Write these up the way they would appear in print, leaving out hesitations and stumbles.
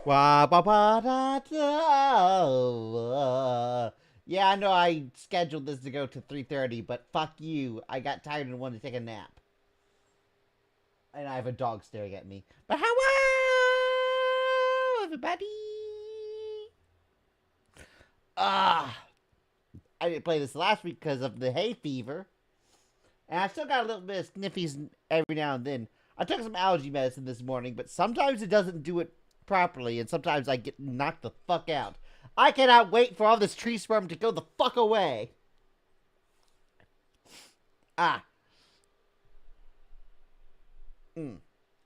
Wah, ba, ba, da, da. Yeah, I know I scheduled this to go to 3:30, but fuck you. I got tired and wanted to take a nap. And I have a dog staring at me. But hello, everybody. Ah, I didn't play this last week because of the hay fever. And I still got a little bit of sniffies every now and then. I took some allergy medicine this morning, but sometimes it doesn't do it properly, and sometimes I get knocked the fuck out. I cannot wait for all this tree sperm to go the fuck away. Ah.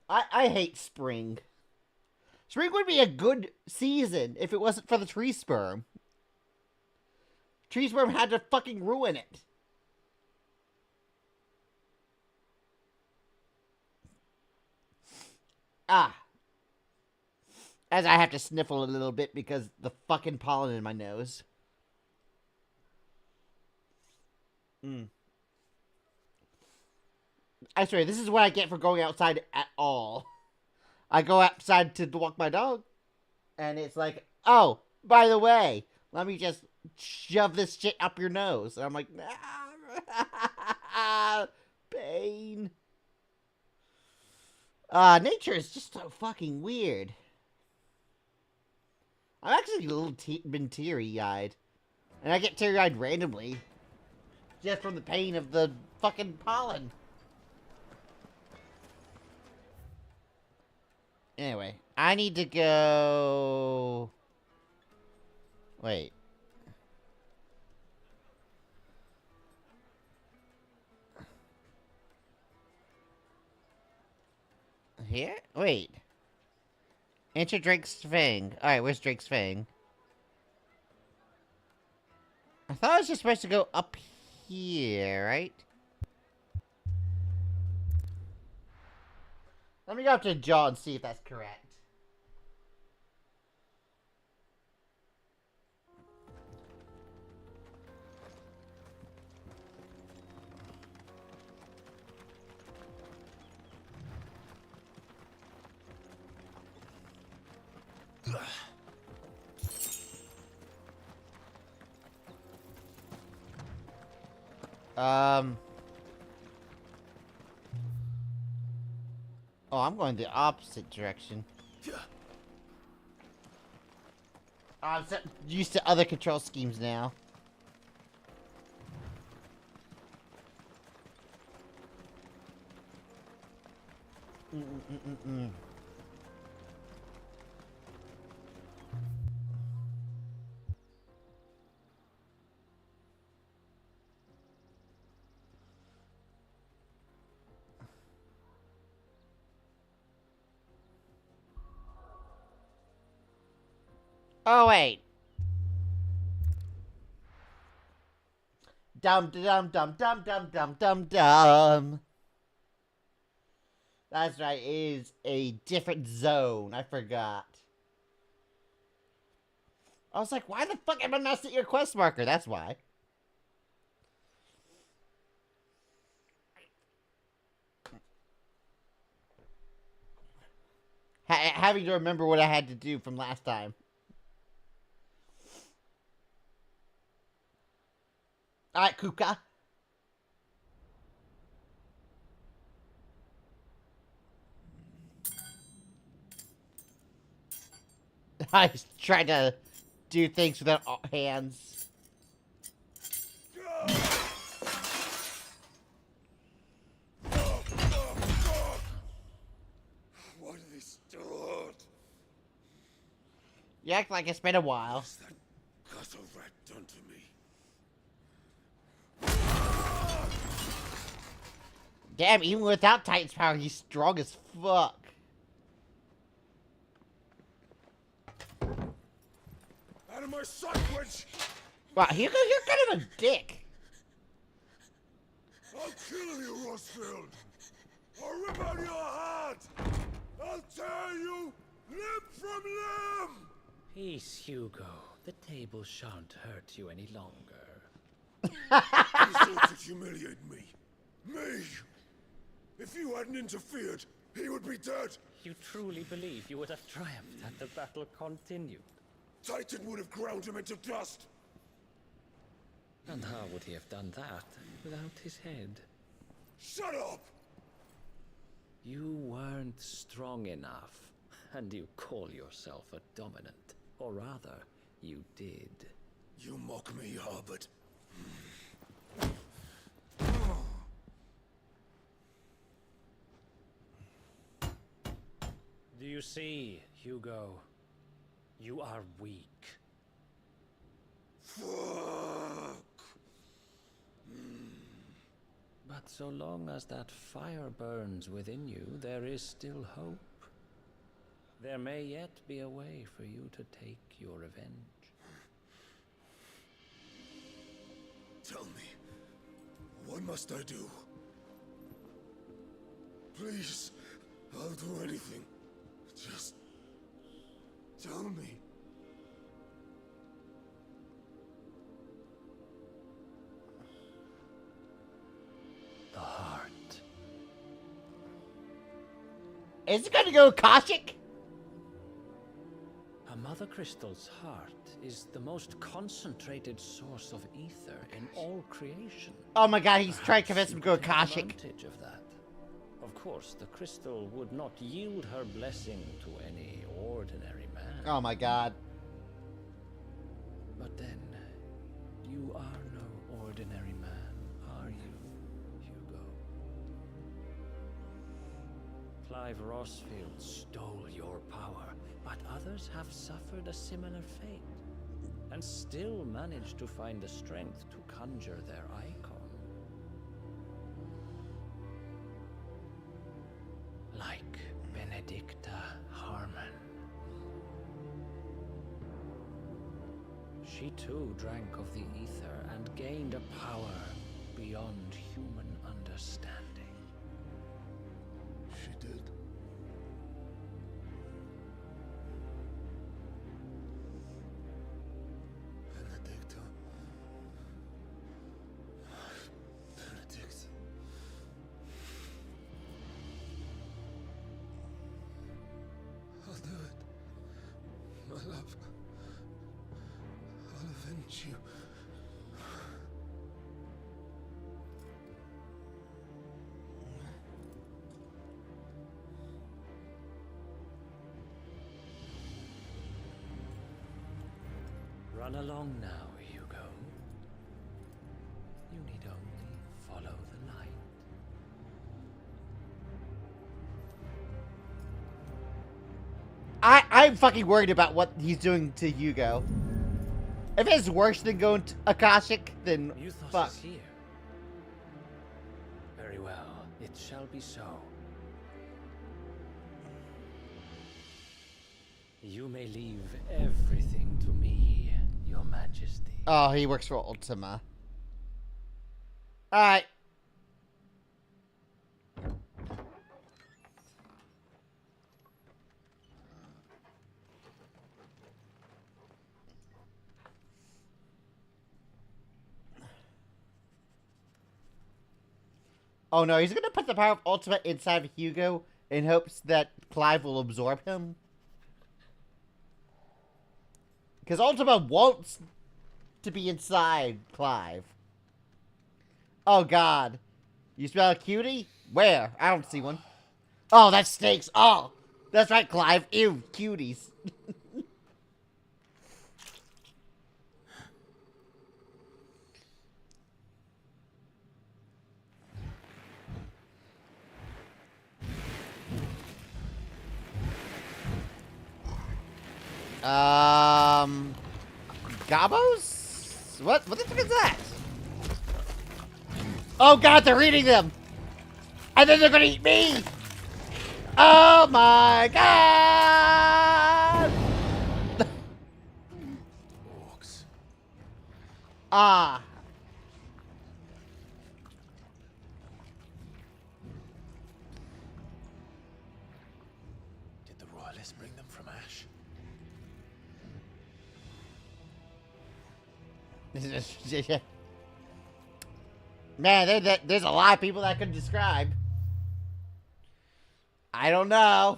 I hate spring. Spring would be a good season if it wasn't for the tree sperm. Tree sperm had to fucking ruin it. Ah. As I have to sniffle a little bit because the fucking pollen in my nose. I swear, this is what I get for going outside at all. I go outside to walk my dog, and it's like, oh, by the way, let me just shove this shit up your nose. And I'm like, pain. Nature is just so fucking weird. I'm actually a little been teary-eyed. And I get teary-eyed randomly. Just from the pain of the fucking pollen. Anyway, I need to go... Wait. Here? Wait. Enter Drake's Fang. Alright, where's Drake's Fang? I thought I was just supposed to go up here, right? Let me go up to Jaw and see if that's correct. Oh, I'm going the opposite direction. I'm so used to other control schemes now. Oh, wait. Dum dum dum dum dum dum dum dum. That's right, it is a different zone. I forgot. I was like, why the fuck am I not at your quest marker? That's why. Having to remember what I had to do from last time. Alright, Kuka. I tried to do things without hands. What are they still on? You act like it's been a while. What's that gutter rat done to me? Damn, even without Titan's power, he's strong as fuck. Out of my sight, witch! Wow, you're kind of a dick. I'll kill you, Rosfield! I'll rip out your heart! I'll tear you limb from limb! Peace, Hugo. The table shan't hurt you any longer. You thought to humiliate me. Me! If you hadn't interfered, he would be dead. You truly believe you would have triumphed had the battle continued? Titan would have ground him into dust. And how would he have done that without his head? Shut up! You weren't strong enough, and you call yourself a dominant. Or rather, you did. You mock me, Harbert. Do you see, Hugo? You are weak. Fuck! But so long as that fire burns within you, there is still hope. There may yet be a way for you to take your revenge. Tell me, what must I do? Please, I'll do anything. Just tell me. The heart. Is it gonna go Akashic? A mother crystal's heart is the most concentrated source of ether in all creation. Oh my god, he's trying to convince Perhaps him you to go could take Akashic. advantage of that. Of course, the crystal would not yield her blessing to any ordinary man. Oh my god. But then, you are no ordinary man, are you, Hugo? Clive Rossfield stole your power, but others have suffered a similar fate, and still managed to find the strength to conjure their icon. Like Benedicta Harmon. She too drank of the ether and gained a power beyond human understanding. She did. Benedicta. Benedict. I'll do it. My love. I'll avenge you. Run along now, Hugo. You need only follow the light. I'm fucking worried about what he's doing to Hugo. If it's worse than going to Akashic, then Muthos fuck. is here. Very well, it shall be so. You may leave everything to me, Your Majesty. Oh, he works for Ultima. Alright. Oh no, he's gonna put the power of Ultima inside of Hugo in hopes that Clive will absorb him. Because Ultima wants to be inside Clive. Oh god. You smell a cutie? Where? I don't see one. Oh, that stinks. Oh, that's right, Clive. Ew, cuties. Gobos? What the fuck is that? Oh god, they're eating them! And then they're gonna eat me! Oh my god! Orcs. Ah. Did the royalists bring them from Ash? Man, there's a lot of people that I could describe. I don't know.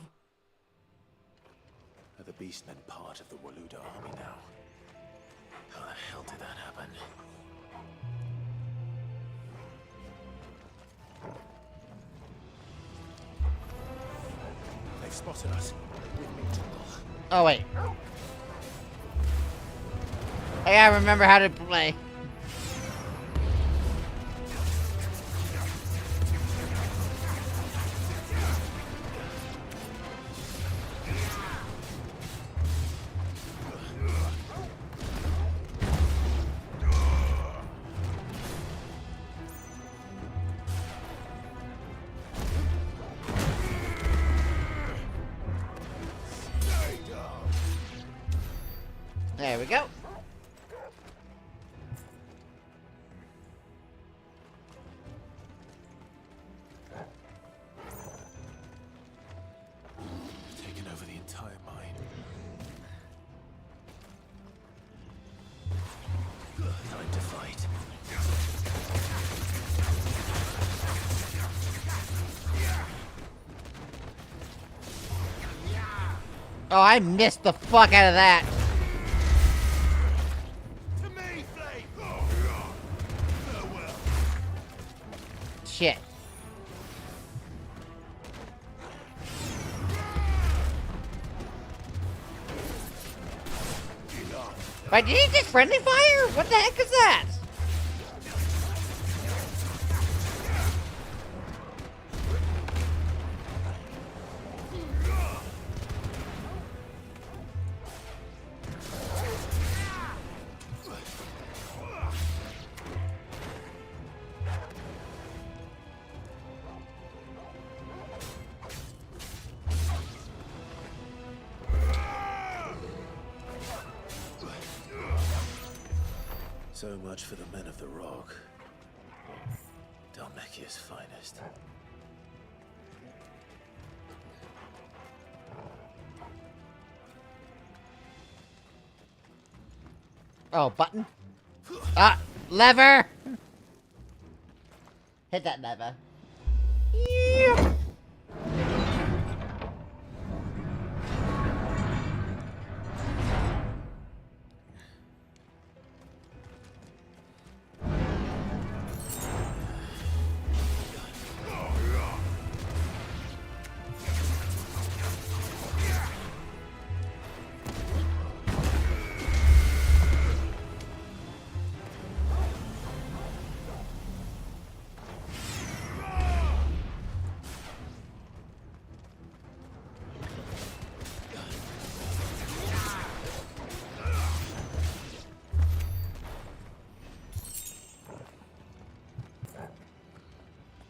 Are the beastmen part of the Waluda army now? How the hell did that happen? They've spotted us. With me, Jungle. Oh, wait. I gotta remember how to play. There we go. Taken over the entire mine. Time to fight. Oh, I missed the fuck out of that. To me, Flame! Farewell. Shit. Wait, did he just friendly fire? What the heck is that? So much for the men of the rock. Dalmekia's finest. Oh, button? Ah, lever! Hit that lever. Yeah.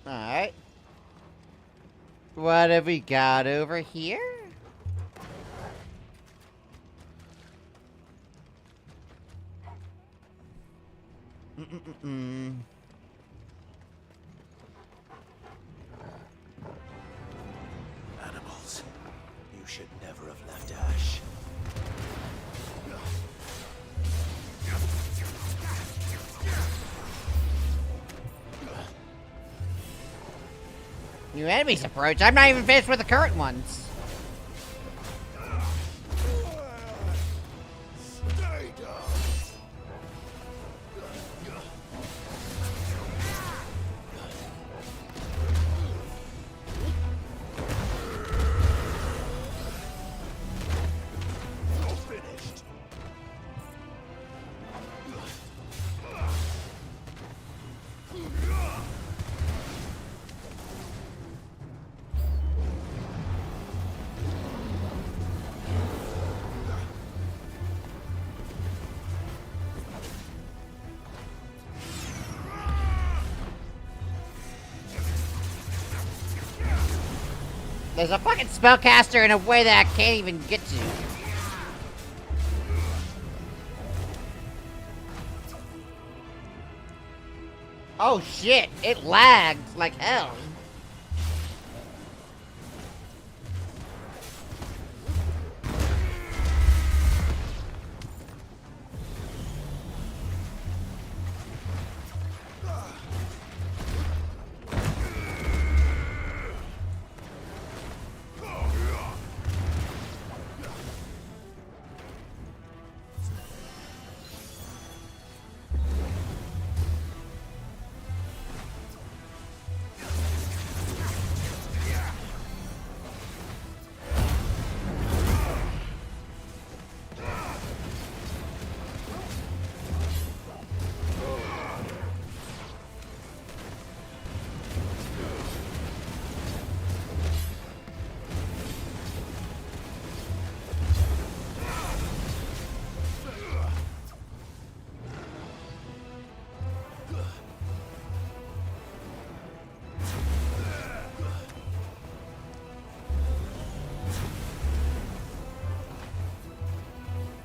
Alright. What have we got over here? Animals. You should never have left Ash. New enemies approach. I'm not even finished with the current ones. Stay down. You're finished. There's a fucking spellcaster in a way that I can't even get to. Oh shit, it lagged like hell.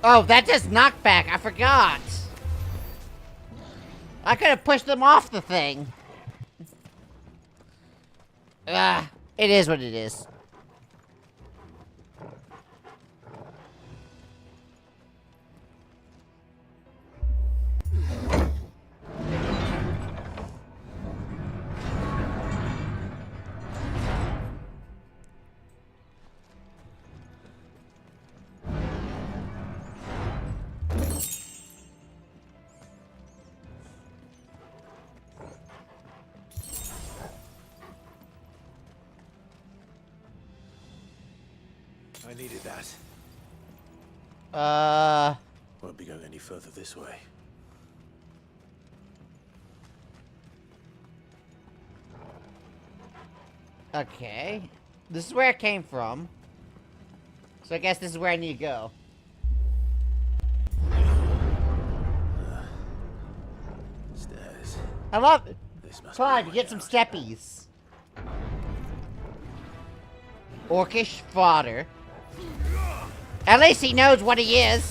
Oh, that does knockback. I forgot. I could have pushed them off the thing. It is what it is. I needed that. Won't be going any further this way. Okay. This is where I came from. So I guess this is where I need to go. Stairs. I love it. This must Climb, be you the way get some out. steppies. Orcish fodder. At least he knows what he is.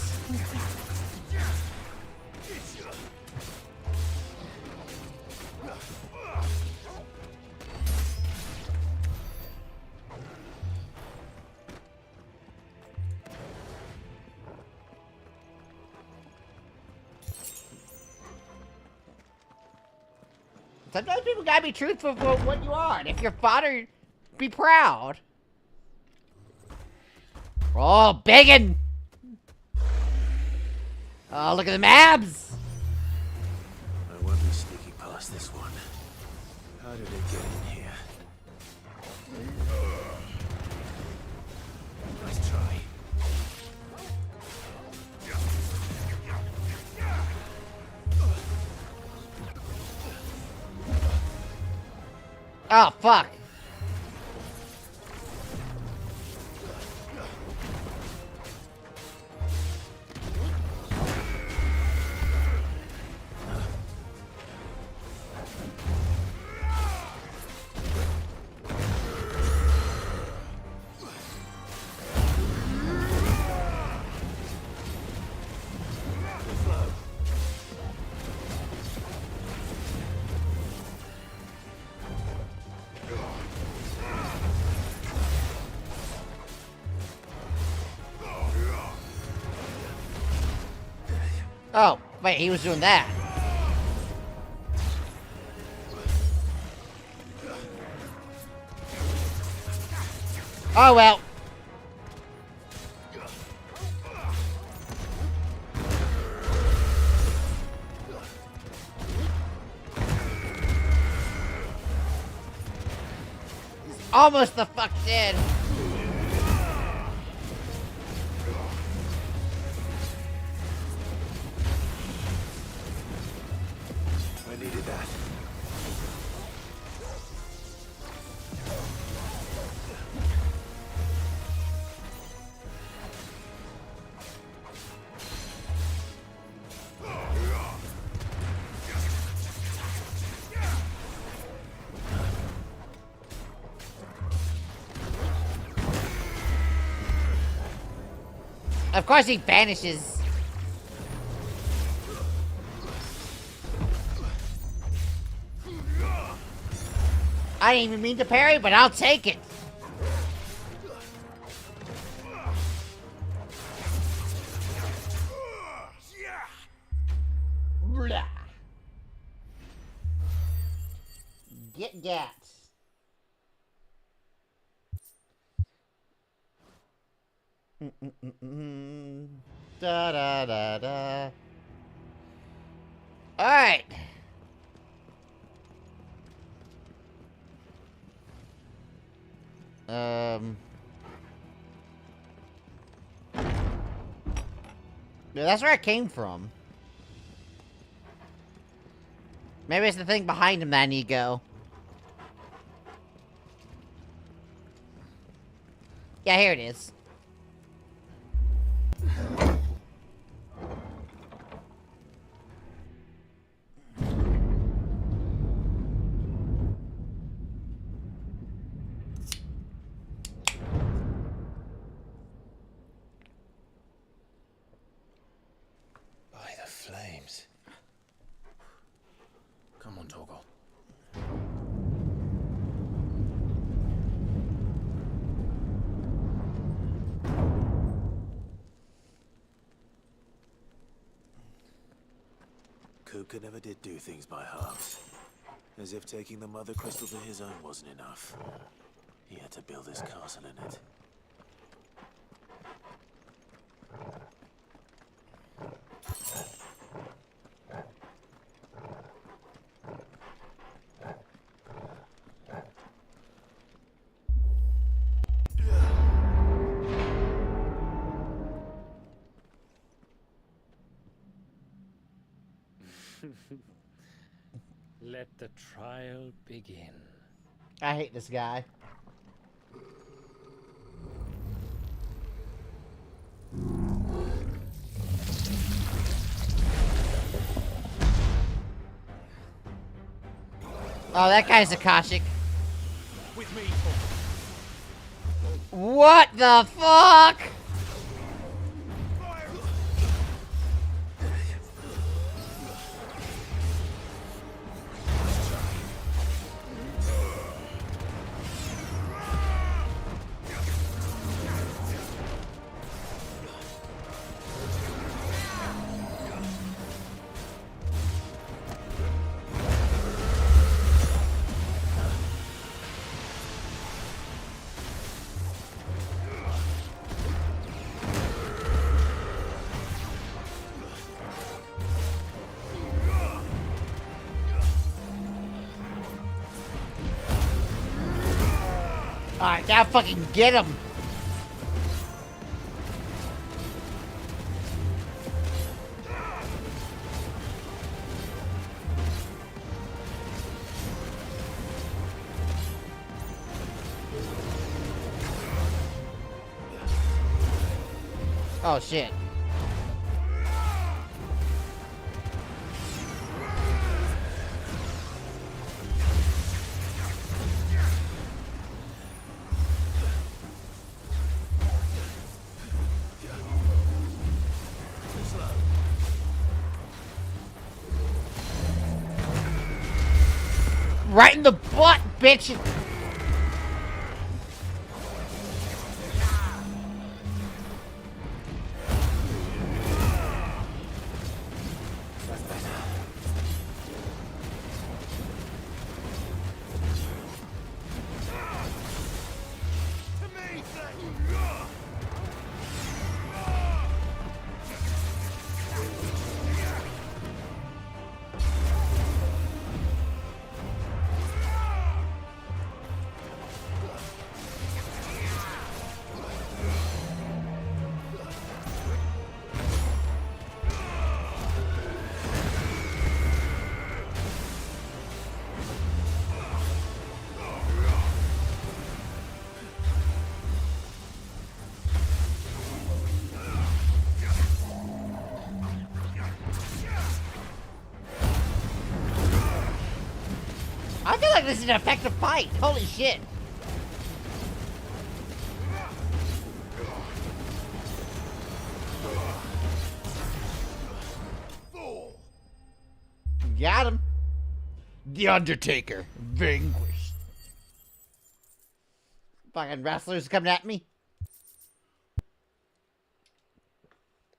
Sometimes people gotta be truthful for what you are. And if you're fodder, be proud. Oh, begging! Oh, look at them abs! I won't be sneaking past this one. How did it get in here? Nice try. Oh, fuck. Oh, wait, he was doing that. Oh, well. He's almost the fuck dead. I needed that. Of course he vanishes. I didn't even mean to parry, but I'll take it. Blah. Get gat. Da da da da. All right. Yeah, that's where I came from. Maybe it's the thing behind him that I need to go. Yeah, here it is. Kupka never did do things by halves. As if taking the Mother Crystal to his own wasn't enough. He had to build his castle in it. Let the trial begin. I hate this guy. Oh, that guy's Akashic. With me. What the fuck? Alright, now fucking get him! Oh shit. Right in the butt, bitch! I feel like this is an effective fight. Holy shit. Got him. The Undertaker vanquished. Fucking wrestlers coming at me.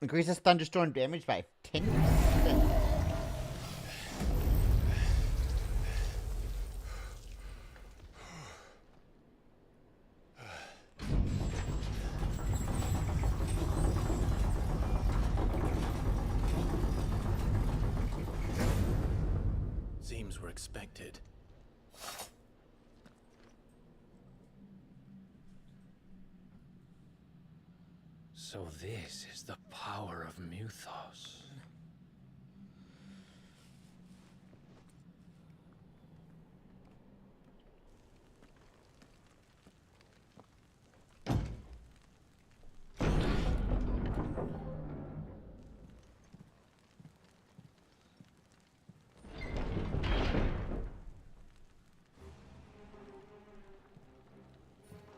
Increases thunderstorm damage by 10%. Seems we're expected. So this is the power of Mythos.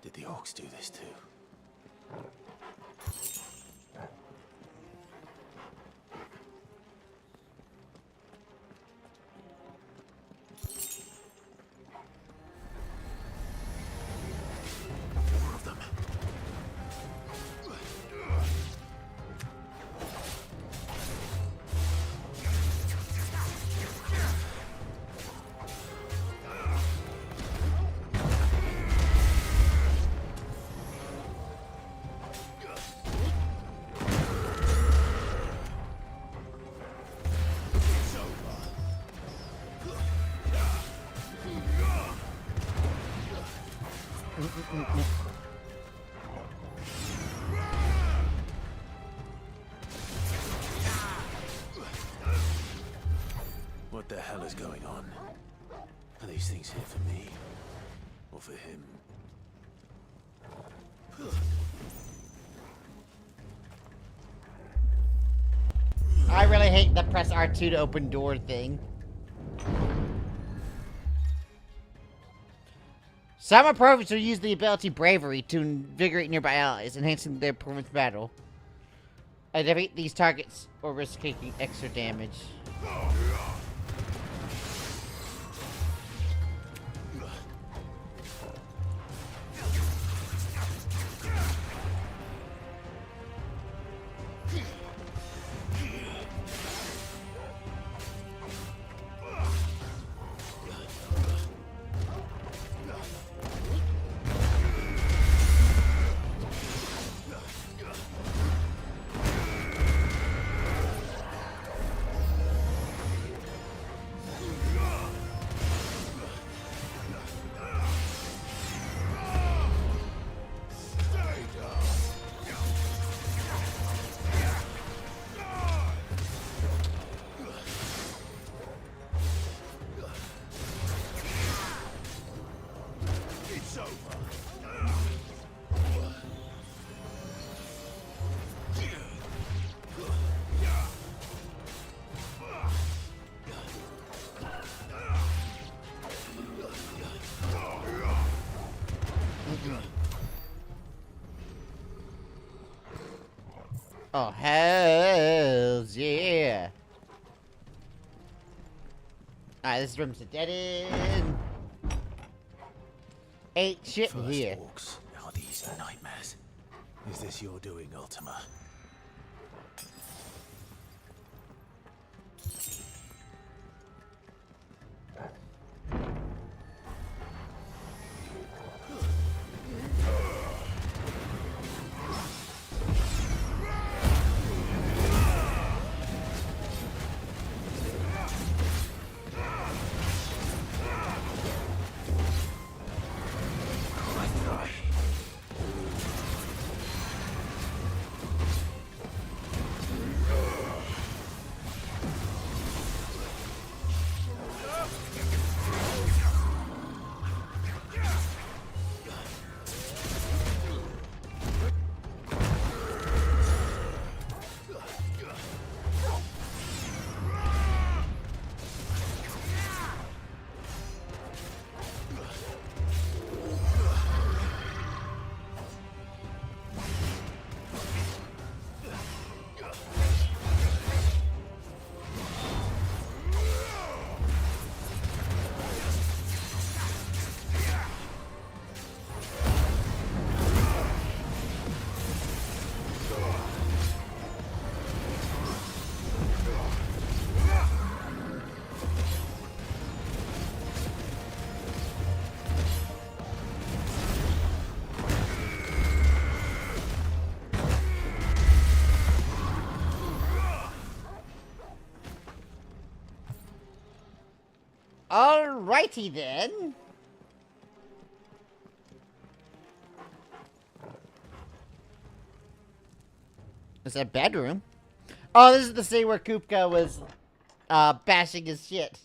Did the orcs do this too? More of them. What the hell is going on? Are these things here for me? Or for him? I really hate the press R2 to open door thing. Some approaches will use the ability Bravery to invigorate nearby allies, enhancing their performance in battle. I defeat these targets or risk taking extra damage. Oh, hells yeah. Alright, this room's a dead end. Ain't shit First here. walks, now these are nightmares. Is this your doing, Ultima? Alrighty then. It's a bedroom. Oh, this is the scene where Kupka was bashing his shit.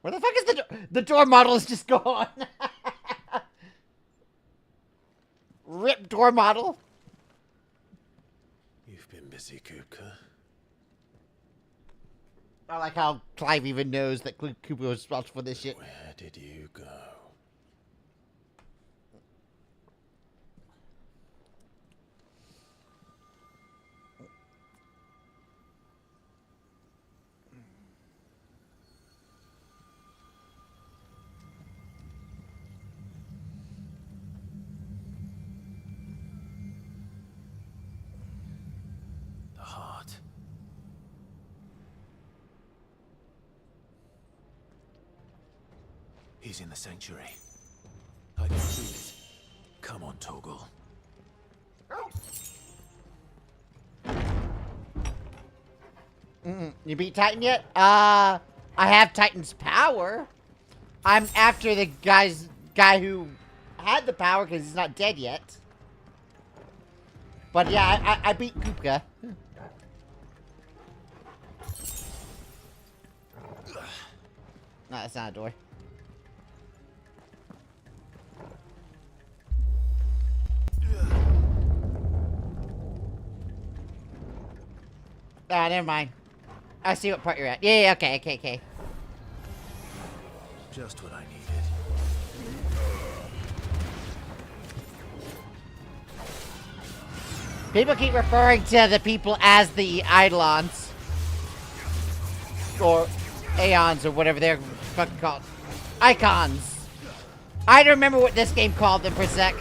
Where the fuck is the door? The door model is just gone. Rip door model. You've been busy, Kupka. I like how Clive even knows that Kupka was responsible for this shit. Where did you go? The heart. He's in the sanctuary. I can feel it. Come on, Toggle. You beat Titan yet? I have Titan's power. I'm after the guys guy who had the power because he's not dead yet. But yeah, I beat Kupka. No, that's not a door. Ah, never mind. I see what part you're at. Yeah, okay. Just what I needed. People keep referring to the people as the Eidolons. Or Aeons, or whatever they're fucking called. Icons. I don't remember what this game called them for a sec.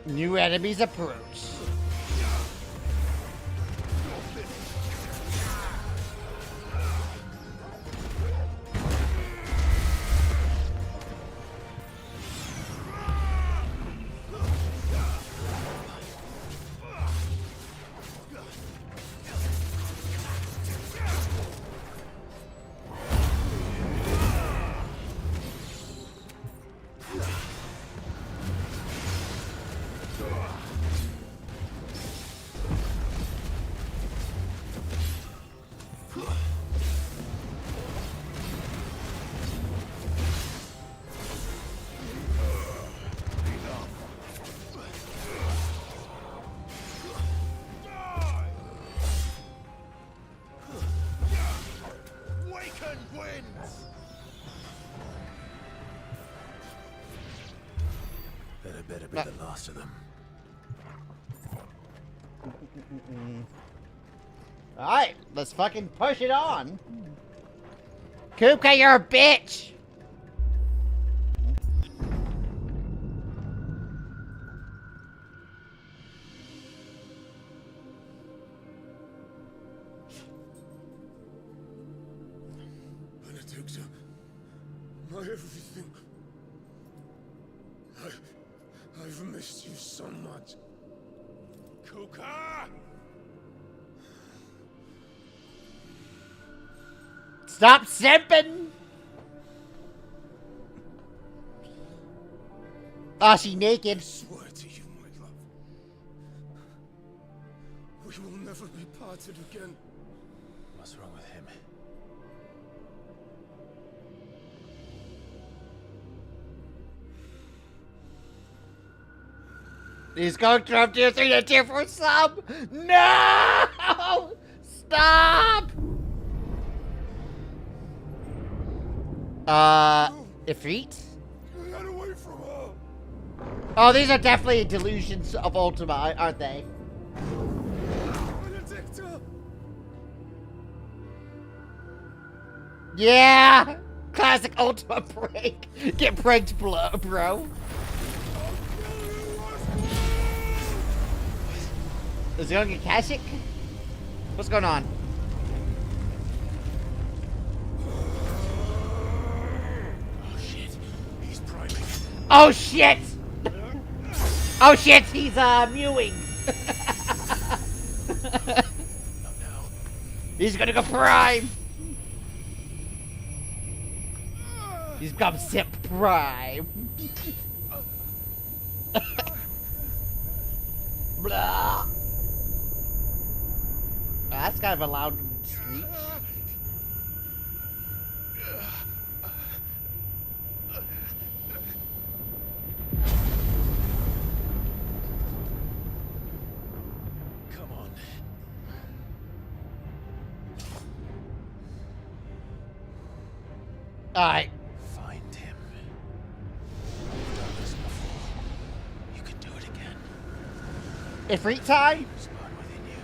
New enemies approach. That better be the last of them. Alright, let's fucking push it on. Kupka, you're a bitch! Benedicta, my everything. I've missed you so much. Kuka! Stop simping! Oh, she naked. I swear to you, my love. We will never be parted again. What's wrong with him? He's going from tier 3 to tier 4 sub! No! Stop! Ifrit? Get away from her! Oh, these are definitely delusions of Ultima, aren't they? Benedicta! Yeah! Classic Ultima prank. Get pranked, bro. Is he gonna get Kashyyyk? What's going on? Oh shit, he's priming. Oh shit! Oh shit, he's mewing. Not now. He's gonna go prime. He's become Sip Prime. Blah. That's kind of a loud screech. Come on. Alright. Find him. You've done this before. You can do it again. Ifrit time? Spark within you.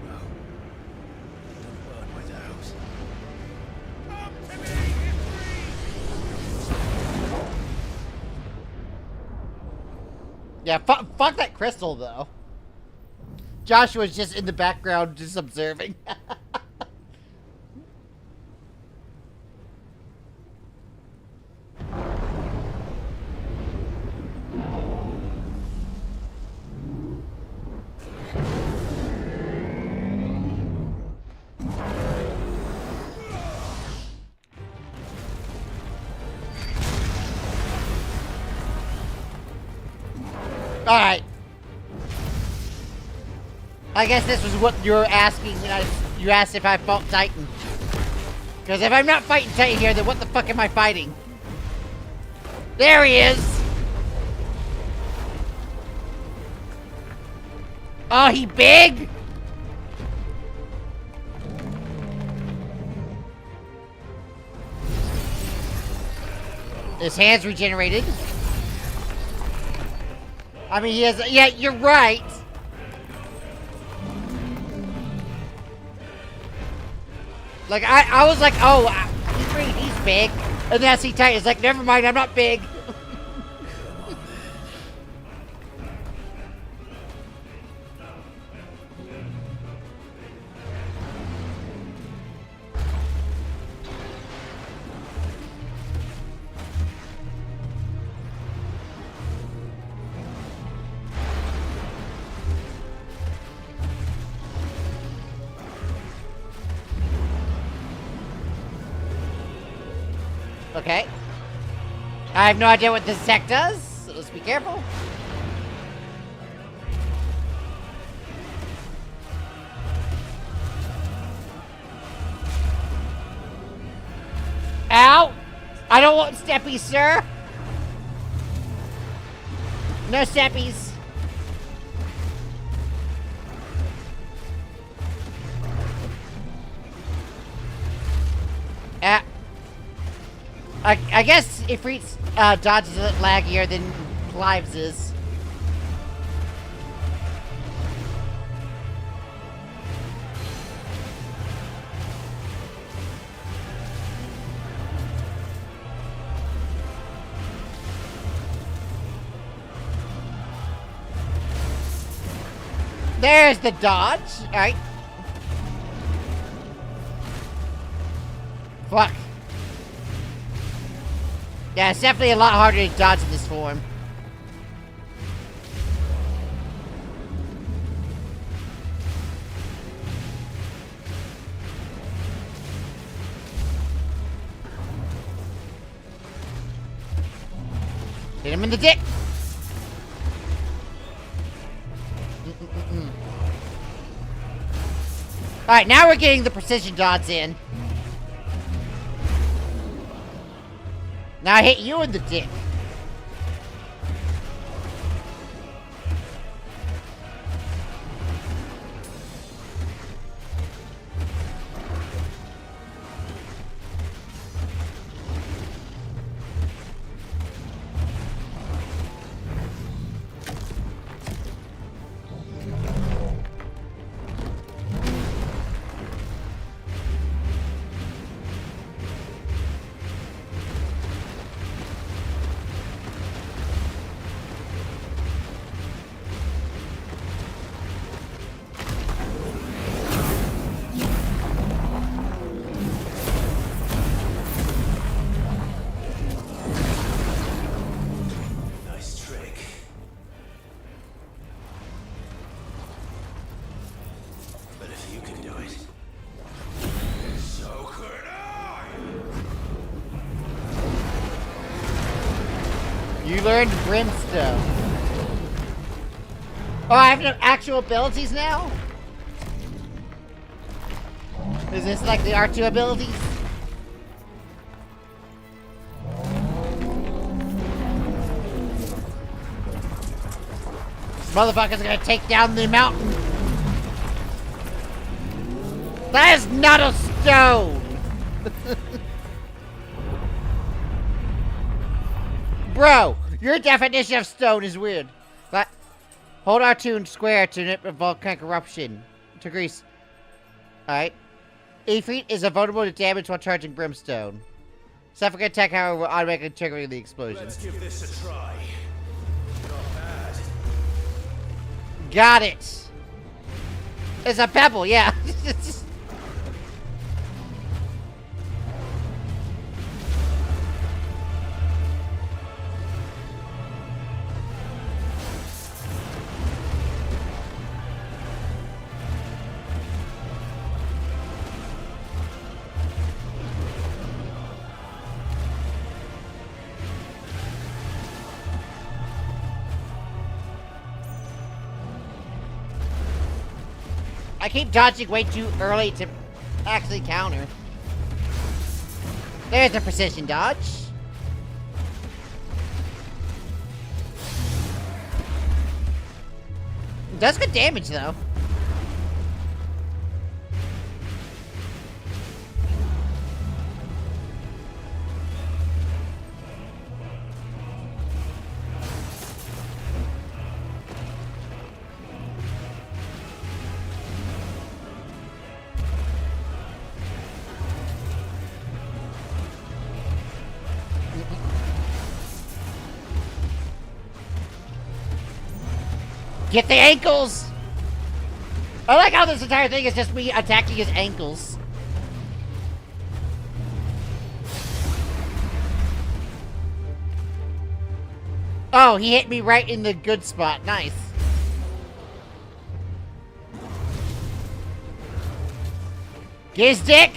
No. Don't burn without. Up to me, Ifrit! Yeah, fuck that crystal, though. Joshua's just in the background, just observing. Alright. I guess this was what you were asking when you asked if I fought Titan. Because if I'm not fighting Titan here, then what the fuck am I fighting? There he is! Oh, he big? His hands regenerated. I mean, he has... Yeah, you're right. Like, I was like, oh, he's big. And then I see Titan, it's like, never mind, I'm not big. Okay. I have no idea what this sec does, so let's be careful. Ow! I don't want steppies, sir! No steppies. I guess Ifrit's dodge is a little laggier than Clive's is. There's the dodge. Alright. Fuck. Yeah, it's definitely a lot harder to dodge in this form. Hit him in the dick! Alright, now we're getting the precision dodge in. Now I hit you in the dick. You learned Brimstone. Oh, I have no actual abilities now? Is this like the R2 abilities? This motherfucker's gonna take down the mountain. That is not a stone! Bro, your definition of stone is weird. But hold R2 and square to nip volcanic eruption. To grease. Alright. Ifrit is vulnerable to damage while charging Brimstone. Suffocate attack, however, will automatically trigger the explosion. Let's give this a try. Not bad. Got it. It's a pebble, yeah. I keep dodging way too early to actually counter. There's a precision dodge. Does good damage though. Get the ankles! I like how this entire thing is just me attacking his ankles. Oh, he hit me right in the good spot. Nice. Get his dick!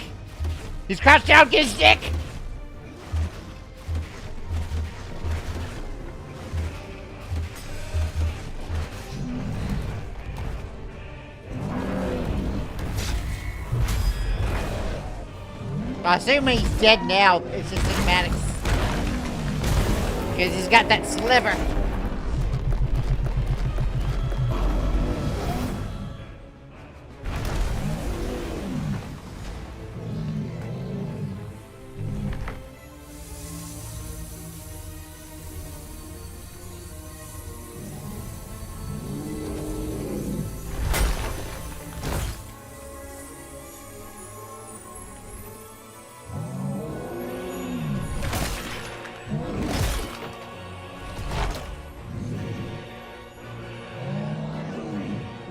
He's crouched down, get his dick! I assume he's dead now. It's just cinematics. Because he's got that sliver.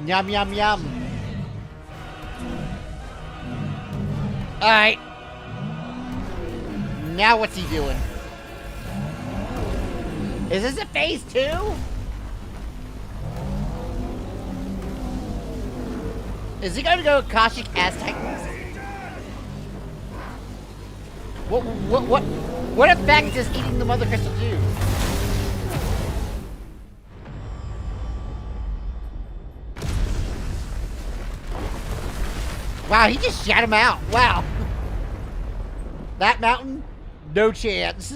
Yum, yum, yum. Alright. Now what's he doing? Is this a phase 2? Is he going to go Akashic Aztec? What effect does eating the Mother Crystal do? Wow, he just shot him out. Wow. That mountain? No chance.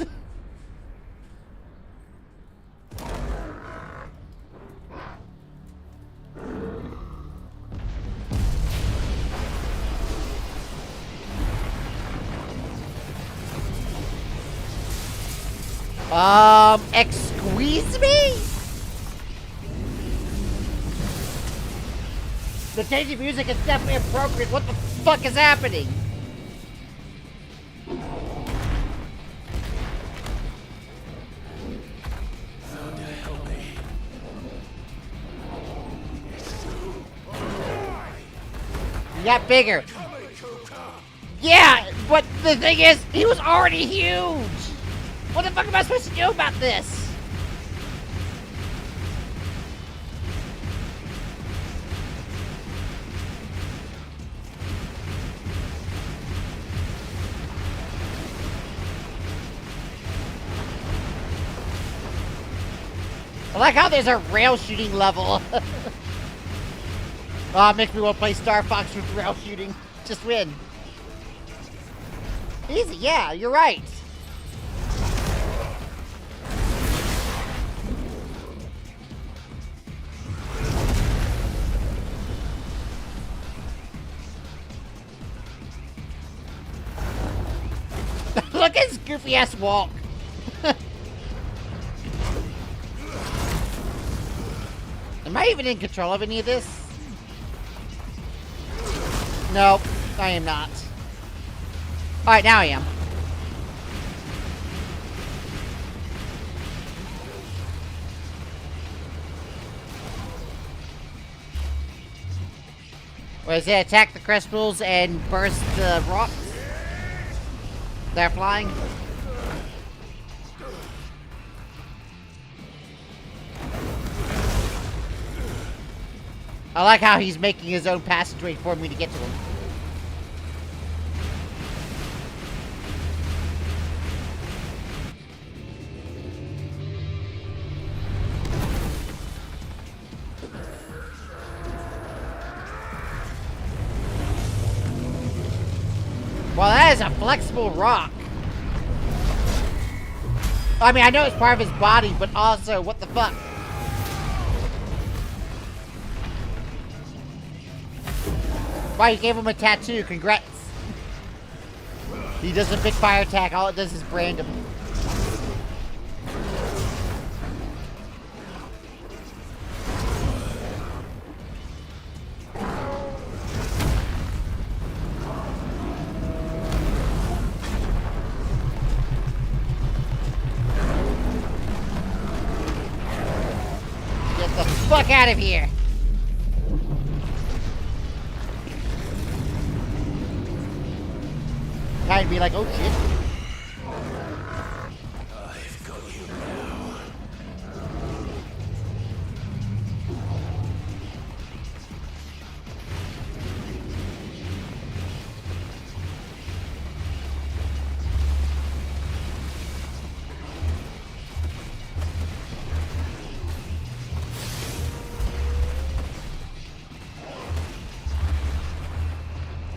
Excuse me? The change of music is definitely appropriate. What the fuck is happening? He got bigger. Yeah, but the thing is, he was already huge. What the fuck am I supposed to do about this? I like how there's a rail shooting level. Oh, it makes me want to play Star Fox with rail shooting. Just win. Easy, yeah, you're right. Look at his goofy ass walk. Am I even in control of any of this? Nope, I am not. Alright, now I am. Where does it attack the crystals and burst the rocks? They're flying. I like how he's making his own passageway for me to get to him. Well, that is a flexible rock. I mean, I know it's part of his body, but also, what the fuck? Wow, you gave him a tattoo. Congrats. He does a big fire attack. All it does is brand him. Get the fuck out of here. Kind of be like, oh shit. I've got you now.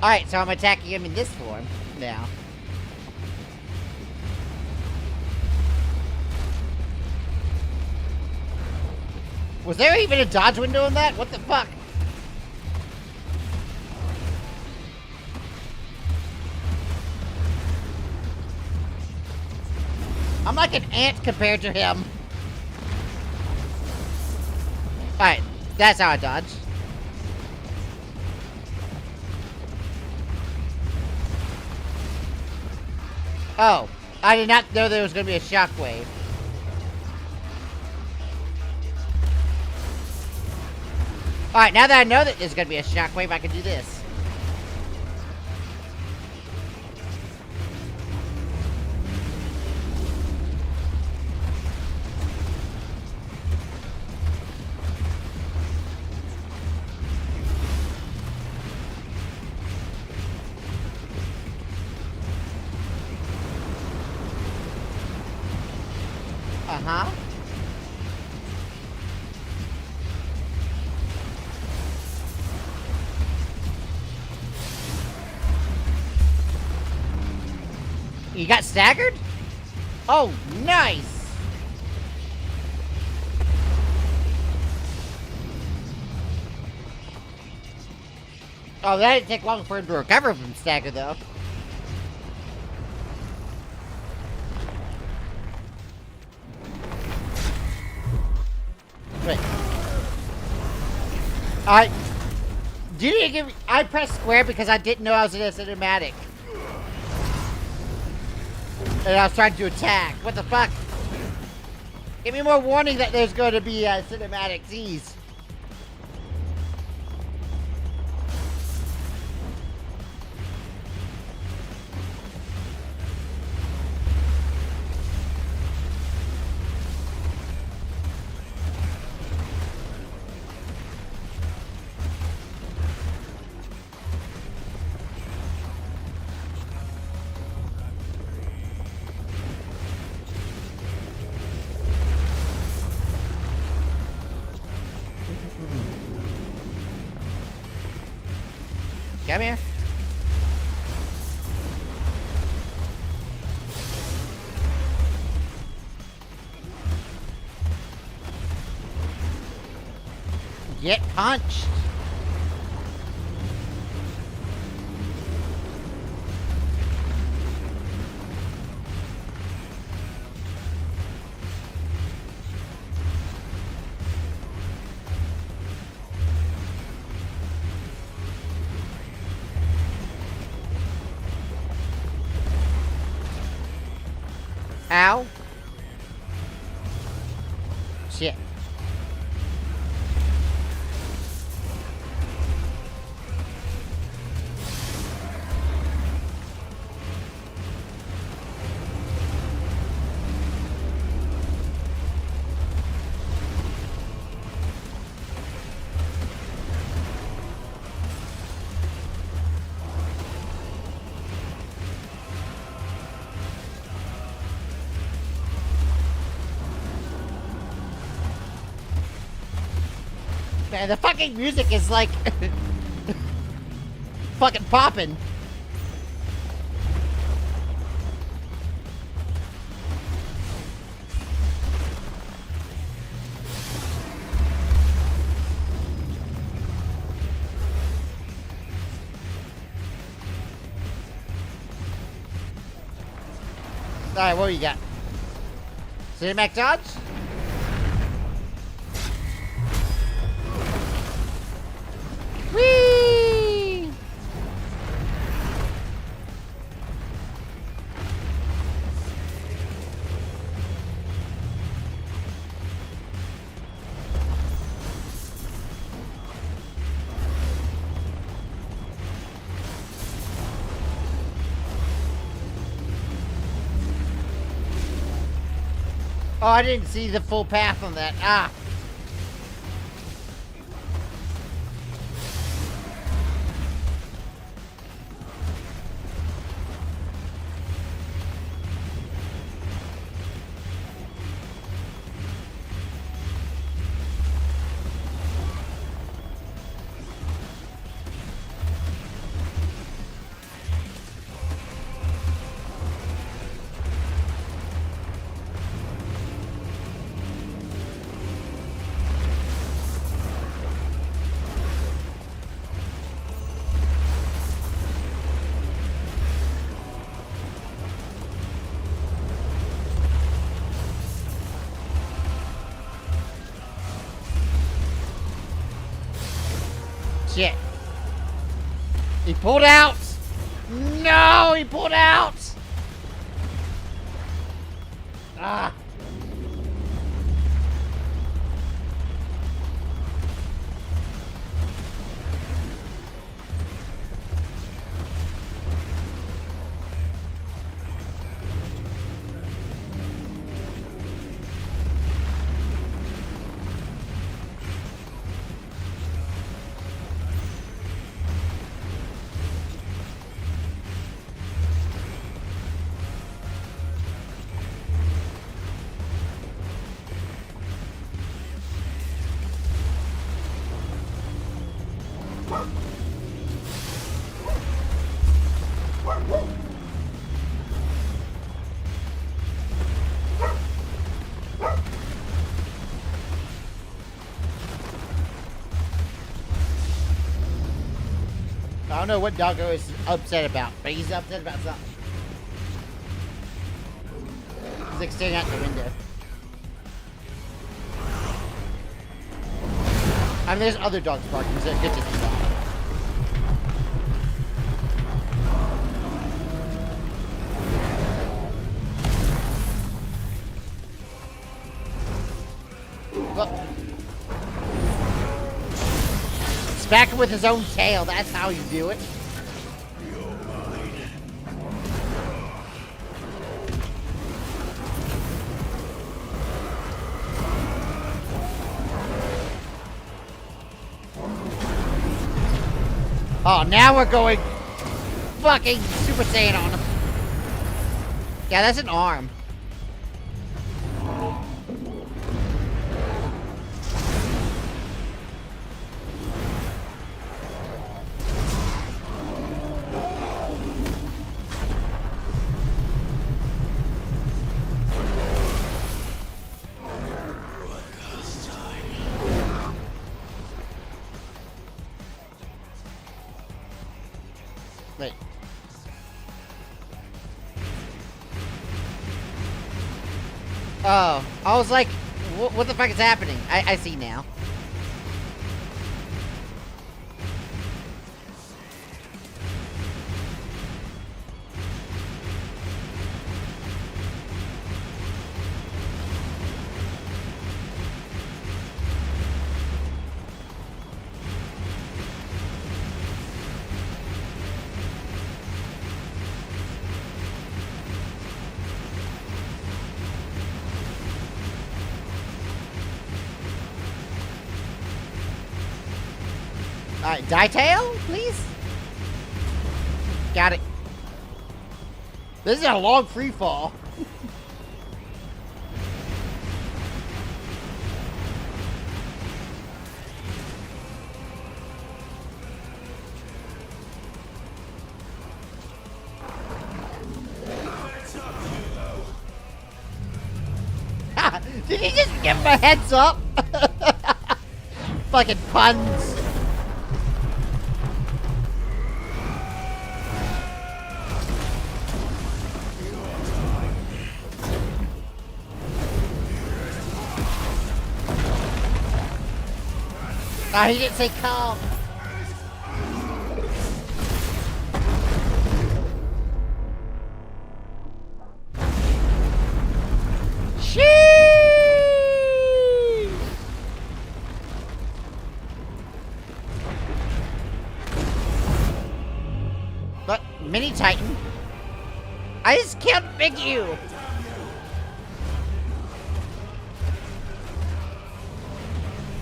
Alright, so I'm attacking him in this form now. Was there even a dodge window in that? What the fuck? I'm like an ant compared to him. Alright, that's how I dodge. Oh, I did not know there was going to be a shockwave. Alright, now that I know that there's going to be a shockwave, I can do this. Uh-huh. You got staggered? Oh, nice! Oh, that didn't take long for him to recover from stagger, though. Wait. I pressed square because I didn't know I was in a cinematic. And I was trying to attack. What the fuck? Give me more warning that there's going to be a cinematic. Jeez. Come here. Get punched. Ow. Shit. Man, the fucking music is like fucking popping. Alright, what do you got? Cinematic dodge? Whee! Oh, I didn't see the full path on that. Ah. Shit. He pulled out! No, he pulled out! Ah. I don't know what Doggo is upset about, but he's upset about something. He's like staring out the window. I mean, there's other dogs barking, so it could just be that. Look. Smack him with his own tail, that's how you do it. Oh, now we're going fucking Super Saiyan on him. Yeah, that's an arm. Wait. Oh, I was like, what the fuck is happening? I see now. Alright, die tail, please? Got it. This is a long free fall. Did he just give him a heads up? Fucking puns. Oh, he didn't say calm. Sheesh! But Mini Titan, I just can't pick you.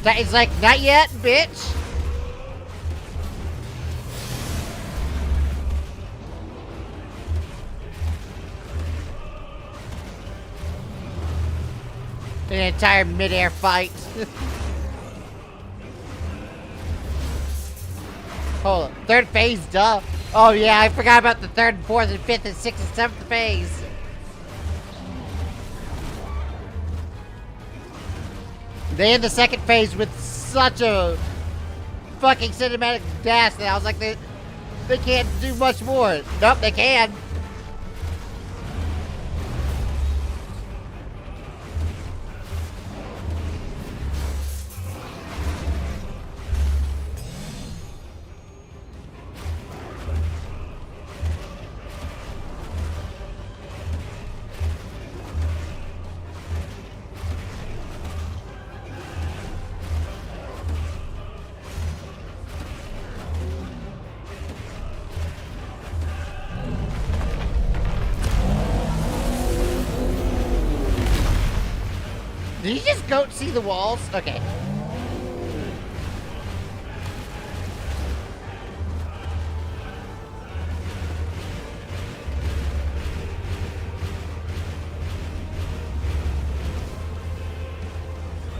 Titan's like, not yet, bitch. An entire mid-air fight. Hold on. Third phase, duh. Oh yeah, I forgot about the third and fourth and fifth and sixth and seventh phase. They end the second phase with such a fucking cinematic dash that I was like, they can't do much more. Nope, they can. Did you just go see the walls? Okay.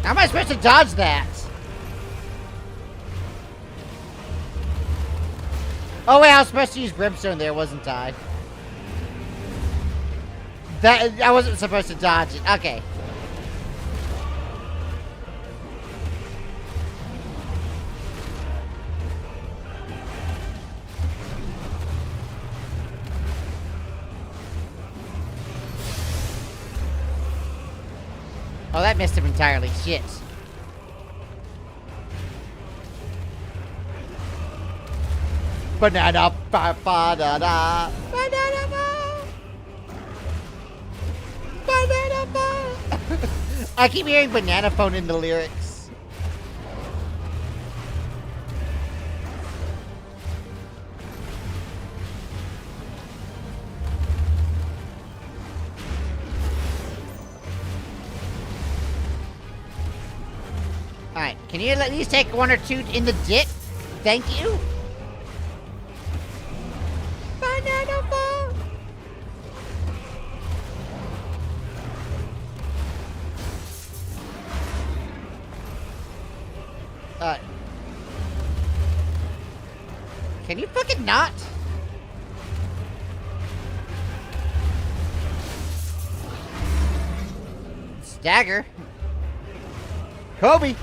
How am I supposed to dodge that? Oh wait, I was supposed to use Brimstone there, wasn't I? That I wasn't supposed to dodge it. Okay. Oh, that missed him entirely. Shit. Banana ba ba da da. Banana ba. Banana ba. I keep hearing banana phone in the lyrics. Alright, can you at least take one or two in the dick? Thank you. Banana ball. Can you fucking not? Stagger. Kobe.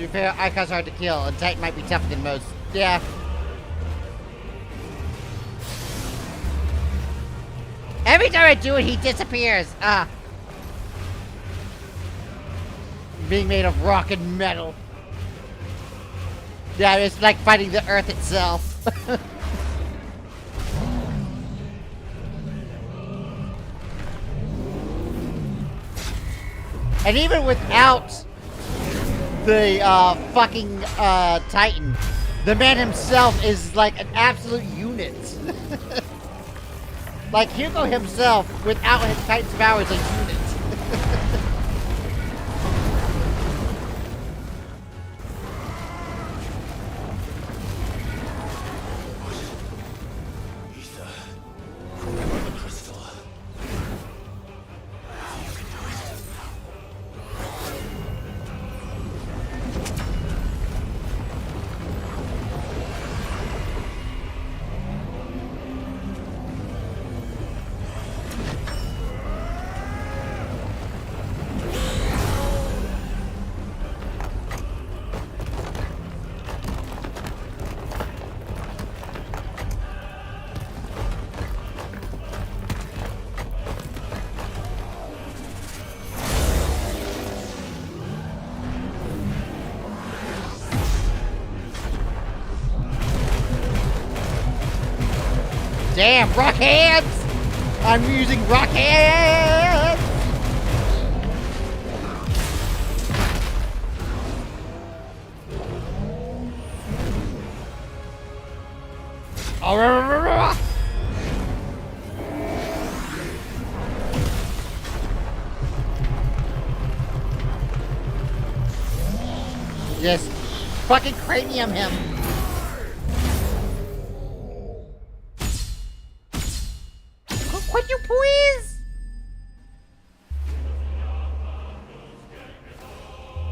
To be fair, Icon's hard to kill, and Titan might be tougher than most. Yeah. Every time I do it, he disappears. Ah. Being made of rock and metal. Yeah, it's like fighting the Earth itself. And even without the fucking Titan, the man himself is like an absolute unit. Like Hugo himself, without his Titan's power, is a unit. Damn, rock hands! I'm using rock hands! Oh, just fucking cranium him. Could you please?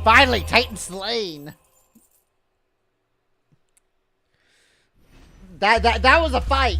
Finally, Titan slain. That was a fight.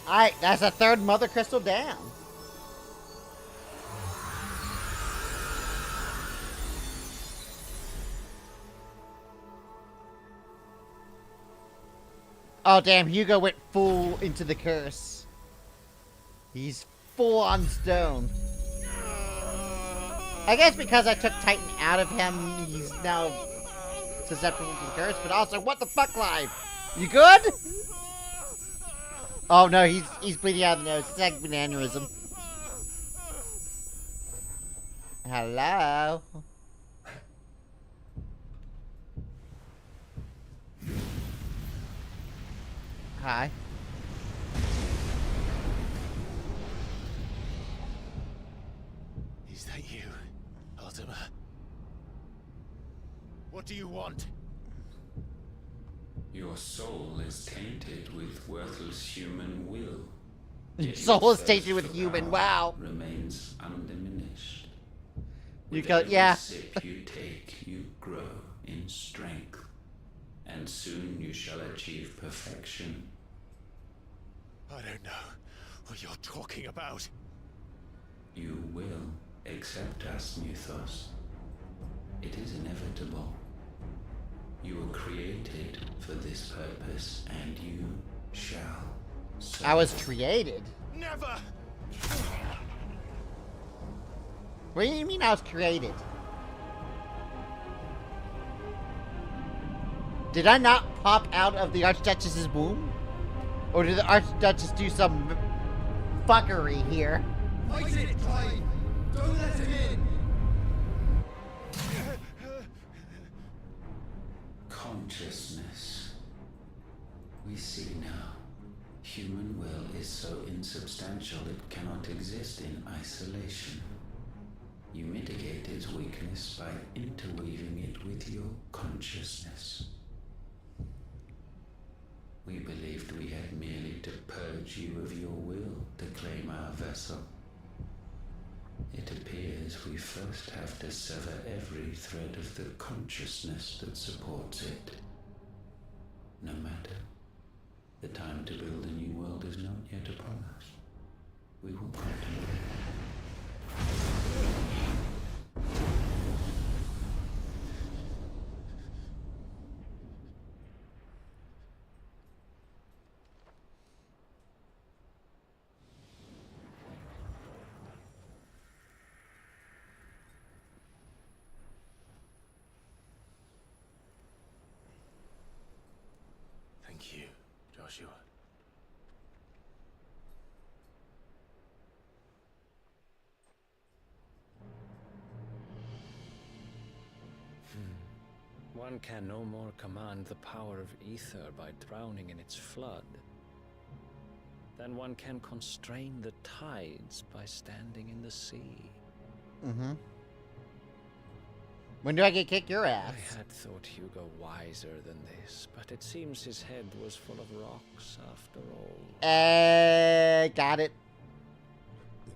Alright, that's a third Mother Crystal down. Oh damn, Hugo went full into the curse. He's full on stone. I guess because I took Titan out of him, he's now susceptible to the curse, but also, what the fuck, Clive? You good? Oh no, he's bleeding out of the nose. It's like an aneurysm. Hello? Hi. Is that you, Ultima? What do you want? Your soul is tainted with worthless human will. Your soul is tainted with human, wow. Remains undiminished. You With go, every yeah. sip you take, you grow in strength. And soon you shall achieve perfection. I don't know what you're talking about. You will accept us, Mythos. It is inevitable. You were created for this purpose, and you shall serve. I was created. Never! What do you mean I was created? Did I not pop out of the Archduchess's womb? Or did the Archduchess do some fuckery here? Fight it, Clive! Don't let him in! Consciousness. We see now. Human will is so insubstantial it cannot exist in isolation. You mitigate its weakness by interweaving it with your consciousness. We believed we had merely to purge you of your will to claim our vessel. It appears we first have to sever every thread of the consciousness that supports it. No matter The time to build a new world is not yet upon us. We will continue. Thank you, Joshua. One can no more command the power of ether by drowning in its flood than one can constrain the tides by standing in the sea. Mm-hmm. When do I get kicked your ass? I had thought Hugo wiser than this, but it seems his head was full of rocks after all. Got it.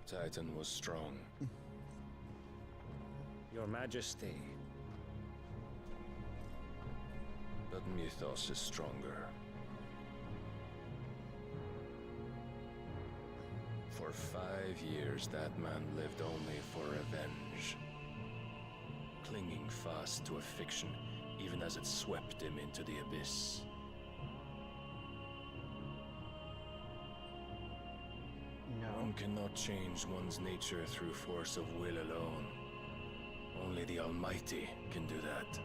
The Titan was strong. Your Majesty. But Mythos is stronger. For 5 years, that man lived only for revenge. Clinging fast to a fiction, even as it swept him into the abyss. No. One cannot change one's nature through force of will alone. Only the Almighty can do that.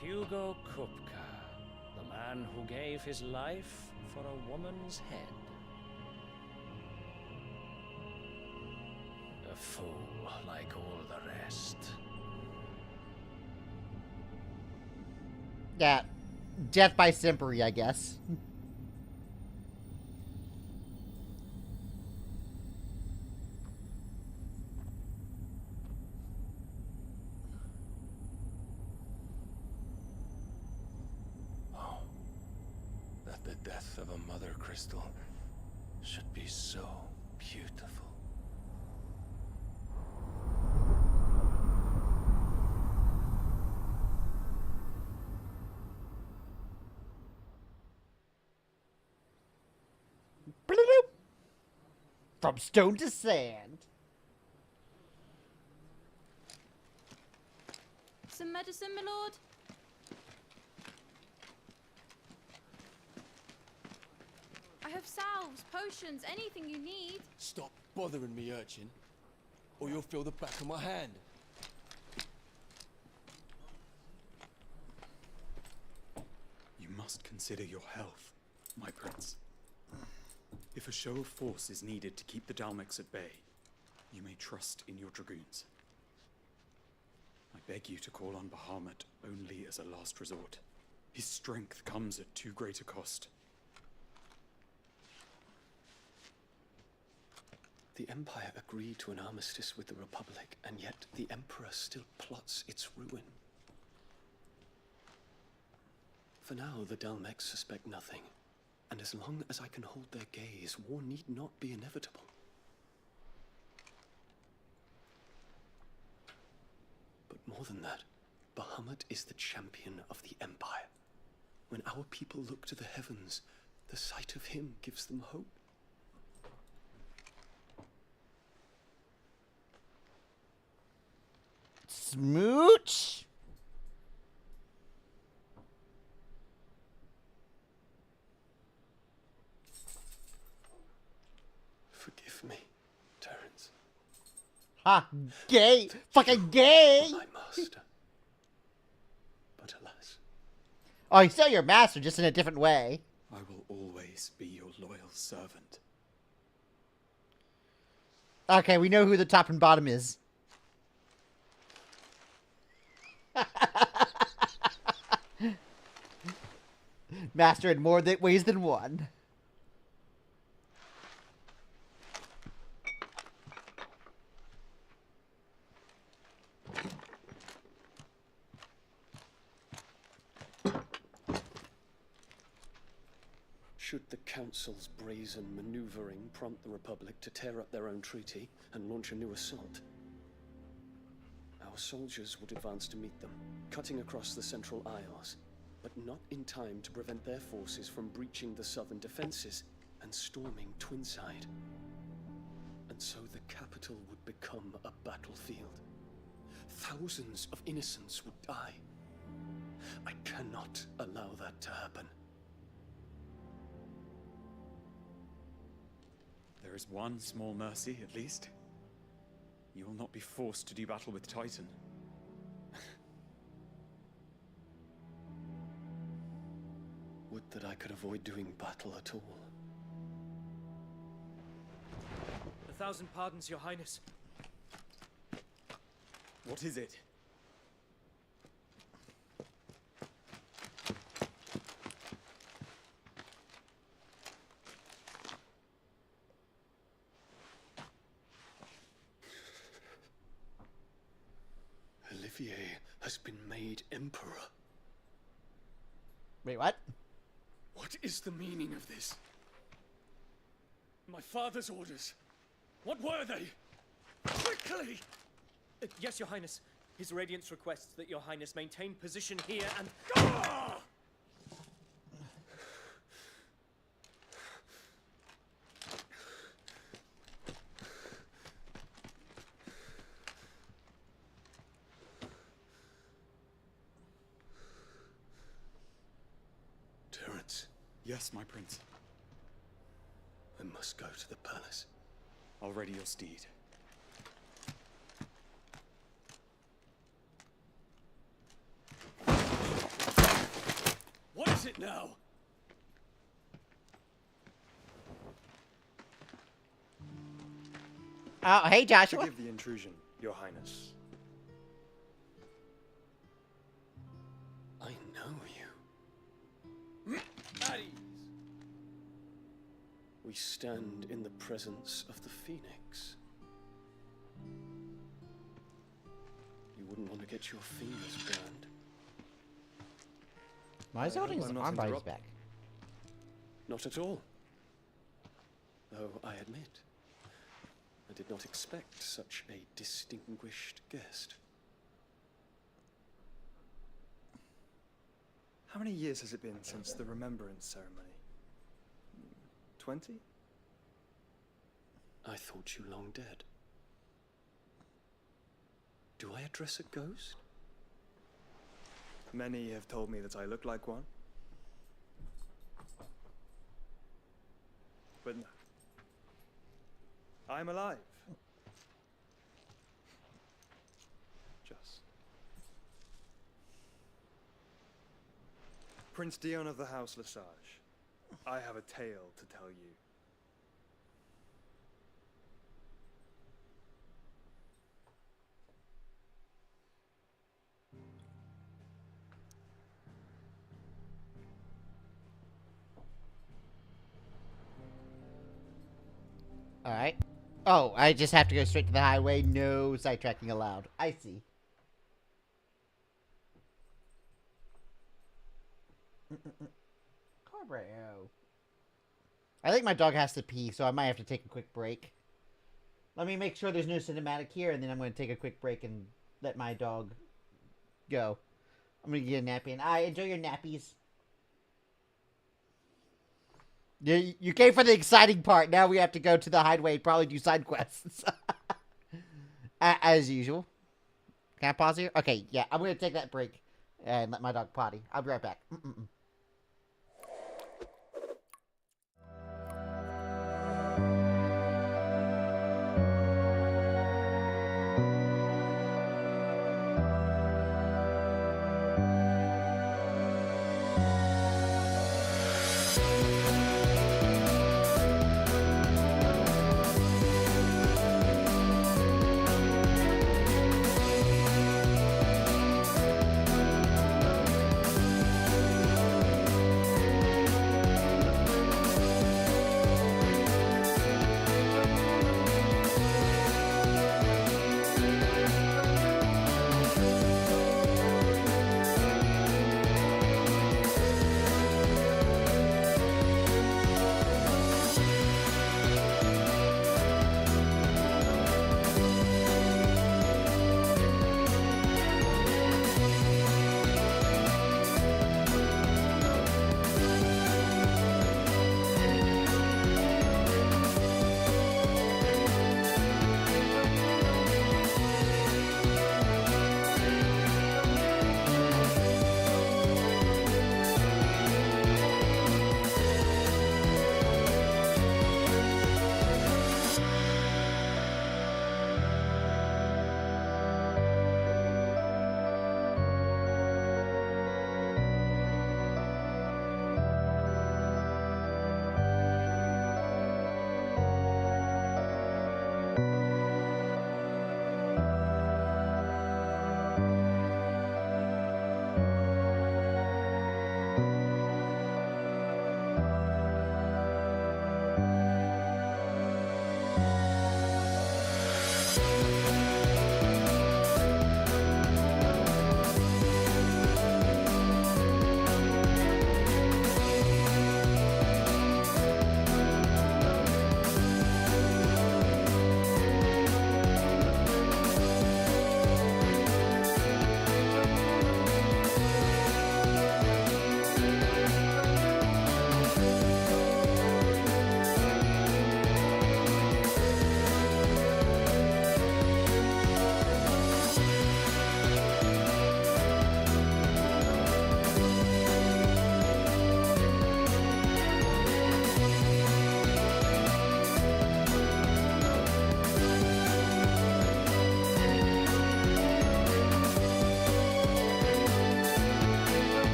Hugo Kupka, the man who gave his life for a woman's head. A fool like all the rest. Yeah. Death by Simpery, I guess. Oh, that the death of a mother crystal should be so beautiful. Bloop. From stone to sand. Some medicine, my lord? I have salves, potions, anything you need. Stop bothering me, urchin, or you'll feel the back of my hand. You must consider your health, my prince. If a show of force is needed to keep the Dalmex at bay, you may trust in your dragoons. I beg you to call on Bahamut only as a last resort. His strength comes at too great a cost. The Empire agreed to an armistice with the Republic, and yet the Emperor still plots its ruin. For now, the Dalmex suspect nothing, and as long as I can hold their gaze, war need not be inevitable. But more than that, Bahamut is the champion of the Empire. When our people look to the heavens, the sight of him gives them hope. Smooch. Forgive me, Terence. Ha! Gay! Fucking gay! My master. But alas. Oh, he's still your master, just in a different way. I will always be your loyal servant. Okay, we know who the top and bottom is. Master in more ways than one. Should the Council's brazen maneuvering prompt the Republic to tear up their own treaty and launch a new assault, our soldiers would advance to meet them, cutting across the Central Isles, but not in time to prevent their forces from breaching the southern defenses and storming Twinside. And so the capital would become a battlefield. Thousands of innocents would die. I cannot allow that to happen. There is one small mercy, at least. You will not be forced to do battle with Titan. Would that I could avoid doing battle at all. 1,000 pardons, Your Highness. What is it? Olivier has been made Emperor. Wait, what? What is the meaning of this? My father's orders. What were they? Quickly! Yes, Your Highness. His Radiance requests that Your Highness maintain position here and... Ah! Terence, Yes, my prince. I must go to the palace. I'll ready your steed. What is it now? Oh, hey, Joshua. Forgive the intrusion, Your Highness. I know you. At ease. We stand in the presence of the Phoenix. You wouldn't want to get your fingers burned. Why is he holding his I'm not arm by his interrupting. back? Not at all. Though I admit, I did not expect such a distinguished guest. How many years has it been since the Remembrance ceremony? 20? I thought you long dead. Do I address a ghost? Many have told me that I look like one. But no. I'm alive. Just. Prince Dion of the House Lesage, I have a tale to tell you. Alright. Oh, I just have to go straight to the highway. No sidetracking allowed. I see. Carbro. I think my dog has to pee, so I might have to take a quick break. Let me make sure there's no cinematic here, and then I'm going to take a quick break and let my dog go. I'm going to get a nappy, and enjoy your nappies. You came for the exciting part. Now we have to go to the hideaway and probably do side quests. As usual. Can I pause here? Okay, yeah. I'm going to take that break and let my dog potty. I'll be right back.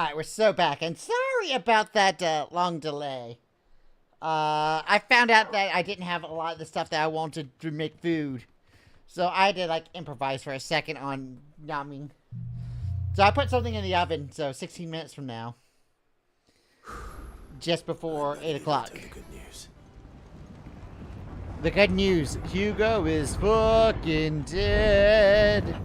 Alright, we're so back, and sorry about that long delay. I found out that I didn't have a lot of the stuff that I wanted to make food. So I had to, like, improvise for a second on numbing. So I put something in the oven, so 16 minutes from now. Just before 8 o'clock. The good news. The good news, Hugo is fucking dead.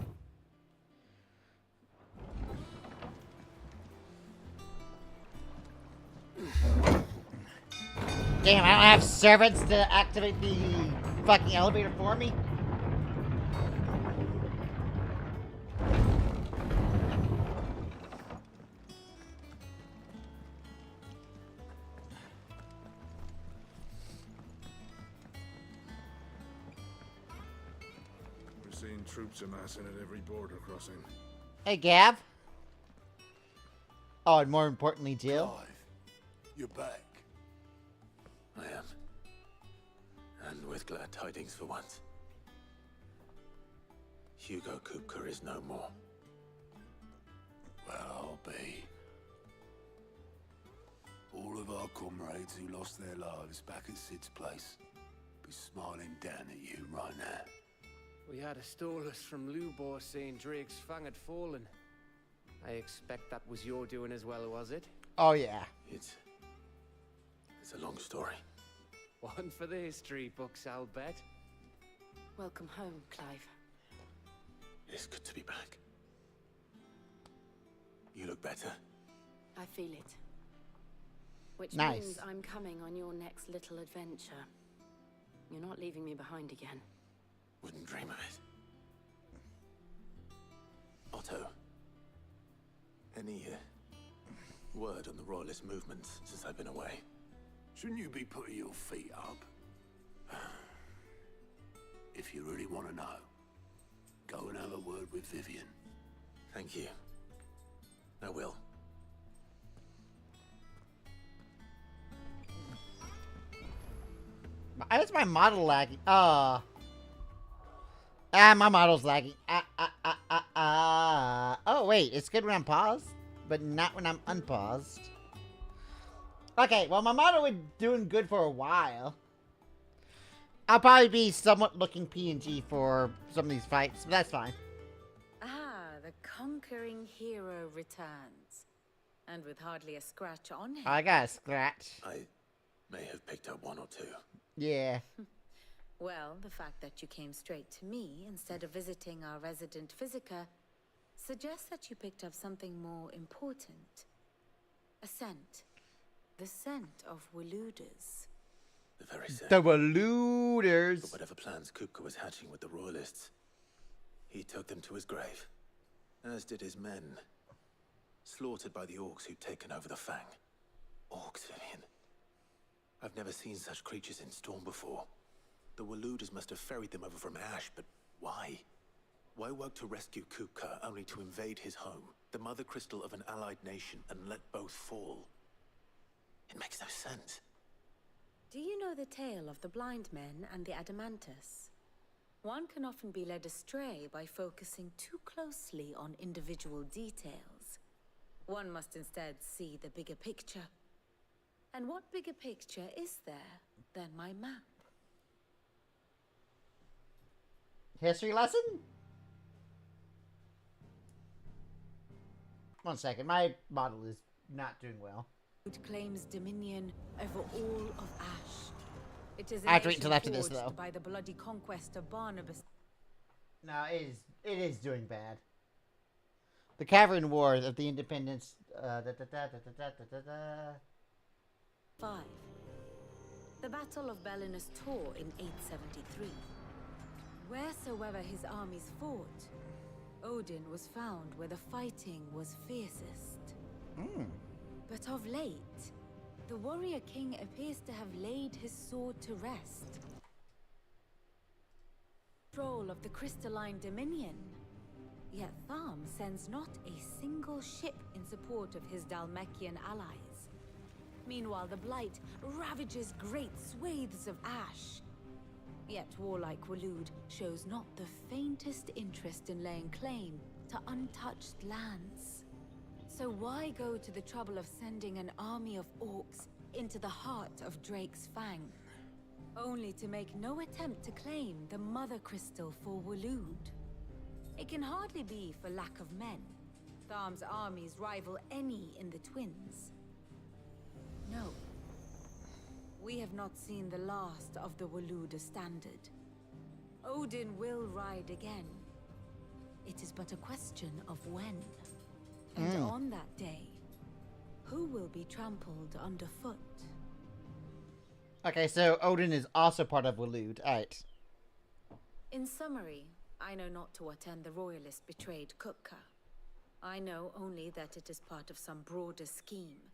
Damn, I don't have servants to activate the fucking elevator for me? We're seeing troops amassing at every border crossing. Hey, Gav. Oh, and more importantly, Jill. Clive, you're back. I am. And with glad tidings for once. Hugo Kupka is no more. Well, I'll be. All of our comrades who lost their lives back at Sid's place be smiling down at you right now. We had a stolus from Lubor saying Drake's fang had fallen. I expect that was your doing as well, was it? Oh, yeah. It's a long story. One for the history books, I'll bet. Welcome home, Clive. It's good to be back. You look better. I feel it. Which Nice. means I'm coming on your next little adventure. You're not leaving me behind again. Wouldn't dream of it. Otto, any word on the Royalist movement since I've been away? Shouldn't you be putting your feet up? If you really want to know, go and have a word with Vivian. Thank you. I will. Why is my model lagging? My model's lagging. Oh, wait. It's good when I'm paused, but not when I'm unpaused. Okay, well, my model was doing good for a while. I'll probably be somewhat looking PNG for some of these fights, but that's fine. Ah, the conquering hero returns. And with hardly a scratch on him. I got a scratch. I may have picked up one or two. Yeah. Well, the fact that you came straight to me instead of visiting our resident physiker suggests that you picked up something more important. A scent. The scent of Waluders. The very same. The Waluders. But whatever plans Kupka was hatching with the Royalists, he took them to his grave. As did his men. Slaughtered by the orcs who'd taken over the Fang. Orcs, Vivian. I've never seen such creatures in Storm before. The Waluders must have ferried them over from Ash, but why? Why work to rescue Kupka only to invade his home, the mother crystal of an allied nation, and let both fall? It makes no sense. Do you know the tale of the blind men and the Adamantus? One can often be led astray by focusing too closely on individual details. One must instead see the bigger picture. And what bigger picture is there than my map? History lesson? One second, my model is not doing well. It claims dominion over all of Ash. It is a I have to wait nation until after this, forged though. by the bloody conquest of Barnabas. No, it is doing bad. The Cavern War of the Independence. 5. The Battle of Belinus Tor in 873. Wheresoever his armies fought, Odin was found where the fighting was fiercest. But of late, the warrior king appears to have laid his sword to rest. Control of the crystalline dominion. Yet Tharm sends not a single ship in support of his Dalmekian allies. Meanwhile, the Blight ravages great swathes of Ash. Yet warlike Walud shows not the faintest interest in laying claim to untouched lands. So why go to the trouble of sending an army of orcs into the heart of Drake's Fang, only to make no attempt to claim the Mother Crystal for Waloed? It can hardly be for lack of men. Tharm's armies rival any in the Twins. No. We have not seen the last of the Waloed standard. Odin will ride again. It is but a question of when. And on that day, who will be trampled underfoot? Okay, so Odin is also part of Waloed. Alright. In summary, I know not to what end the royalist betrayed Kupka. I know only that it is part of some broader scheme.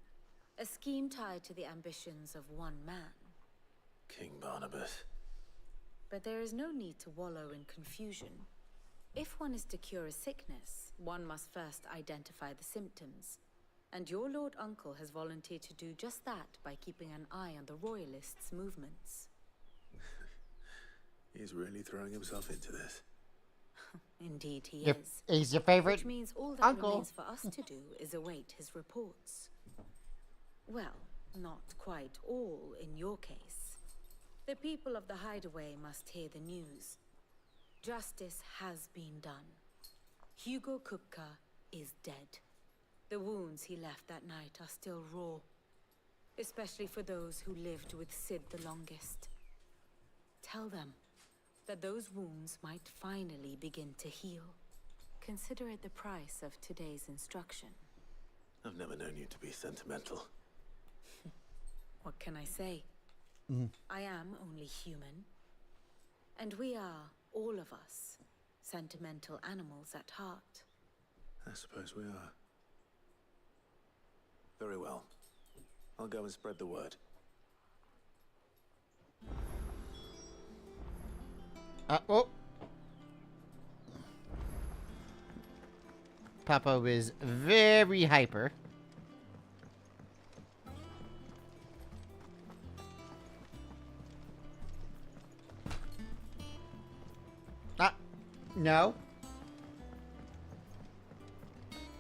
A scheme tied to the ambitions of one man. King Barnabas. But there is no need to wallow in confusion. If one is to cure a sickness, one must first identify the symptoms. And your Lord Uncle has volunteered to do just that by keeping an eye on the royalists' movements. He's really throwing himself into this. Indeed he Yep. is. He's your favorite Which means all that uncle. remains for us to do is await his reports. Well, not quite all in your case. The people of the Hideaway must hear the news. Justice has been done. Hugo Kupka is dead. The wounds he left that night are still raw, especially for those who lived with Sid the longest. Tell them that those wounds might finally begin to heal. Consider it the price of today's instruction. I've never known you to be sentimental. What can I say? I am only human. And we are, all of us, sentimental animals at heart. I suppose we are. Very well. I'll go and spread the word. Oh. Papa is very hyper. No.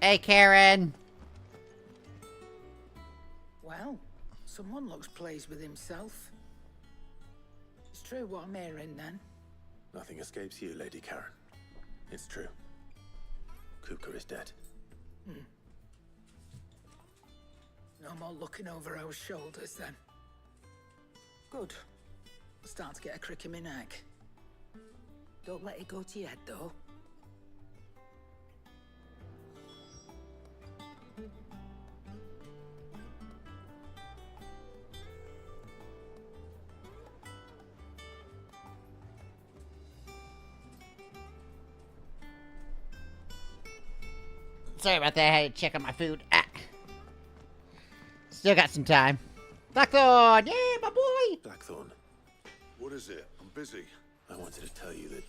Hey, Karen. Well, someone looks pleased with himself. It's true what I'm hearing, then. Nothing escapes you, Lady Karen. It's true. Kupka is dead. No more looking over our shoulders, then. Good. I'm starting to get a crick in my neck. Don't let it go to your head, though. Sorry about that. I had to check on my food. Still got some time. Blackthorn! Yeah, my boy! Blackthorn. What is it? I'm busy. I wanted to tell you that...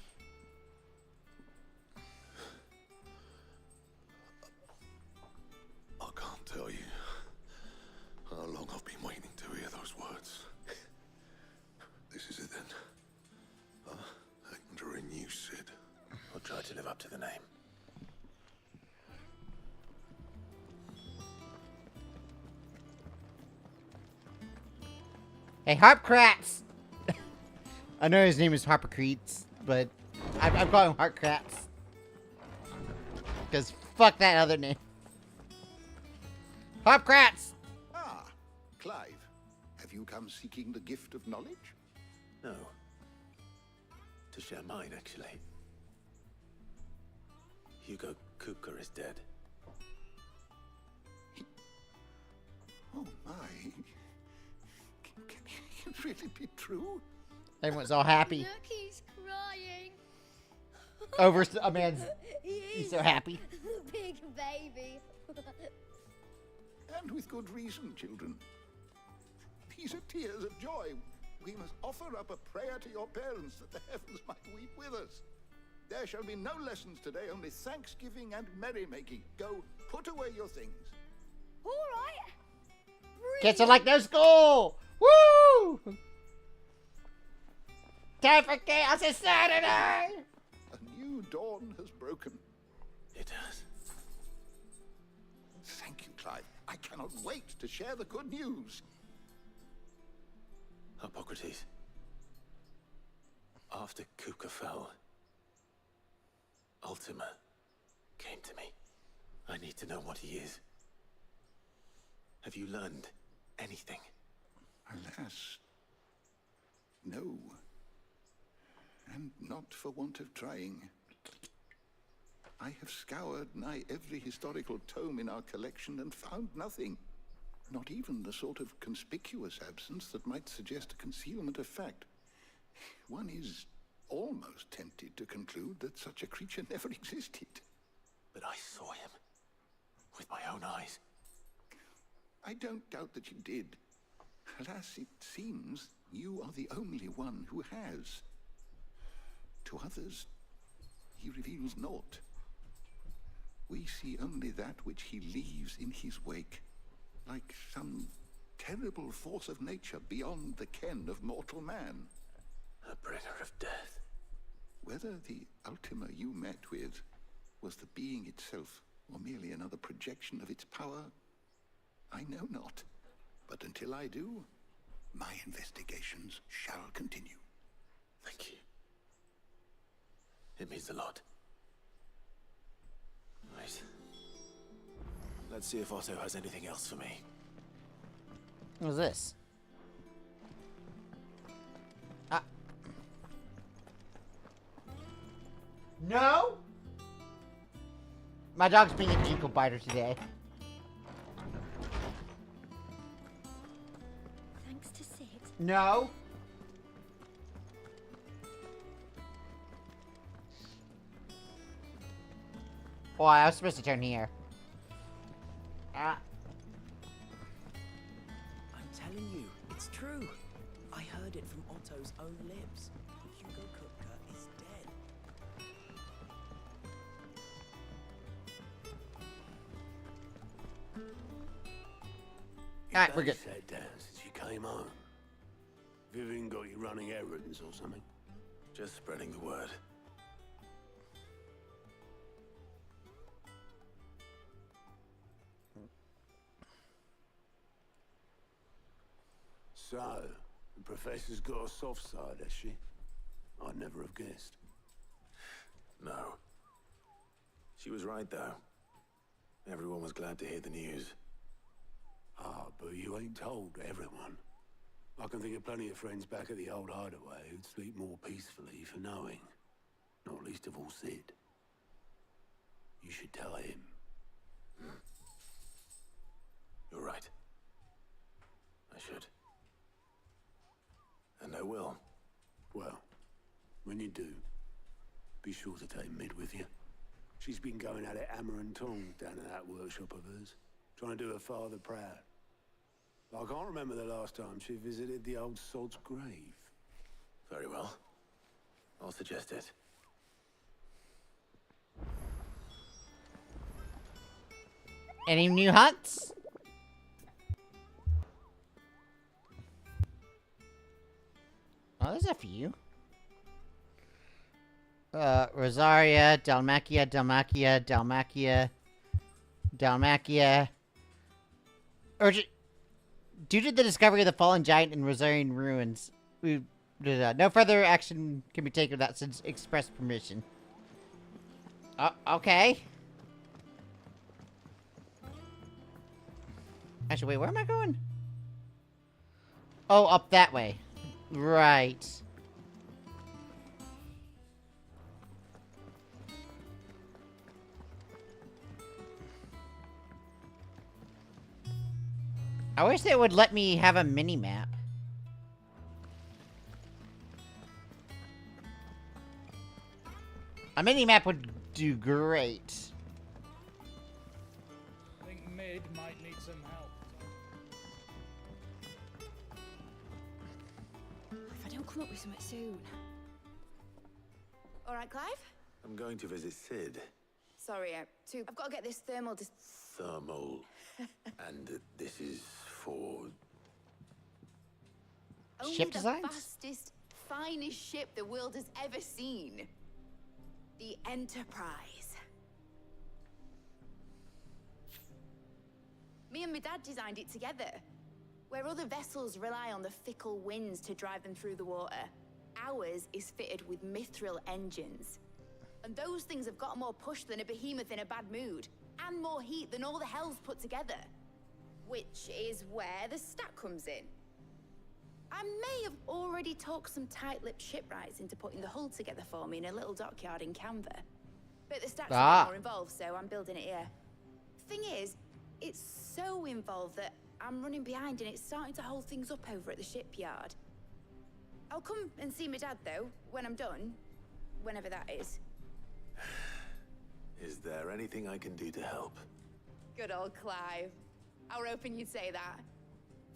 I can't tell you how long I've been waiting to hear those words. This is it then. Under a new Sid. I'll try to live up to the name. Hey, Harpcrats! I know his name is Harpocretes, but I'm calling him Harpcrats. Because fuck that other name. Harpcrats! Ah, Clive. Have you come seeking the gift of knowledge? No. To share mine, actually. Hugo Kupka is dead. Oh my. Can it really be true? Everyone's all happy. Look, he's crying. Over a man's... He's so happy. Big baby. And with good reason, children. These are tears of joy. We must offer up a prayer to your parents that the heavens might weep with us. There shall be no lessons today, only thanksgiving and merrymaking. Go, put away your things. All right. Kids are like no school! Woo! Time for chaos is Saturday! A new dawn has broken. It has. Thank you, Clive. I cannot wait to share the good news. Hippocrates. After Kuka fell, Ultima came to me. I need to know what he is. Have you learned anything? Alas, no. And not for want of trying. I have scoured nigh every historical tome in our collection and found nothing. Not even the sort of conspicuous absence that might suggest a concealment of fact. One is almost tempted to conclude that such a creature never existed. But I saw him with my own eyes. I don't doubt that you did. Alas, it seems you are the only one who has. To others, he reveals naught. We see only that which he leaves in his wake, like some terrible force of nature beyond the ken of mortal man. A bringer of death. Whether the Ultima you met with was the being itself, or merely another projection of its power, I know not. But until I do, my investigations shall continue. Thank you. It means a lot. Right. Let's see if Otto has anything else for me. What is this? No! My dog's being an ankle biter today. Thanks to Sid. No! Oh, I was supposed to turn here. I'm telling you, it's true. I heard it from Otto's own lips. Hugo Kupka is dead. Alright, we're good. Sat down since you came home. Vivian got you running errands or something? Just spreading the word. So, the professor's got a soft side, has she? I'd never have guessed. No. She was right, though. Everyone was glad to hear the news. Ah, but you ain't told everyone. I can think of plenty of friends back at the old hideaway who'd sleep more peacefully for knowing. Not least of all Sid. You should tell him. You're right. I should. And I will. Well, when you do, be sure to take Mid with you. She's been going at it hammer and tongs down in that workshop of hers, trying to do her father proud. I can't remember the last time she visited the old sod's grave. Very well. I'll suggest it. Any new hunts? Oh, there's a few. Rosaria, Dalmacia. Urgent. Due to the discovery of the fallen giant in Rosarian ruins, no further action can be taken without Sid's express permission. Okay. Actually, wait, where am I going? Oh, up that way. Right. I wish they would let me have a mini-map. A mini-map would do great. I think Mid might need some help. If I don't come up with something soon. All right, Clive? I'm going to visit Sid. Sorry, I've got to get this thermal Thermal. And this is for... Only Ship the designs? fastest, finest ship the world has ever seen. The Enterprise. Me and my dad designed it together. Where other vessels rely on the fickle winds to drive them through the water, ours is fitted with mithril engines. And those things have got more push than a behemoth in a bad mood, and more heat than all the hells put together. Which is where the stack comes in. I may have already talked some tight-lipped shipwrights into putting the hull together for me in a little dockyard in Canva. But the stack's a bit more involved, so I'm building it here. Thing is, it's so involved that I'm running behind and it's starting to hold things up over at the shipyard. I'll come and see my dad, though, when I'm done. Whenever that is. Is there anything I can do to help? Good old Clive. I were hoping you'd say that.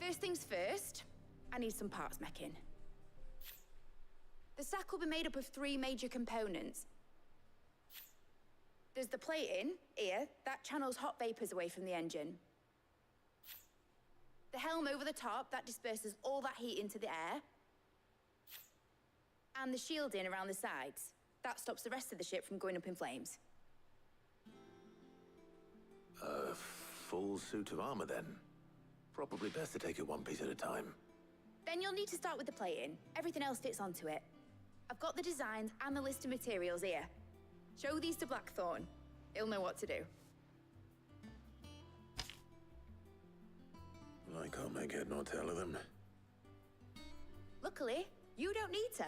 First things first, I need some parts meching. The stack will be made up of 3 major components. There's the plating, here, that channels hot vapors away from the engine. The helm over the top, that disperses all that heat into the air. And the shielding around the sides. That stops the rest of the ship from going up in flames. A full suit of armor, then. Probably best to take it one piece at a time. Then you'll need to start with the plating. Everything else fits onto it. I've got the designs and the list of materials here. Show these to Blackthorn. He'll know what to do. I can't make head nor tail of them. Luckily, you don't need to.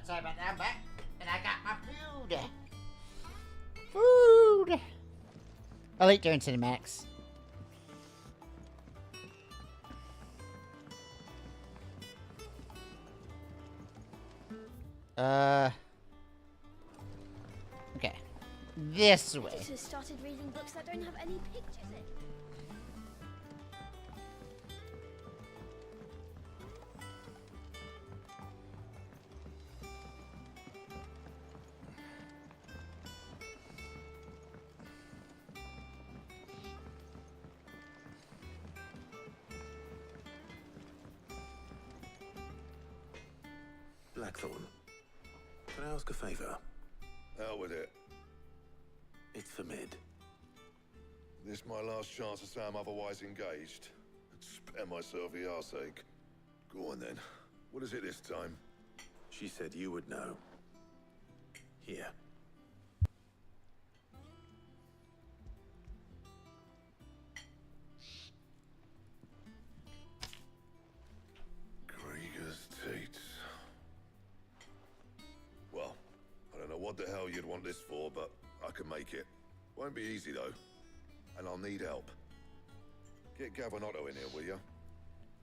Sorry about that, I'm back. And I got my food. Food! I'll eat during cinematics. Okay. This way. I just started reading books that don't have any pictures in. Blackthorn, can I ask a favor? Out with it. It's for Mid. This my last chance to say I'm otherwise engaged. Spare myself the arseache. Go on then. What is it this time? She said you would know. Here. Krieger's Teats. Well, I don't know what the hell you'd want this for, but I can make it. Won't be easy though. And I'll need help. Get Gavin-Otto in here, will you?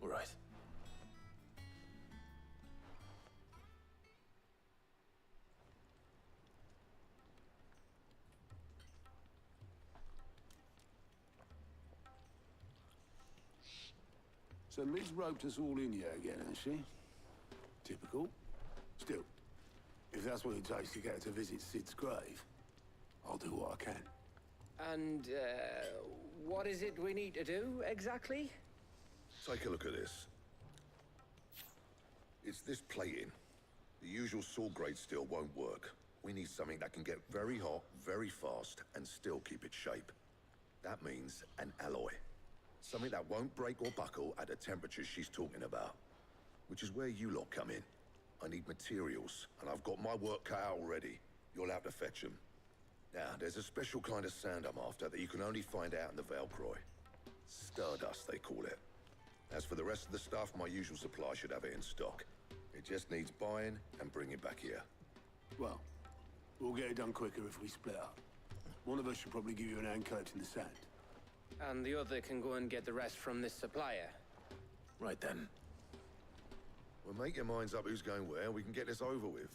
All right. So Liz roped us all in here again, has she? Typical. Still, if that's what it takes to get her to visit Sid's grave, I'll do what I can. And, what is it we need to do, exactly? Take a look at this. It's this plating. The usual saw grade steel won't work. We need something that can get very hot, very fast, and still keep its shape. That means an alloy. Something that won't break or buckle at the temperatures she's talking about. Which is where you lot come in. I need materials, and I've got my work cut out already. You'll have to fetch them. Now, there's a special kind of sand I'm after that you can only find out in the Velcroy. Stardust, they call it. As for the rest of the stuff, my usual supply should have it in stock. It just needs buying and bringing back here. Well, we'll get it done quicker if we split up. One of us should probably give you an hand coat in the sand. And the other can go and get the rest from this supplier. Right then. Well, make your minds up who's going where, and we can get this over with.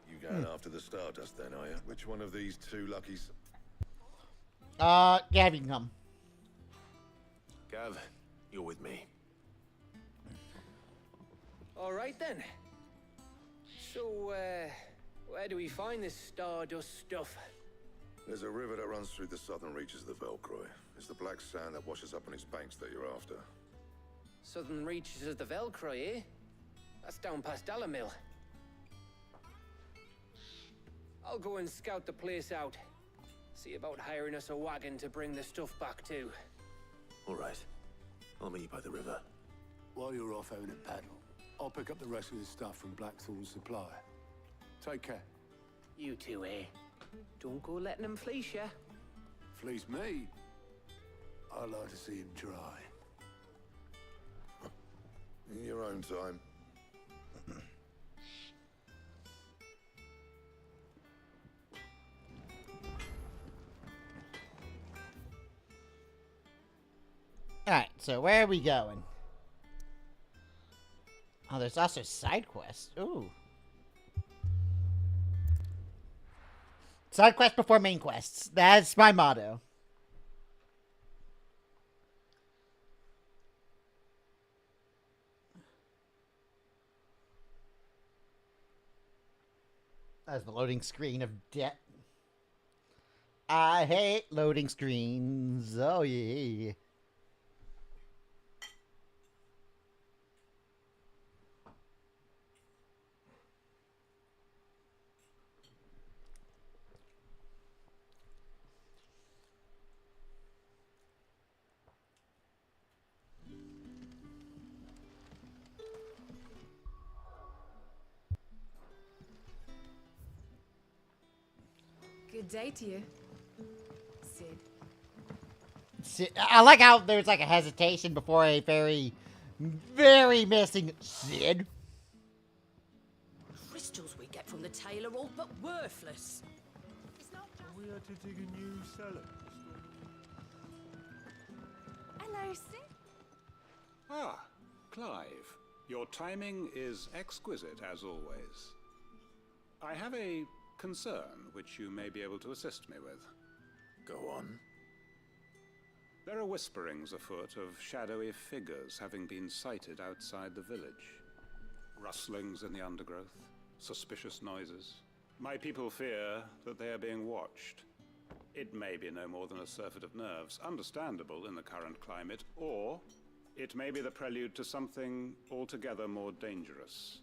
You going after the Stardust then, are you? Which one of these two luckies? Gav, you can come. Gav, you're with me. All right then. So, where do we find this Stardust stuff? There's a river that runs through the southern reaches of the Velcroy. It's the black sand that washes up on its banks that you're after. Southern reaches of the Velcroy, eh? That's down past Alamil. I'll go and scout the place out. See about hiring us a wagon to bring the stuff back to. All right. I'll meet you by the river. While you're off having a paddle, I'll pick up the rest of the stuff from Blackthorn's supply. Take care. You two, eh? Don't go letting them fleece ya. Fleece me? I'd like to see him try. In your own time. Alright, so where are we going? Oh, there's also side quests. Ooh. Side quest before main quests. That's my motto. That's the loading screen of death. I hate loading screens. Oh, yeah. Good day to you, Sid. I like how there's like a hesitation before a very, very missing Sid. Crystals we get from the tail are all but worthless. We had to dig a new cellar. Hello, Sid. Ah, Clive. Your timing is exquisite, as always. I have a concern which you may be able to assist me with. Go on. There are whisperings afoot of shadowy figures having been sighted outside the village. Rustlings in the undergrowth, suspicious noises. My people fear that they are being watched. It may be no more than a surfeit of nerves, understandable in the current climate, or it may be the prelude to something altogether more dangerous.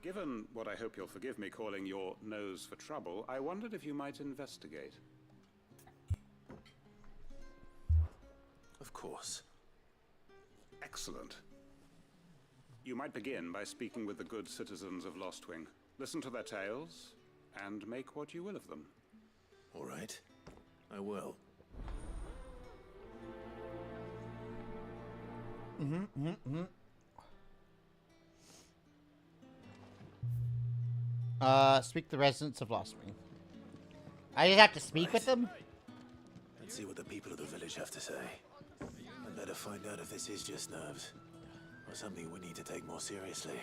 Given what I hope you'll forgive me calling your nose for trouble, I wondered if you might investigate. Of course. Excellent. You might begin by speaking with the good citizens of Lostwing. Listen to their tales, and make what you will of them. All right. I will. Speak to the residents of Lostwing. I just have to speak with them? Let's see what the people of the village have to say. I'd better find out if this is just nerves, or something we need to take more seriously.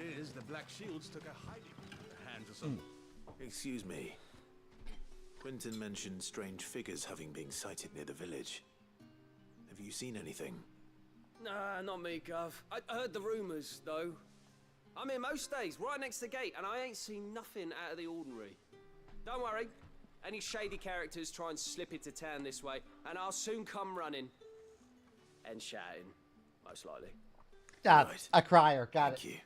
it is, the Black Shields took a hiding at the hands of some... Excuse me. Quentin mentioned strange figures having been sighted near the village. Have you seen anything? Nah, not me, Gov. I heard the rumours, though. I'm here most days, right next to the gate, and I ain't seen nothing out of the ordinary. Don't worry. Any shady characters try and slip into town this way, and I'll soon come running. And shouting, most likely. Right. A crier. Got it. Thank you.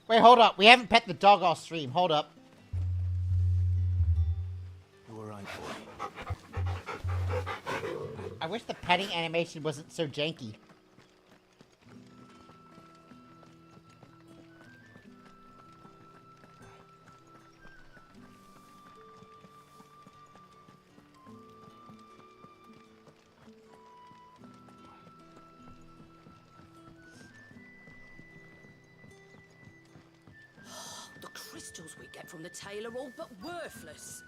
Wait, hold up. We haven't pet the dog off stream. Hold up. You alright, boy? I wish the petting animation wasn't so janky. The crystals we get from the tail are all but worthless.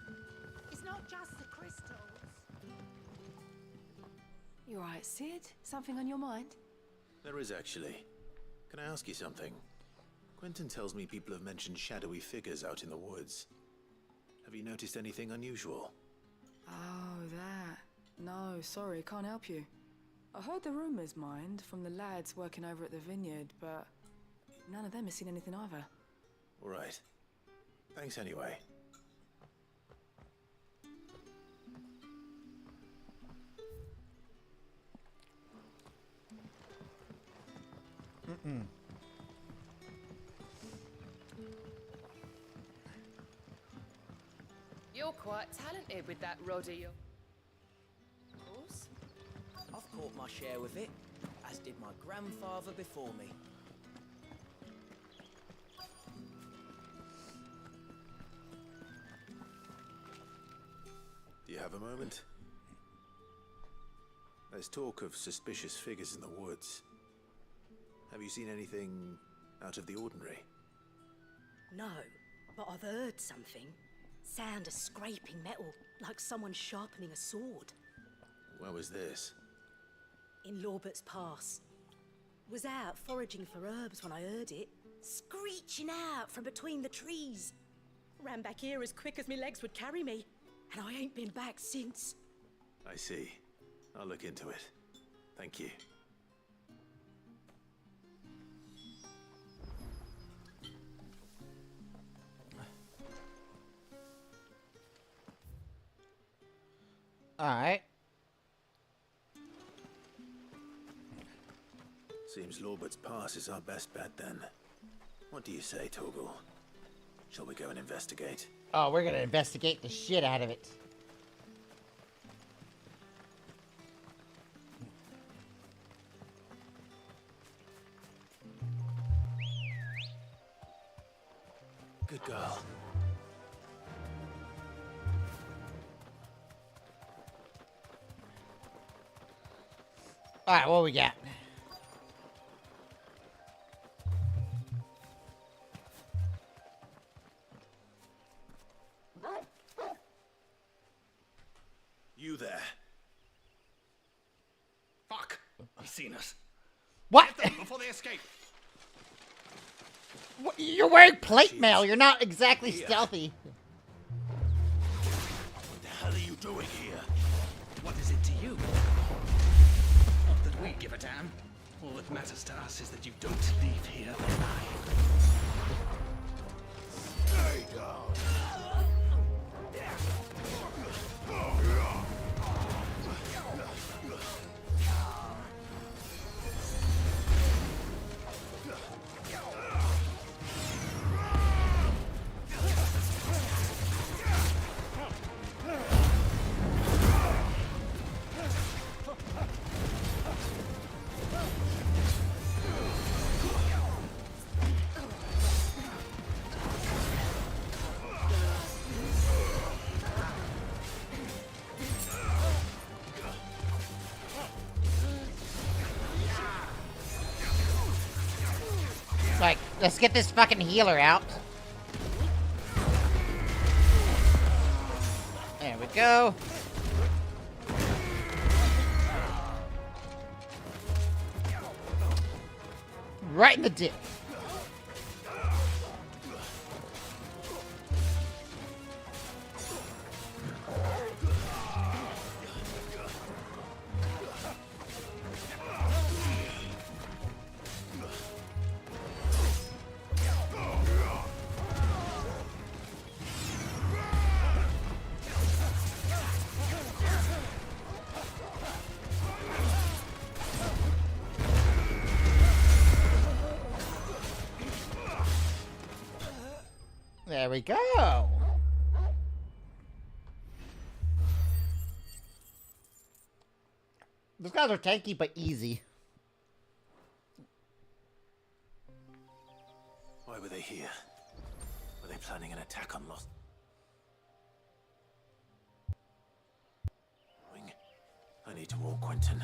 It's not just the crystals. You alright, Sid? Something on your mind? There is actually. Can I ask you something? Quentin tells me people have mentioned shadowy figures out in the woods. Have you noticed anything unusual? Oh, that. No, sorry, can't help you. I heard the rumours, mind, from the lads working over at the vineyard, but none of them has seen anything either. All right. Thanks anyway. You're quite talented with that rod of yours. I've caught my share with it, as did my grandfather before me. Do you have a moment? There's talk of suspicious figures in the woods. Have you seen anything out of the ordinary? No, but I've heard something. Sound of scraping metal, like someone sharpening a sword. Where was this? In Lorbert's Pass. Was out foraging for herbs when I heard it, screeching out from between the trees. Ran back here as quick as my legs would carry me, and I ain't been back since. I see. I'll look into it. Thank you. Alright. Seems Lorbert's Pass is our best bet then. What do you say, Torgal? Shall we go and investigate? Oh, we're gonna investigate the shit out of it. Good girl. Alright, what we got? You there. Fuck! He's seen us. What? Get them before they escape. What? You're wearing plate mail. You're not exactly stealthy. What the hell are you doing here? What is it to you? Not that we give a damn. All that matters to us is that you don't leave here alive. Stay down. Like, let's get this fucking healer out. There we go. Right in the dick. There we go. Those guys are tanky but easy. Why were they here? Were they planning an attack on Lost? Wing, I need to walk, Quentin.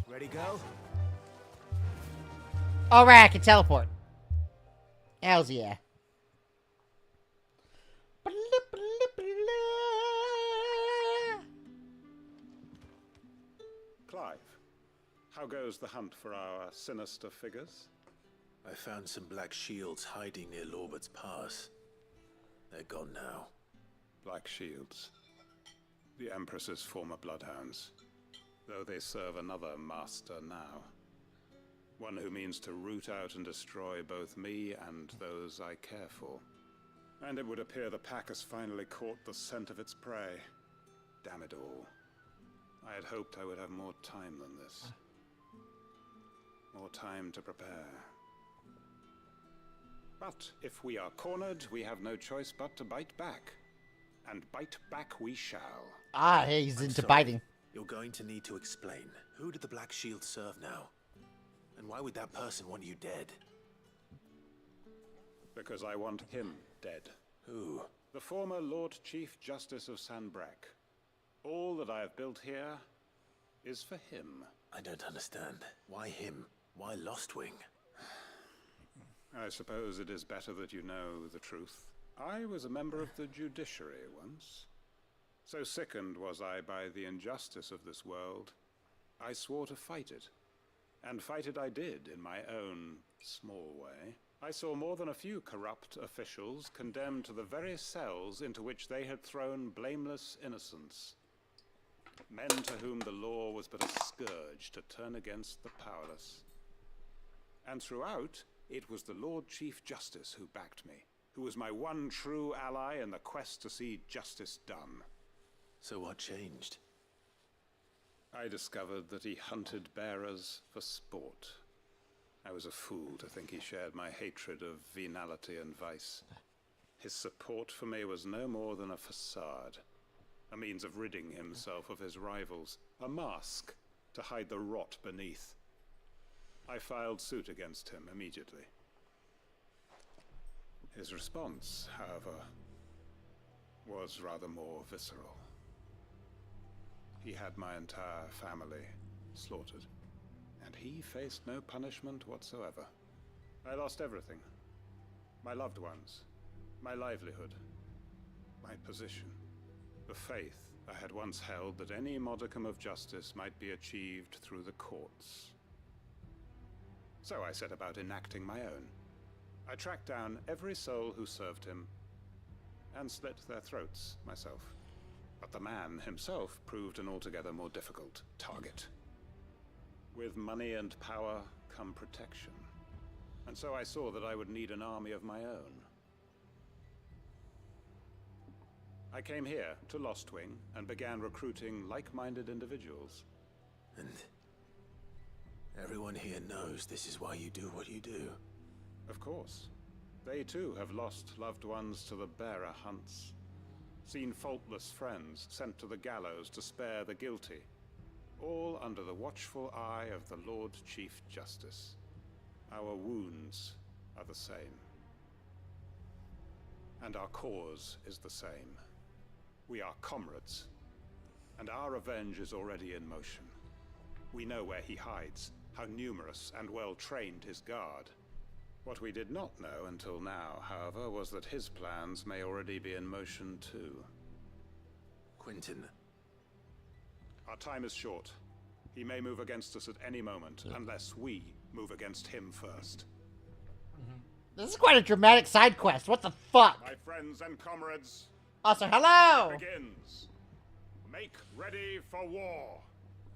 Ready, go? Alright, I can teleport. Hells yeah. Clive, how goes the hunt for our sinister figures? I found some black shields hiding near Lorbert's Pass. They're gone now. Black shields. The Empress's former bloodhounds. Though they serve another master now. One who means to root out and destroy both me and those I care for. And it would appear the pack has finally caught the scent of its prey. Damn it all. I had hoped I would have more time than this. More time to prepare. But if we are cornered, we have no choice but to bite back. And bite back we shall. Ah, hey, he's into biting. You're going to need to explain. Who did the Black Shield serve now? And why would that person want you dead? Because I want him dead. Who? The former Lord Chief Justice of Sanbreque. All that I have built here is for him. I don't understand. Why him? Why Lostwing? I suppose it is better that you know the truth. I was a member of the judiciary once. So sickened was I by the injustice of this world, I swore to fight it. And fight it I did, in my own small way. I saw more than a few corrupt officials condemned to the very cells into which they had thrown blameless innocents. Men to whom the law was but a scourge to turn against the powerless. And throughout, it was the Lord Chief Justice who backed me, who was my one true ally in the quest to see justice done. So what changed? I discovered that he hunted bearers for sport. I was a fool to think he shared my hatred of venality and vice. His support for me was no more than a facade, a means of ridding himself of his rivals, a mask to hide the rot beneath. I filed suit against him immediately. His response, however, was rather more visceral. He had my entire family slaughtered, and he faced no punishment whatsoever. I lost everything. My loved ones, my livelihood, my position, the faith I had once held that any modicum of justice might be achieved through the courts. So I set about enacting my own. I tracked down every soul who served him, and slit their throats myself. But the man himself proved an altogether more difficult target. With money and power come protection. And so I saw that I would need an army of my own. I came here to Lostwing and began recruiting like-minded individuals. And everyone here knows this is why you do what you do. Of course. They too have lost loved ones to the bearer hunts. Seen faultless friends sent to the gallows to spare the guilty. All under the watchful eye of the Lord Chief Justice. Our wounds are the same. And our cause is the same. We are comrades. And our revenge is already in motion. We know where he hides, how numerous and well-trained his guard. What we did not know until now, however, was that his plans may already be in motion too. Quentin. Our time is short. He may move against us at any moment, unless we move against him first. This is quite a dramatic side quest. What the fuck? My friends and comrades. Also, hello! It begins. Make ready for war.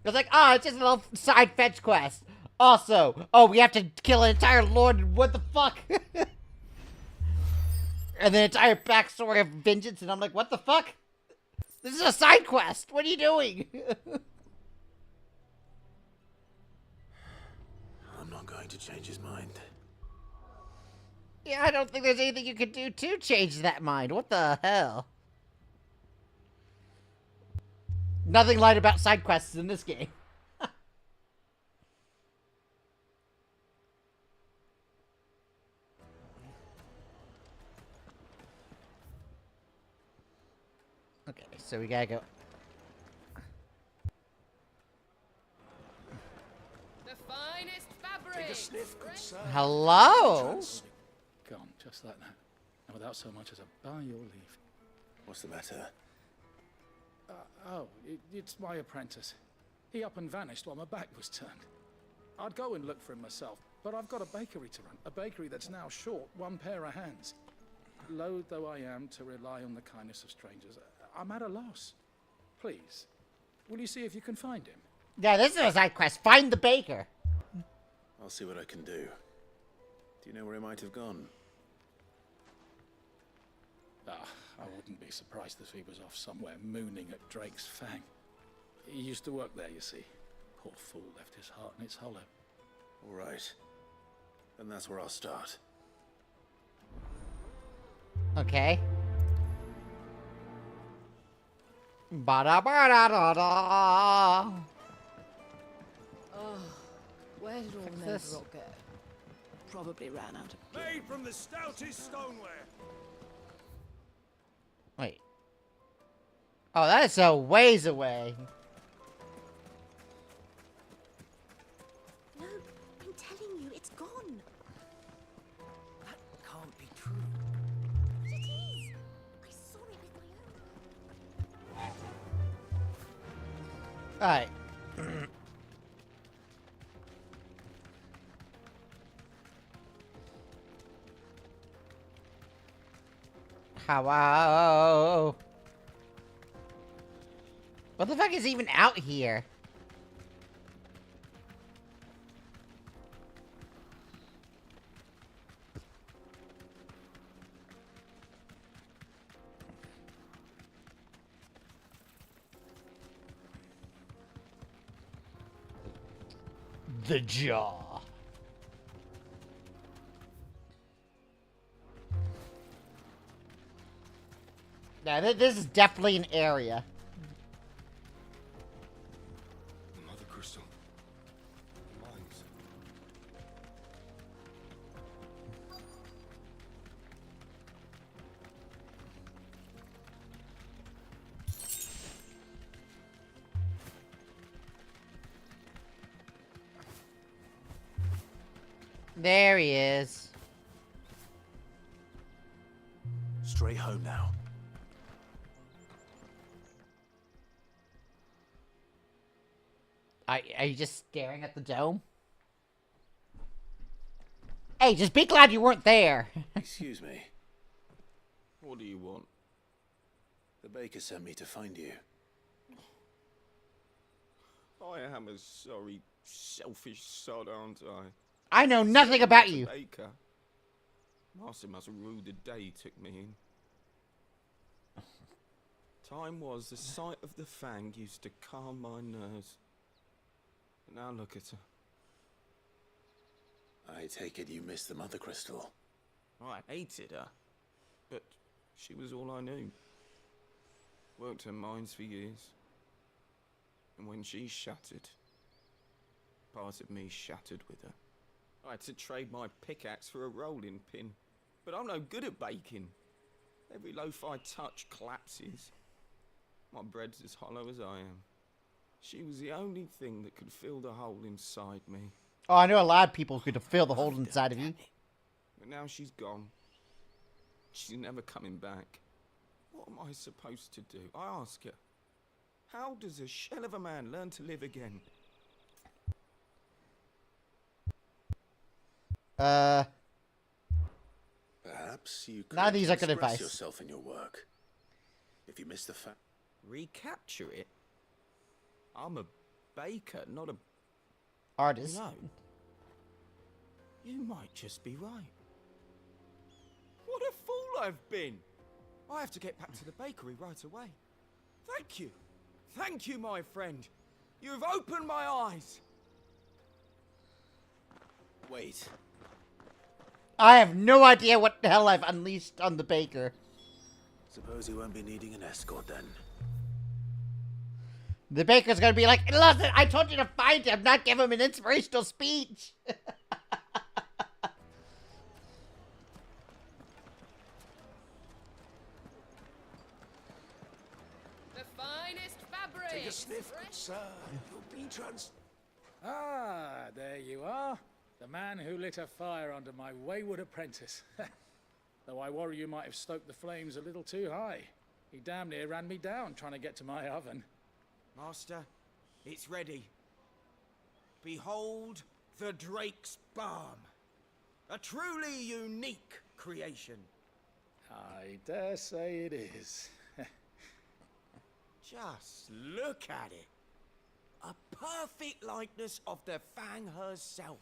It's like, oh, it's just a little side fetch quest. Also, oh, we have to kill an entire lord. What the fuck? And the entire backstory of vengeance, and I'm like, what the fuck? This is a side quest. What are you doing? I'm not going to change his mind. Yeah, I don't think there's anything you can do to change that mind. What the hell? Nothing light about side quests in this game. Okay, so we gotta go. The finest fabric. Take a sniff, good sir. Hello? Gone, just like that. And without so much as a by your leave. What's the matter? It's my apprentice. He up and vanished while my back was turned. I'd go and look for him myself, but I've got a bakery to run. A bakery that's now short one pair of hands. Loath though I am to rely on the kindness of strangers, I'm at a loss. Please, will you see if you can find him? Yeah, this is a side quest. Find the baker. I'll see what I can do. Do you know where he might have gone? I wouldn't be surprised if he was off somewhere mooning at Drake's Fang. He used to work there, you see. Poor fool left his heart in its hollow. All right. Then that's where I'll start. Okay. Ba-da-ba-da-da-da. Oh, where did all the this. rot go? Probably ran out of... Made from the stoutest stoneware. Wait. Oh, that is a ways away. No, I'm telling you, it's gone. That can't be true. But it is. I saw it with my own. Alright. Hello. What the fuck is even out here? The jaw. Now, this is definitely an area. Mother Crystal. Mines. There he is. Straight home now. Are you just staring at the dome? Hey, just be glad you weren't there. Excuse me. What do you want? The baker sent me to find you. I am a sorry, selfish sod, aren't I? I know nothing about you. Baker. Master must have ruled the day he took me in. Time was the sight of the fang used to calm my nerves. But now look at her. I take it you missed the Mother Crystal. I hated her, but she was all I knew. Worked her mines for years. And when she shattered, part of me shattered with her. I had to trade my pickaxe for a rolling pin, but I'm no good at baking. Every loaf I touch collapses. My bread's as hollow as I am. She was the only thing that could fill the hole inside me. Oh, I know a lot of people who could fill the hole inside of you. But now she's gone. She's never coming back. What am I supposed to do? I ask her. How does a shell of a man learn to live again? Perhaps you could None of these are good express advice. yourself in your work. If you miss the fact, Recapture it? I'm a baker, not a artist. No. You might just be right. What a fool I've been! I have to get back to the bakery right away. Thank you. Thank you, my friend. You've opened my eyes. wait. I have no idea what the hell I've unleashed on the baker. Suppose you won't be needing an escort then. The baker's gonna be like, listen, I told you to find him, not give him an inspirational speech. The finest fabric. Take a sniff, good sir. You'll be Ah, there you are. The man who lit a fire under my wayward apprentice. Though I worry you might have stoked the flames a little too high. He damn near ran me down trying to get to my oven. Master, it's ready. Behold the Drake's Balm. A truly unique creation. I dare say it is. Just look at it. A perfect likeness of the Fang herself.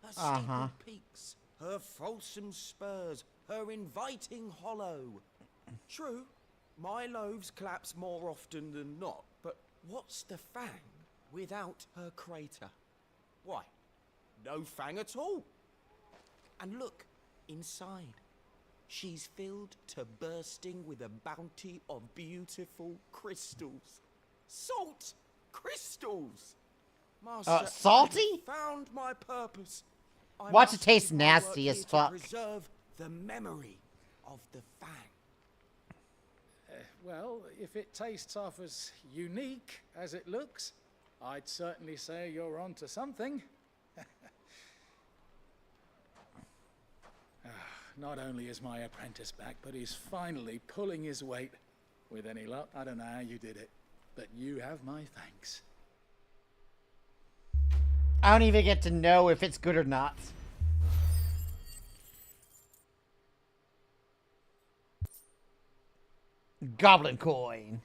Her steepled peaks, her fulsome spurs, her inviting hollow. True, my loaves collapse more often than not, but what's the Fang without her crater? Why, no Fang at all. And look, inside. She's filled to bursting with a bounty of beautiful crystals. Salt crystals! Master, salty? I found my purpose. I Watch it must taste give my work nasty here as to fuck. Preserve the memory of the Fang. Well, if it tastes half as unique as it looks, I'd certainly say you're onto something. Not only is my apprentice back, but he's finally pulling his weight. With any luck, I don't know how you did it, but you have my thanks. I don't even get to know if it's good or not. Goblin coin.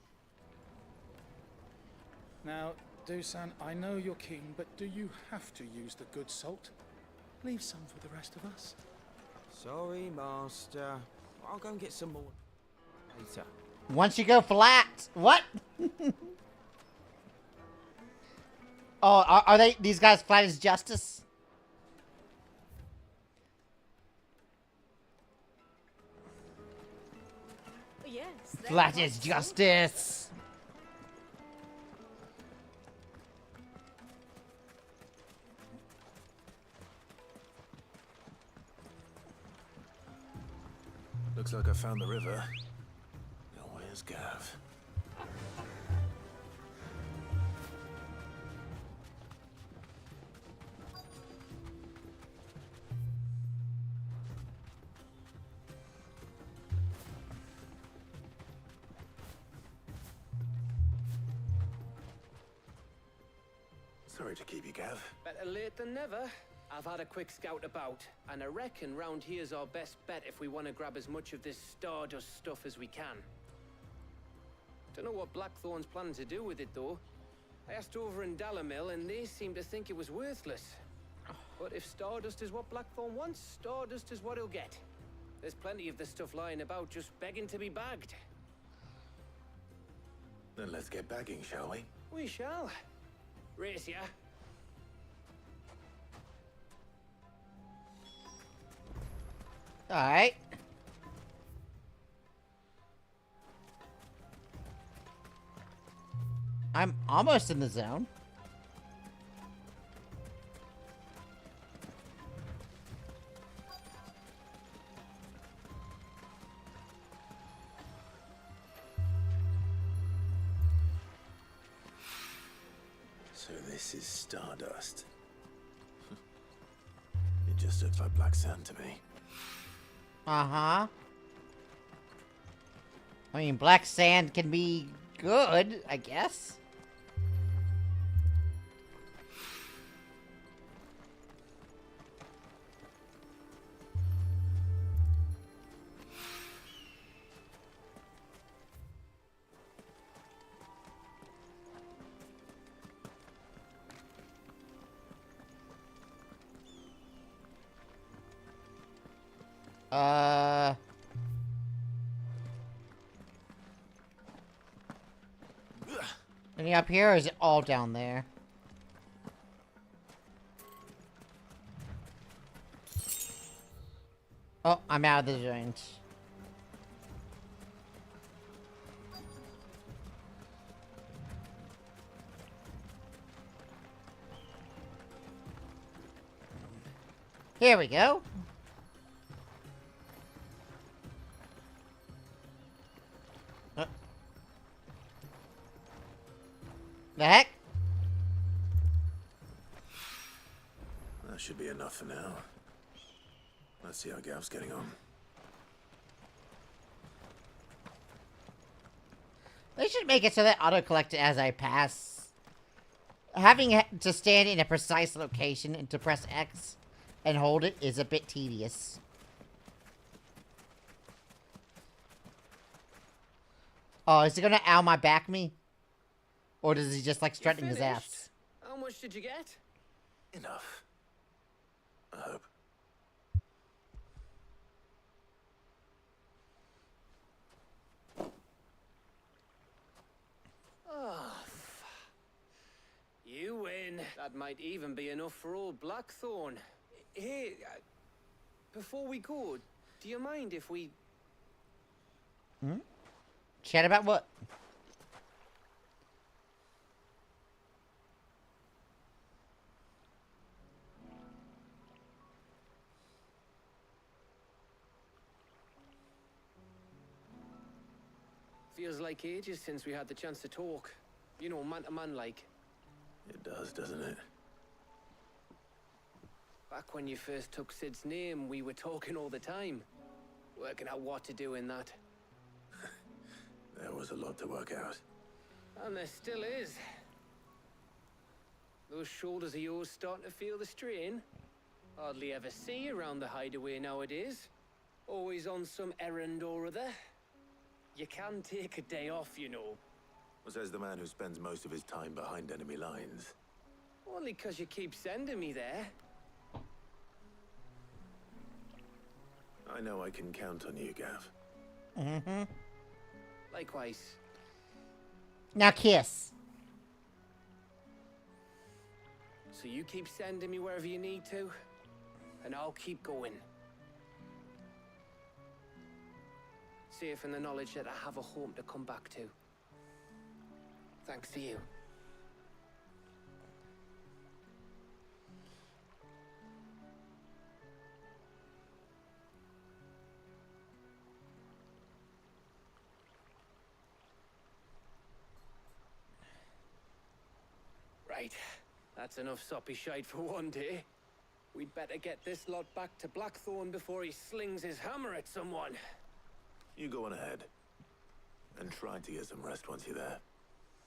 Now, Dusan, I know you're keen, but do you have to use the good salt? Leave some for the rest of us. Sorry, Master. I'll go and get some more later. Once you go flat, what? Oh, are they these guys flat as justice? Yes. Flat as justice. Looks like I found the river. Now where's Gav? Sorry to keep you, Gav. Better late than never. I've had a quick scout about, and I reckon round here's our best bet if we want to grab as much of this Stardust stuff as we can. Don't know what Blackthorn's planning to do with it, though. I asked over in Dalamil, and they seem to think it was worthless. But if Stardust is what Blackthorn wants, Stardust is what he'll get. There's plenty of this stuff lying about, just begging to be bagged. Then let's get bagging, shall we? We shall. Race ya. Alright. I'm almost in the zone. So this is Stardust. It just looks like black sand to me. Uh-huh. I mean, black sand can be good, I guess. Any up here, or is it all down there? Oh, I'm out of the joint. Here we go. The heck? That should be enough for now. Let's see how Gav's getting on. They should make it so that auto-collect as I pass. Having to stand in a precise location and to press X and hold it is a bit tedious. Oh, is he gonna ow my back me? Or does he just like strutting his ass? How much did you get? Enough. I hope. Oh, you win. That might even be enough for old Blackthorn. Hey, before we go, do you mind if we... Hmm? Chat about what? Feels like ages since we had the chance to talk. You know, man to man like. It does, doesn't it? Back when you first took Sid's name, we were talking all the time. Working out what to do in that. There was a lot to work out. And there still is. Those shoulders of yours starting to feel the strain. Hardly ever see you around the hideaway nowadays. Always on some errand or other. You can take a day off, you know. Says the man who spends most of his time behind enemy lines. Only 'cause you keep sending me there. I know I can count on you, Gav. Mm-hmm. Likewise. Now kiss. So you keep sending me wherever you need to, and I'll keep going. Safe in the knowledge that I have a home to come back to. Thanks to you. Right. That's enough soppy shite for one day. We'd better get this lot back to Blackthorn before he slings his hammer at someone. You go on ahead. And try to get some rest once you're there.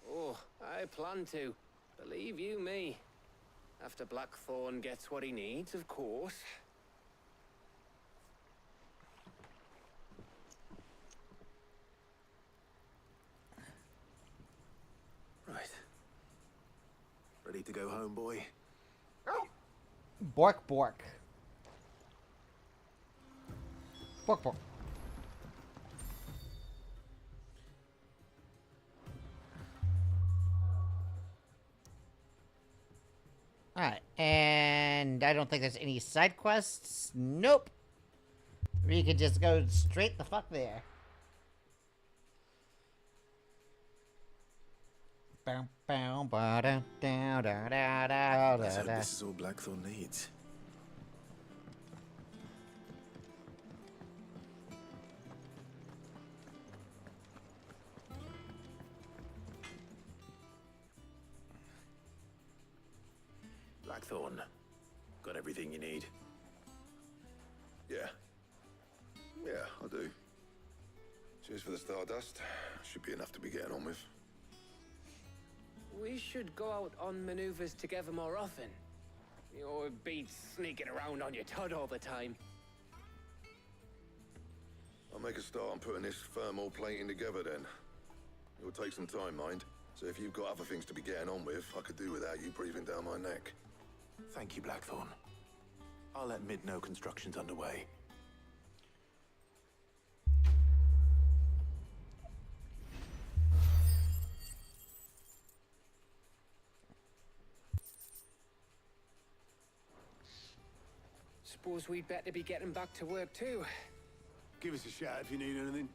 Oh, I plan to. Believe you me. After Blackthorn gets what he needs, of course. Right. Ready to go home, boy? Bork, bork. Bork, bork. Alright, and I don't think there's any side quests. Nope. We can just go straight the fuck there. Let's hope this is all Blackthorn needs. Blackthorn, got everything you need? Yeah. Yeah, I do. Cheers for the Stardust. Should be enough to be getting on with. We should go out on maneuvers together more often. You know, it beats sneaking around on your tud all the time. I'll make a start on putting this thermal plating together then. It'll take some time, mind. So if you've got other things to be getting on with, I could do without you breathing down my neck. Thank you, Blackthorn. I'll let Mid know construction's underway. suppose we'd better be getting back to work too. Give us a shout if you need anything.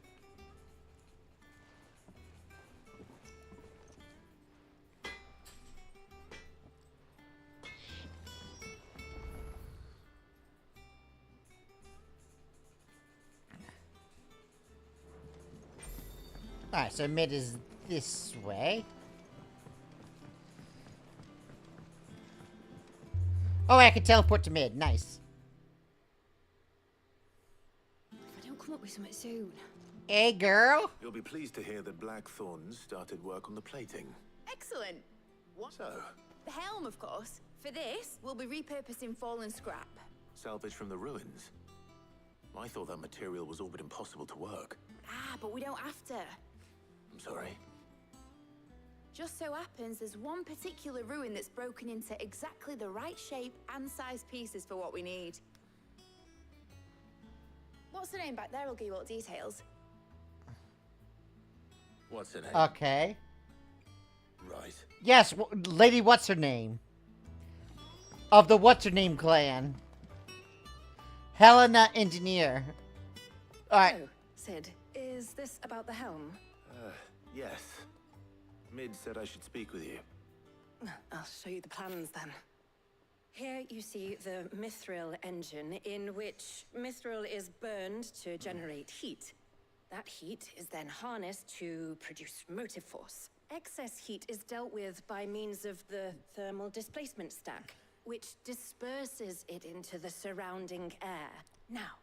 Alright, so mid is this way. Oh, I can teleport to mid. Nice. If I don't come up with something soon. Hey, girl. You'll be pleased to hear that Blackthorn started work on the plating. Excellent. What? So, The helm, of course. For this, we'll be repurposing fallen scrap. salvage from the ruins. I thought that material was all but impossible to work. Ah, but we don't have to. I'm sorry. Just so happens there's one particular ruin that's broken into exactly the right shape and size pieces for what we need. What's the name back there? I'll give you all the details. What's her name? Okay. Right. Yes, lady what's her name? Of the what's her name clan. Helena Engineer. Alright. Oh, Sid, is this about the helm? Yes. Mid said I should speak with you. I'll show you the plans then. Here you see the mithril engine, in which mithril is burned to generate heat. That heat is then harnessed to produce motive force. Excess heat is dealt with by means of the thermal displacement stack, which disperses it into the surrounding air. Now,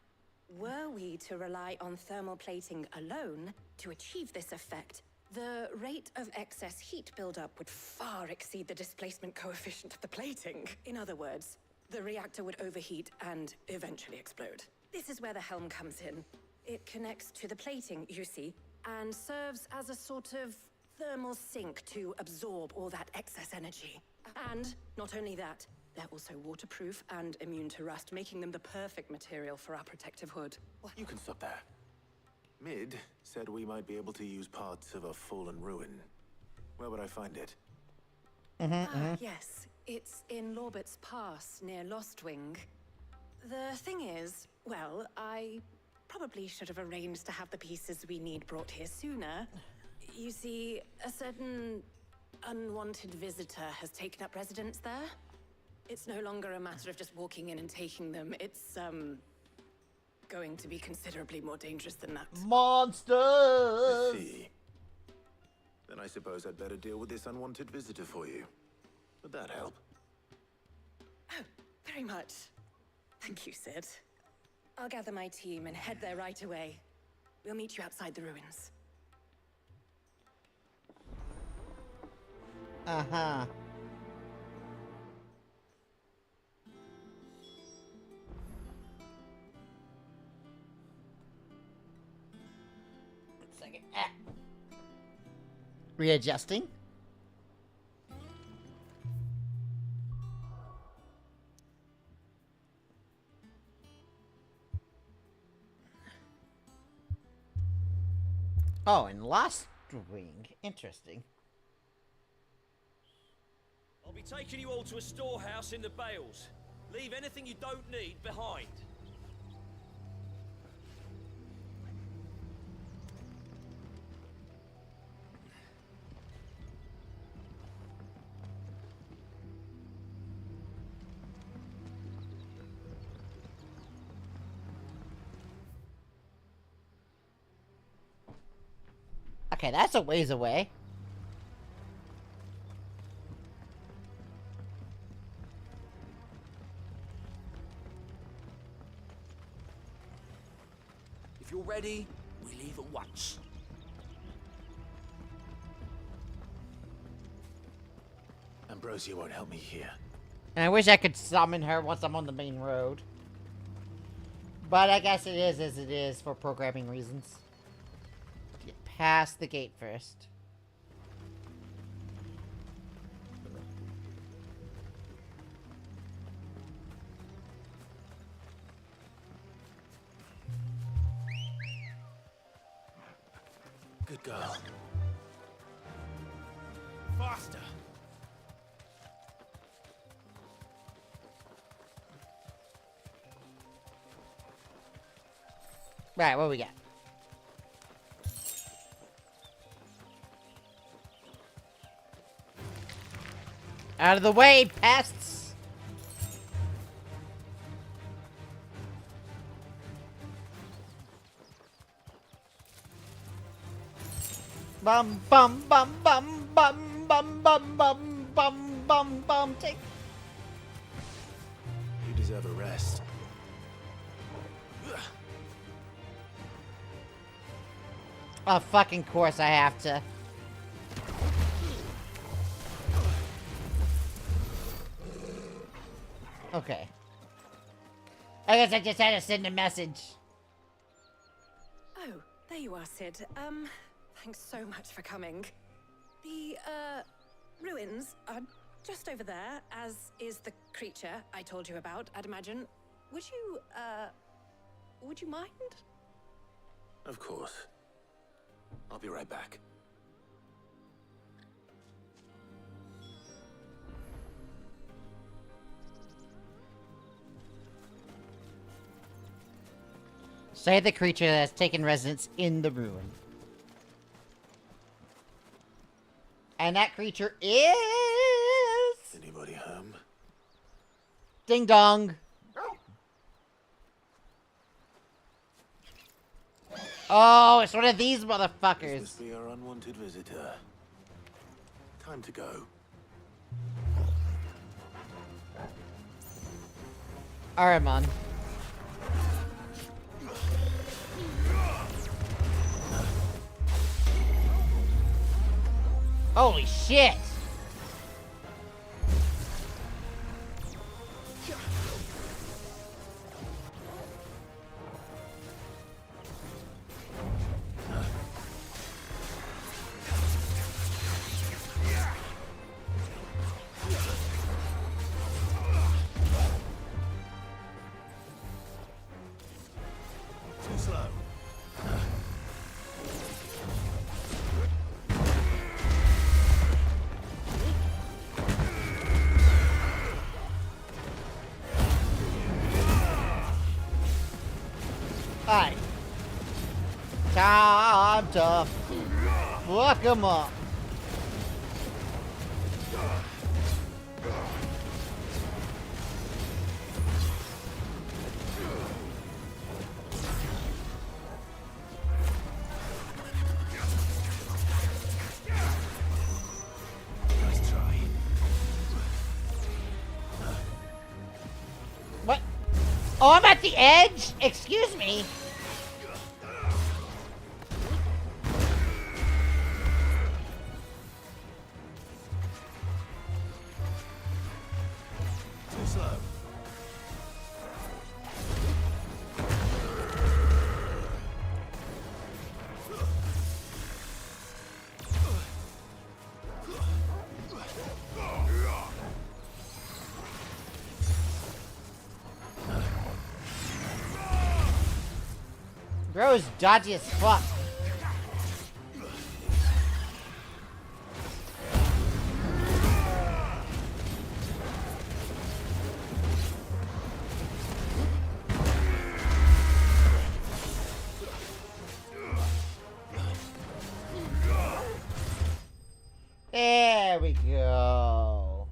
were we to rely on thermal plating alone to achieve this effect, the rate of excess heat buildup would far exceed the displacement coefficient of the plating. In other words, the reactor would overheat and eventually explode. This is where the helm comes in. It connects to the plating, you see, and serves as a sort of thermal sink to absorb all that excess energy. And not only that, they're also waterproof and immune to rust, making them the perfect material for our protective hood. You can stop there. Mid said we might be able to use parts of a fallen ruin. Where would I find it? Yes, it's in Lorbert's Pass, near Lostwing. The thing is, well, I probably should have arranged to have the pieces we need brought here sooner. You see, a certain unwanted visitor has taken up residence there. It's no longer a matter of just walking in and taking them. It's, going to be considerably more dangerous than that. Monsters! I see. Then I suppose I'd better deal with this unwanted visitor for you. Would that help? Oh, very much. Thank you, Sid. I'll gather my team and head there right away. We'll meet you outside the ruins. Uh-huh. Second. Readjusting. Oh, and Lost Wing. Interesting. I'll be taking you all to a storehouse in the Bales. Leave anything you don't need behind. Okay, that's a ways away. If you're ready, we leave at once. Ambrosia won't help me here. And I wish I could summon her once I'm on the main road. But I guess it is as it is for programming reasons. Get past the gate first. Good girl. Faster! Right, what we got? Out of the way, pests! Bum bum bum bum bum bum bum bum bum bum bum. Take. You deserve a rest. Oh, fucking course I have to. Okay. I guess I just had to send a message. Oh, there you are, Sid. Thanks so much for coming. The, ruins are just over there, as is the creature I told you about, I'd imagine. Would you mind? Of course. I'll be right back. Say the creature that has taken residence in the ruin. And that creature is... Anybody home? Ding dong. Oh, it's one of these motherfuckers. This must be our unwanted visitor. Time to go. Aramon. Holy shit! Too slow. Alright. Time to fuck him up. Nice try. What? Oh, I'm at the edge? Excuse me. Too slow. Bro is dodgy as fuck. There we go.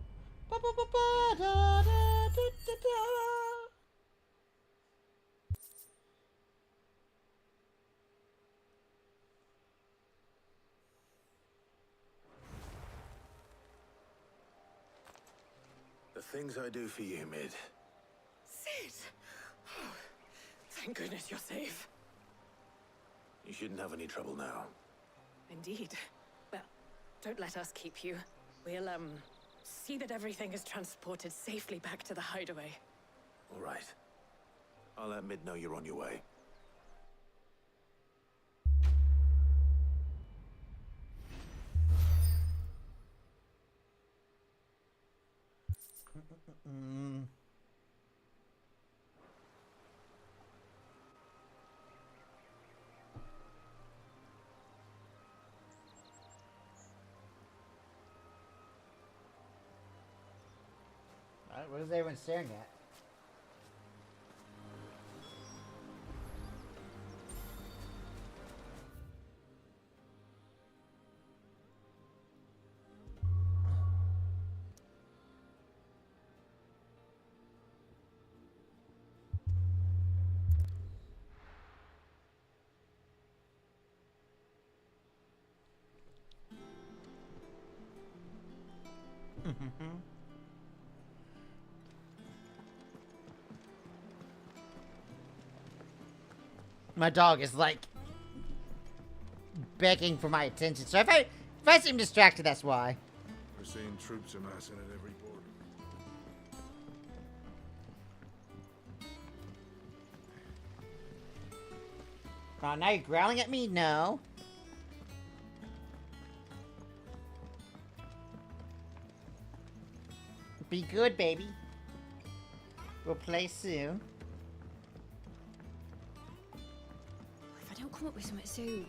The things I do for you, Mid. Sid! Oh, thank goodness you're safe. You shouldn't have any trouble now. Indeed. Well, don't let us keep you. We'll, see that everything is transported safely back to the hideaway. All right. I'll let Mid know you're on your way. Alright, what is everyone staring at? My dog is like begging for my attention. So if I seem distracted, that's why. We're seeing troops amassing at every border. Oh, now you're growling at me? No. Be good, baby. We'll play soon. If I don't come up with something soon.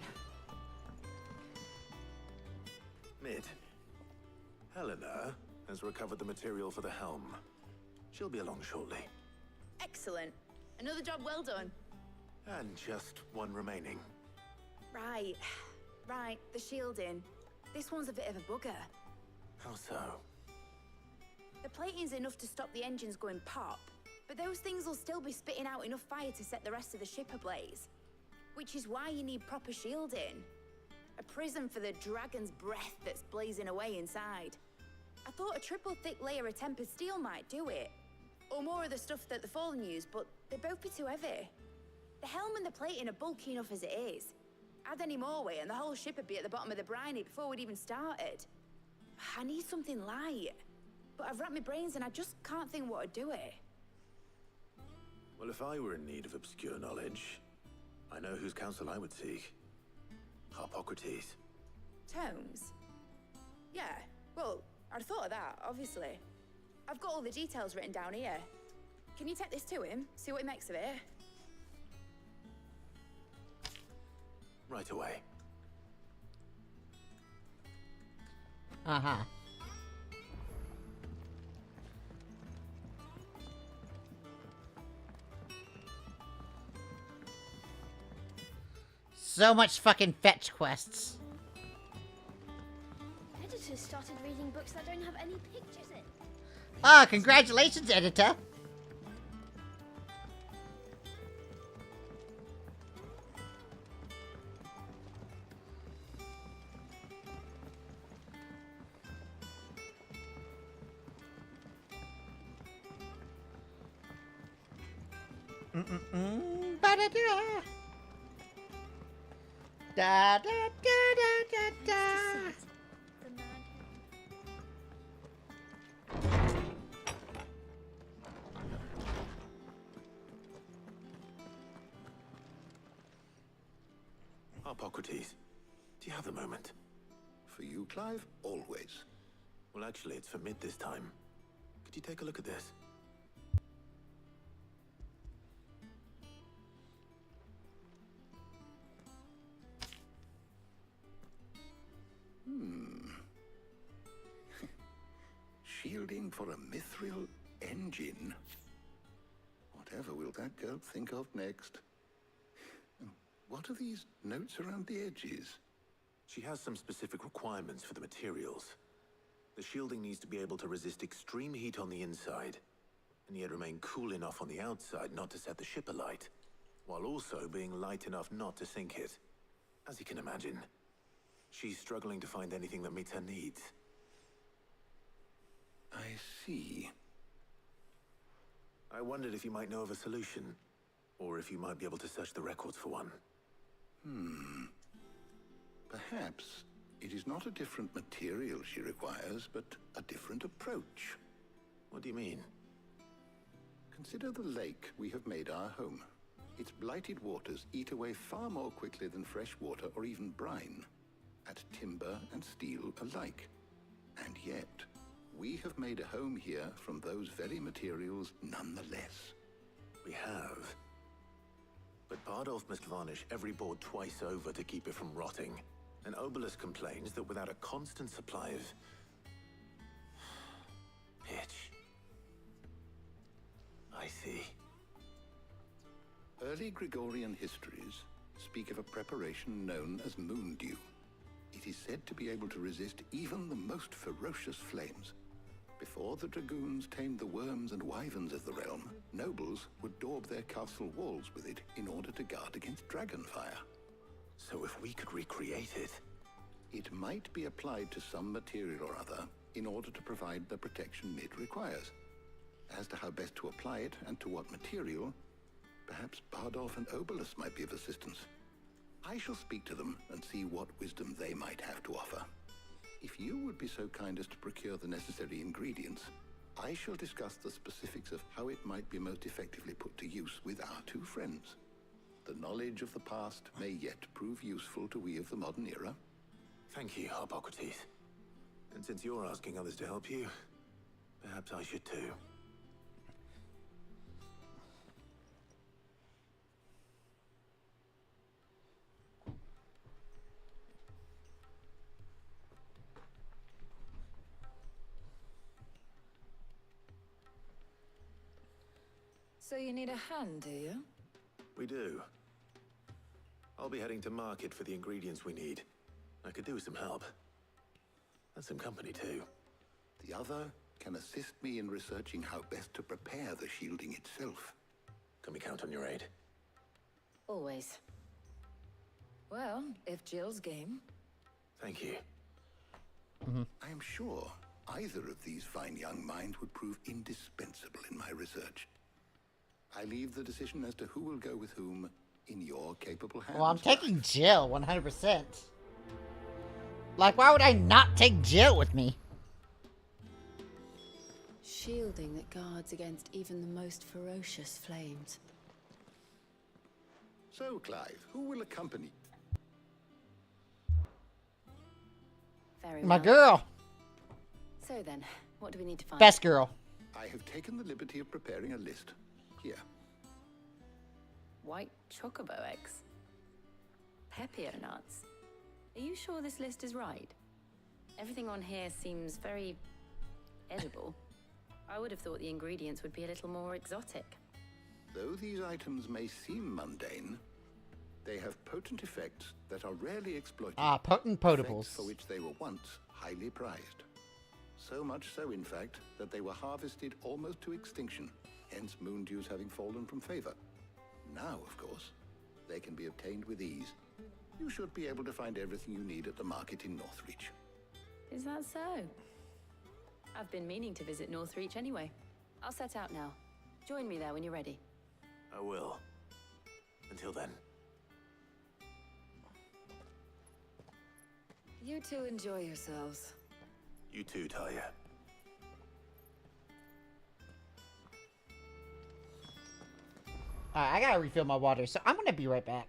Mid. Helena has recovered the material for the helm. She'll be along shortly. Excellent. Another job well done. And just one remaining. Right. Right, the shielding. This one's a bit of a bugger. How so? The plating's enough to stop the engines going pop, but those things will still be spitting out enough fire to set the rest of the ship ablaze. Which is why you need proper shielding. A prison for the dragon's breath that's blazing away inside. I thought a triple thick layer of tempered steel might do it. Or more of the stuff that the Fallen use, but they'd both be too heavy. The helm and the plating are bulky enough as it is. Add any more weight and the whole ship would be at the bottom of the briny before we'd even started. I need something light. But I've racked my brains and I just can't think what would do it. Well, if I were in need of obscure knowledge, I know whose counsel I would seek. Harpocrates. Tomes? Yeah, well, I'd thought of that, obviously. I've got all the details written down here. Can you take this to him, see what he makes of it? Right away. Uh-huh. So much fucking fetch quests. Editors started reading books that don't have any pictures in. Ah, congratulations, editor. Ba-da-da. Da da da da da da. Harpocrates, do you have a moment? For you, Clive? Always. Well, actually, it's for Mid this time. Could you take a look at this? Shielding for a mithril engine. Whatever will that girl think of next? What are these notes around the edges? She has some specific requirements for the materials. The shielding needs to be able to resist extreme heat on the inside, and yet remain cool enough on the outside not to set the ship alight, while also being light enough not to sink it. As you can imagine, she's struggling to find anything that meets her needs. I see. I wondered if you might know of a solution, or if you might be able to search the records for one. Perhaps it is not a different material she requires, but a different approach. What do you mean? Consider the lake we have made our home. Its blighted waters eat away far more quickly than fresh water or even brine, at timber and steel alike. And yet, we have made a home here from those very materials nonetheless. We have. But Bardolph must varnish every board twice over to keep it from rotting. And Obelisk complains that without a constant supply of pitch. I see. Early Gregorian histories speak of a preparation known as moon dew. It is said to be able to resist even the most ferocious flames. Before the dragoons tamed the worms and wyverns of the realm, nobles would daub their castle walls with it in order to guard against dragon fire. So if we could recreate it... It might be applied to some material or other in order to provide the protection MID requires. As to how best to apply it and to what material, perhaps Bardolph and Obolus might be of assistance. I shall speak to them and see what wisdom they might have to offer. If you would be so kind as to procure the necessary ingredients, I shall discuss the specifics of how it might be most effectively put to use with our two friends. The knowledge of the past may yet prove useful to we of the modern era. Thank you, Hippocrates. And since you're asking others to help you, perhaps I should too. So you need a hand, do you? We do. I'll be heading to market for the ingredients we need. I could do with some help. And some company too. The other can assist me in researching how best to prepare the shielding itself. Can we count on your aid? Always. Well, if Jill's game. Thank you. I am sure either of these fine young minds would prove indispensable in my research. I leave the decision as to who will go with whom in your capable hands. Well, I'm taking Jill 100%. Like, why would I not take Jill with me? Shielding that guards against even the most ferocious flames. So, Clive, who will accompany? Very My well. girl. So then, what do we need to find? Best girl. I have taken the liberty of preparing a list. Here. White chocobo eggs. Pepio nuts. Are you sure this list is right? Everything on here seems very edible. I would have thought the ingredients would be a little more exotic. Though these items may seem mundane, they have potent effects that are rarely exploited. Ah, potent potables. Effects for which they were once highly prized. So much so, in fact, that they were harvested almost to extinction, hence moon dews having fallen from favor. Now, of course, they can be obtained with ease. You should be able to find everything you need at the market in Northreach. Is that so? I've been meaning to visit Northreach anyway. I'll set out now. Join me there when you're ready. I will. Until then. You two enjoy yourselves. You too, Talia. Alright, I gotta refill my water, so I'm gonna be right back.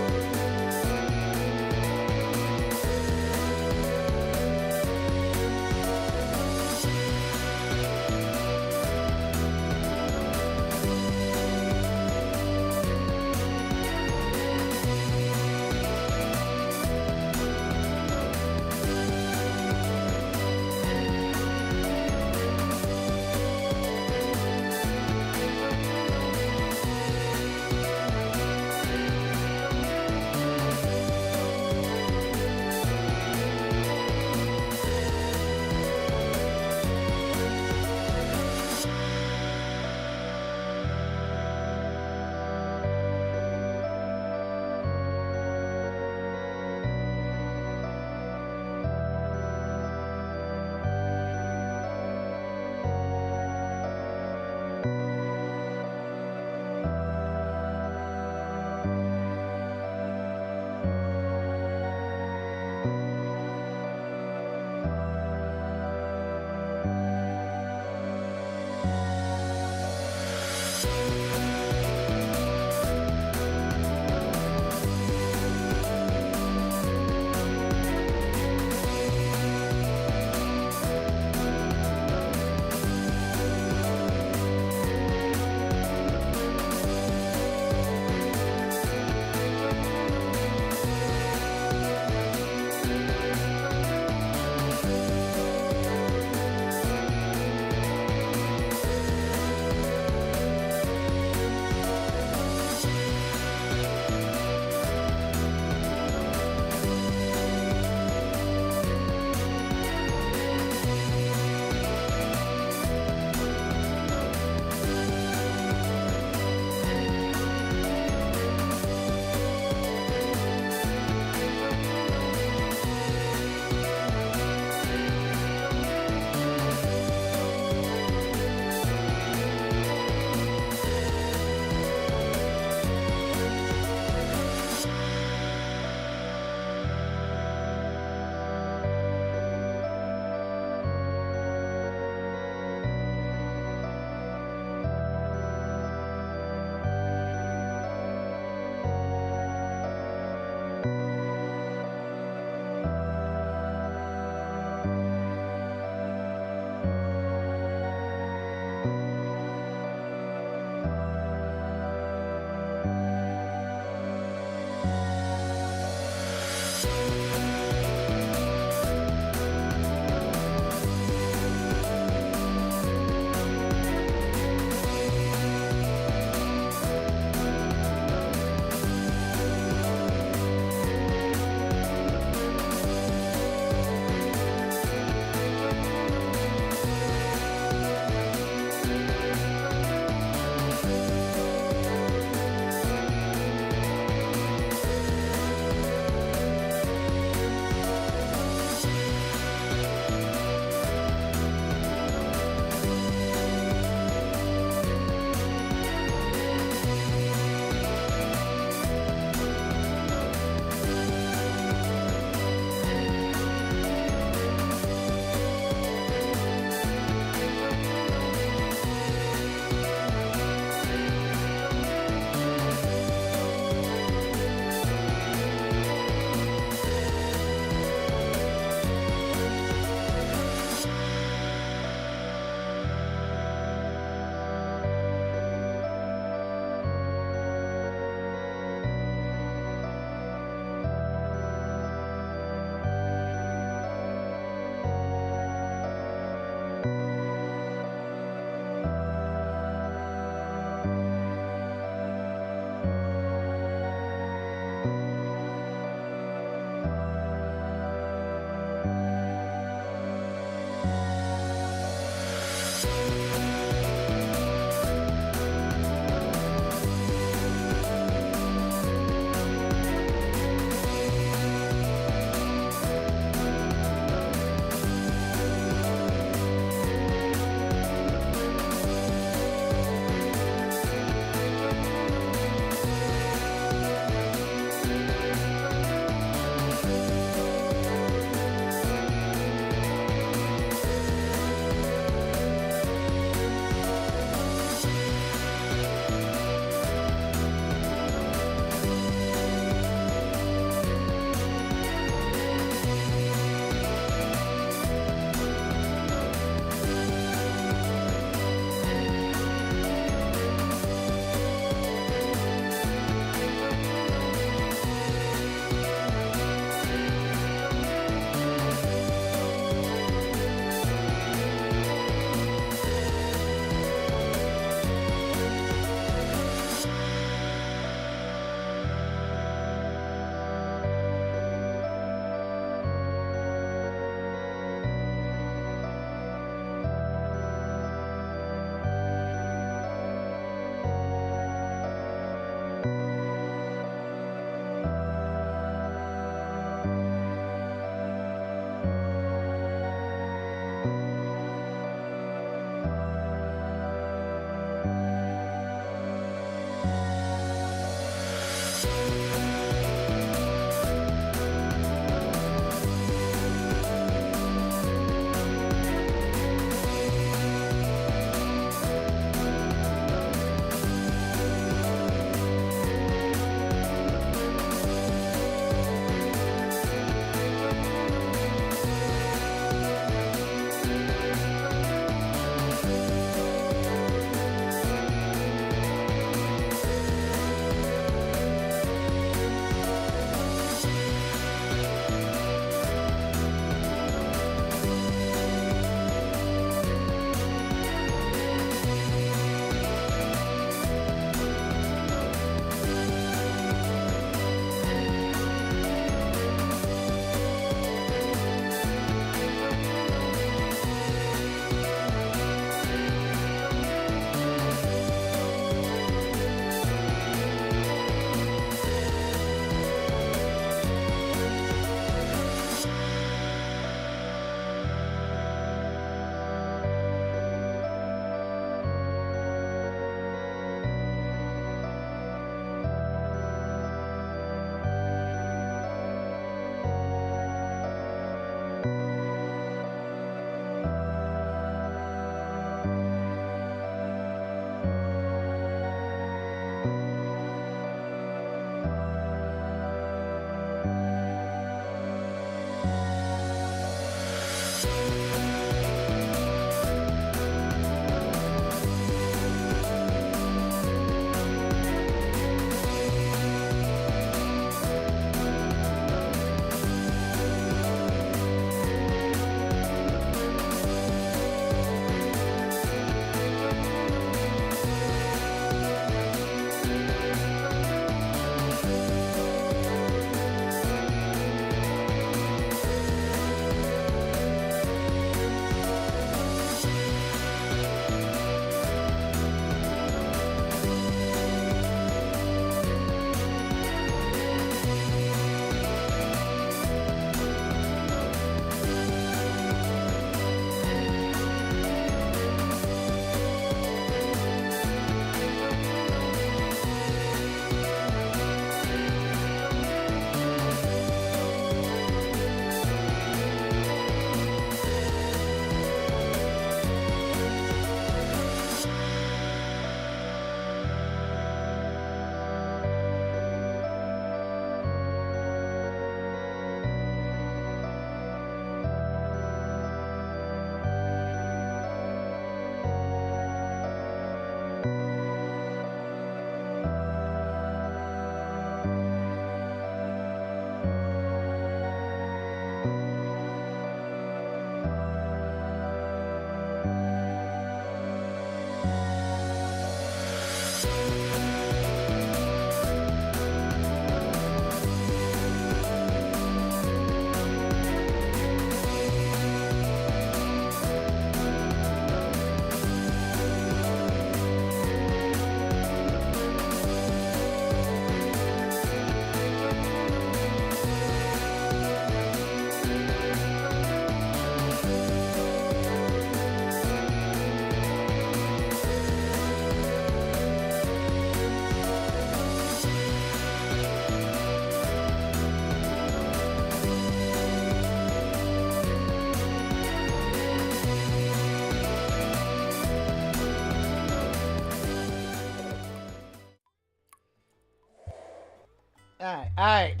Alright.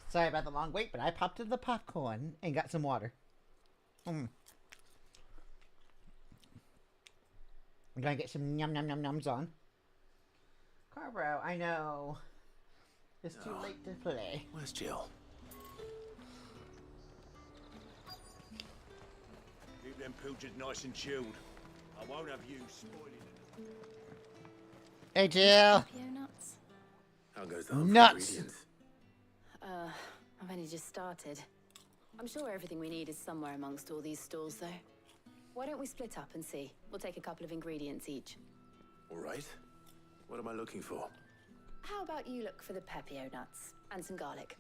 Sorry about the long wait, but I popped in the popcorn and got some water. I'm gonna get some yum yums on. Carbro, I know. It's too late to play. Where's Jill? Keep them pilchers nice and chilled. I won't have you spoiling it. Hey, Jill. Nuts. How goes the Nuts. I've only just started. I'm sure everything we need is somewhere amongst all these stalls, though. Why don't we split up and see? We'll take a couple of ingredients each. All right. What am I looking for? How about you look for the pepio nuts and some garlic?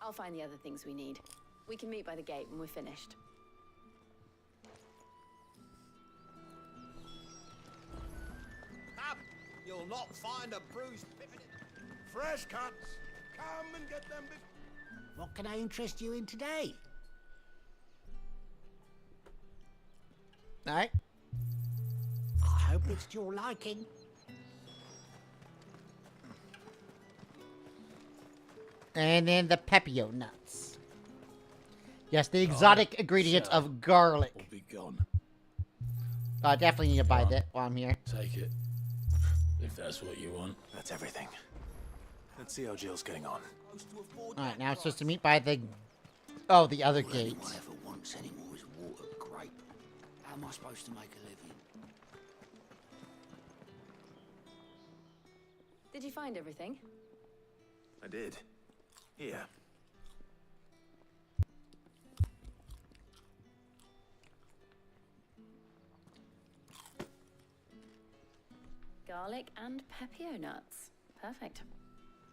I'll find the other things we need. We can meet by the gate when we're finished. Up! You'll not find a bruised pippin. Fresh cuts! Come and get them. What can I interest you in today? Alright. I hope it's to your liking. And then the pepio nuts. Yes, the exotic ingredient of garlic. Will be gone. I definitely need to buy that while I'm here. Take it. If that's what you want. That's everything. Let's see how Jill's getting on. Alright, now it's supposed to meet by the... Oh, the other gate. All anyone ever wants anymore is water grape. How am I supposed to make a living? Did you find everything? I did. Here. Garlic and pepio nuts. Perfect.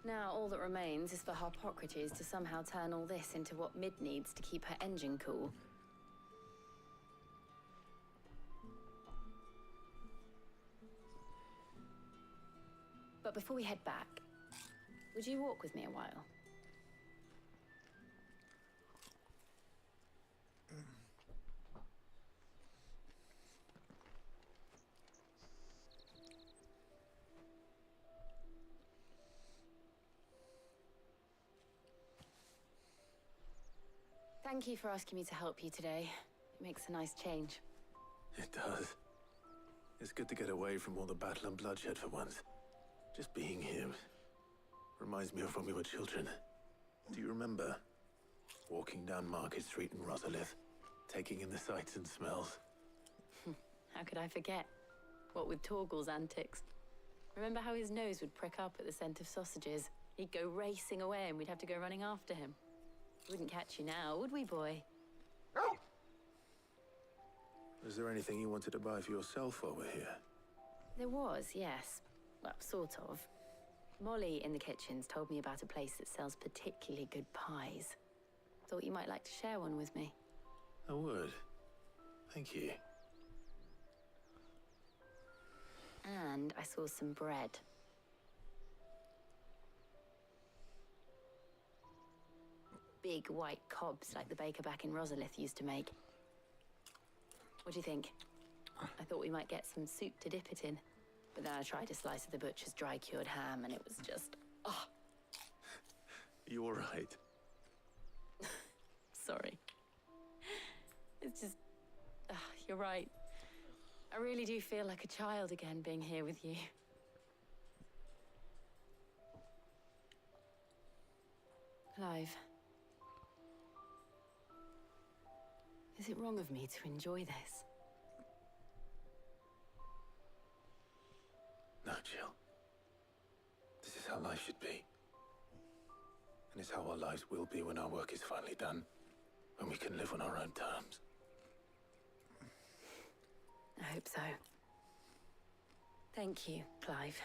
Now all that remains is for Harpocrates to somehow turn all this into what Mid needs to keep her engine cool. But before we head back, would you walk with me a while? Thank you for asking me to help you today. It makes a nice change. It does. It's good to get away from all the battle and bloodshed for once. Just being here reminds me of when we were children. Do you remember? Walking down Market Street in Rosalith, taking in the sights and smells. How could I forget? What with Torgal's antics. Remember how his nose would prick up at the scent of sausages? He'd go racing away and we'd have to go running after him. Wouldn't catch you now, would we, boy? Is there anything you wanted to buy for yourself while we're here? There was, yes. Well, sort of. Molly in the kitchens told me about a place that sells particularly good pies. Thought you might like to share one with me. I would. Thank you. And I saw some bread. Big white cobs like the baker back in Rosalith used to make. What do you think? I thought we might get some soup to dip it in. But then I tried a slice of the butcher's dry-cured ham and it was just... oh. You all right? Sorry. It's just... you're right. I really do feel like a child again being here with you. Clive. Is it wrong of me to enjoy this? No, Jill. This is how life should be. And it's how our lives will be when our work is finally done. When we can live on our own terms. I hope so. Thank you, Clive.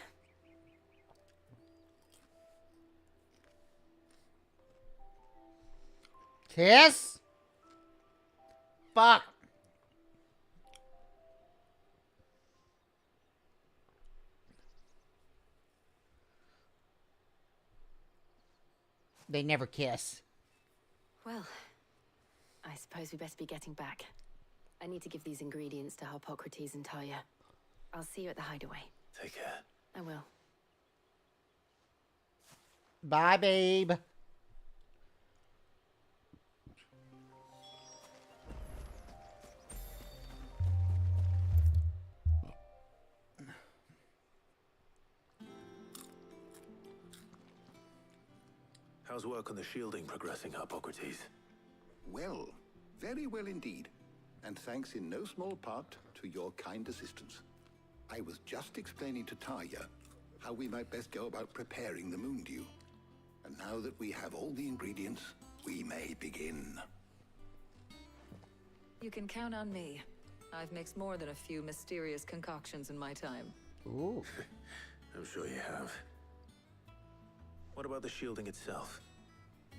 Kiss? Fuck. They never kiss. Well, I suppose we best be getting back. I need to give these ingredients to Harpocrates and Talia. I'll see you at the hideaway. Take care. I will. Bye, babe. How's work on the shielding progressing, Hippocrates? Well, very well indeed. And thanks in no small part to your kind assistance. I was just explaining to Tarja how we might best go about preparing the moon dew. And now that we have all the ingredients, we may begin. You can count on me. I've mixed more than a few mysterious concoctions in my time. Ooh. I'm sure you have. What about the shielding itself?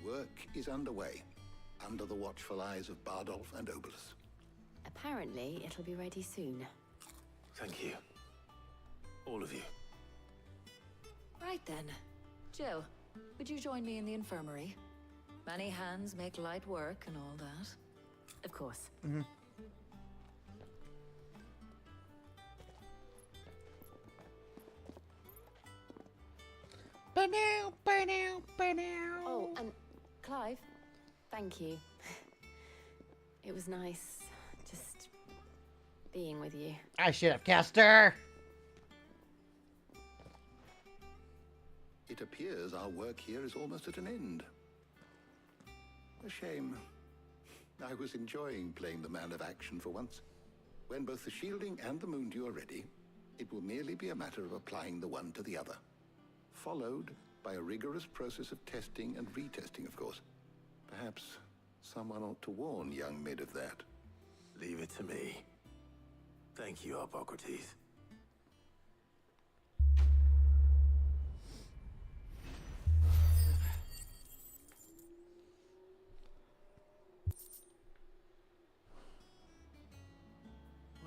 Work is underway, under the watchful eyes of Bardolph and Obolus. Apparently, it'll be ready soon. Thank you. All of you. Right then. Jill, would you join me in the infirmary? Many hands make light work and all that. Of course. Mm-hmm. Oh, and Clive, thank you. It was nice just being with you. I should have cast her. It appears our work here is almost at an end. A shame. I was enjoying playing the man of action for once. When both the shielding and the moon dew are ready, it will merely be a matter of applying the one to the other. Followed by a rigorous process of testing and retesting, of course. Perhaps someone ought to warn young Mid of that. Leave it to me. Thank you, Hippocrates.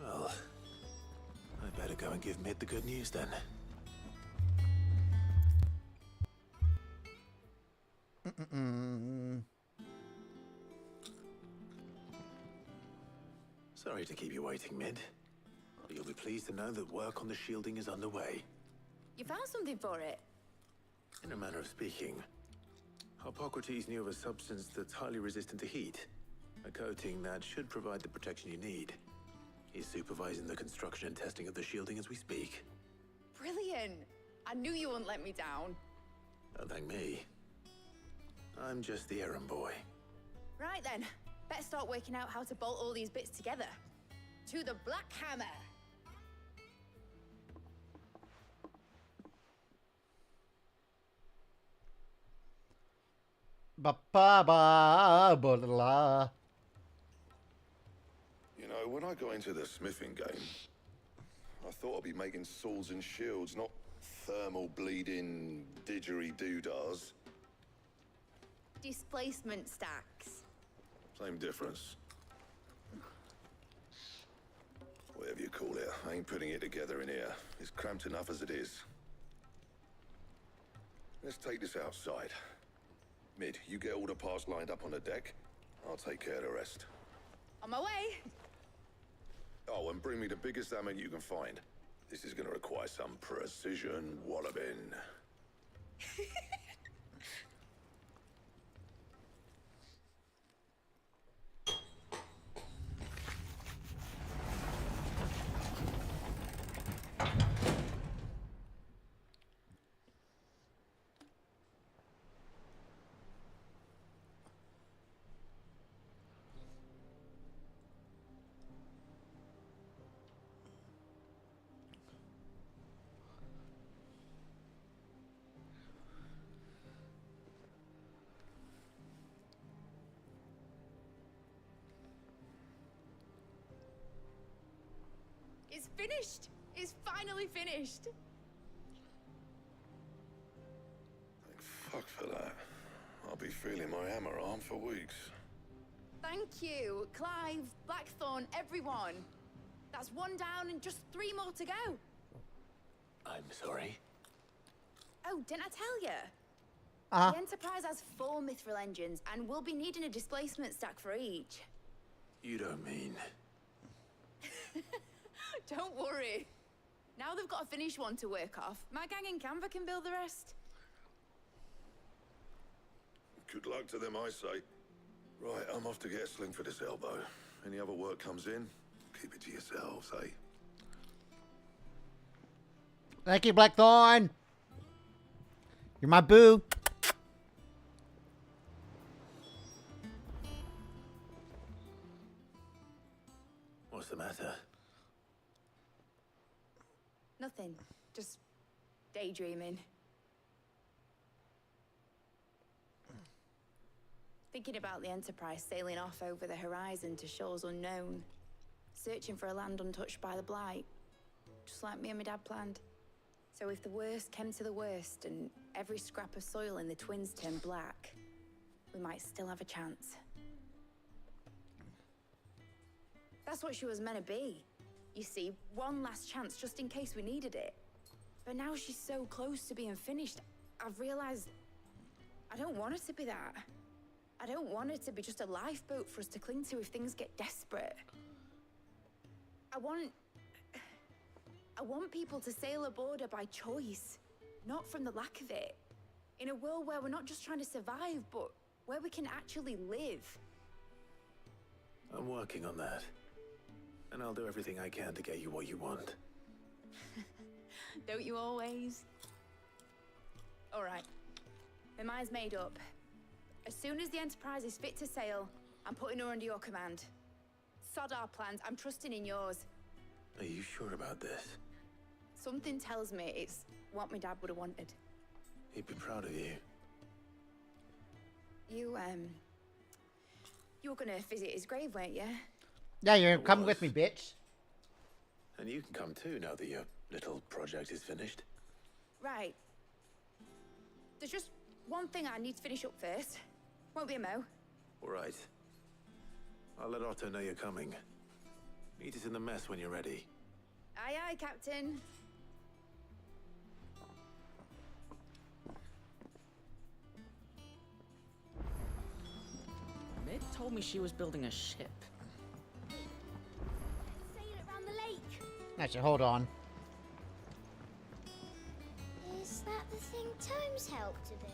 Well, I better go and give Mid the good news then. Sorry to keep you waiting, Mid. But you'll be pleased to know that work on the shielding is underway. You found something for it? In a manner of speaking, Hippocrates knew of a substance that's highly resistant to heat. A coating that should provide the protection you need. He's supervising the construction and testing of the shielding as we speak. Brilliant! I knew you wouldn't let me down. Don't thank me. I'm just the errand boy. Right then, better start working out how to bolt all these bits together. To the Black Hammer! Ba ba ba ba la. You know, when I got into the smithing game, I thought I'd be making swords and shields, not thermal bleeding didgeridoo-dahs. Displacement stacks. Same difference. Whatever you call it, I ain't putting it together in here. It's cramped enough as it is. Let's take this outside. Mid, you get all the parts lined up on the deck. I'll take care of the rest. On my way! Oh, and bring me the biggest hammer you can find. This is gonna require some precision walloping. It's finished! It's finally finished! Thank fuck for that. I'll be feeling my hammer arm for weeks. Thank you, Clive, Blackthorn, everyone. That's one down and just 3 more to go. I'm sorry. Oh, didn't I tell you? Uh-huh. The Enterprise has 4 mithril engines, and we'll be needing a displacement stack for each. You don't mean... Don't worry. Now they've got a finished one to work off. My gang in Canva can build the rest. Good luck to them, I say. Right, I'm off to get a sling for this elbow. Any other work comes in, keep it to yourselves, eh? Thank you, Blackthorn. You're my boo. What's the matter? Nothing. Just daydreaming. Thinking about the Enterprise sailing off over the horizon to shores unknown. Searching for a land untouched by the Blight. Just like me and my dad planned. So if the worst came to the worst and every scrap of soil in the Twins turned black, we might still have a chance. That's what she was meant to be. You see, one last chance just in case we needed it. But now she's so close to being finished, I've realized I don't want her to be that. I don't want her to be just a lifeboat for us to cling to if things get desperate. I want people to sail aboard her by choice, not from the lack of it. In a world where we're not just trying to survive, but where we can actually live. I'm working on that. And I'll do everything I can to get you what you want. Don't you always? All right. My mind's made up. As soon as the Enterprise is fit to sail, I'm putting her under your command. Sod our plans. I'm trusting in yours. Are you sure about this? Something tells me it's what my dad would have wanted. He'd be proud of you. You were gonna visit his grave, weren't you? Yeah, you're coming with me, bitch. And you can come too now that your little project is finished. Right. There's just one thing I need to finish up first. Won't be a mo. All right. I'll let Otto know you're coming. Meet us in the mess when you're ready. Aye, aye, Captain. Mid told me she was building a ship. Sail it around the lake. Actually, hold on. Is that the thing Tomes helped to build?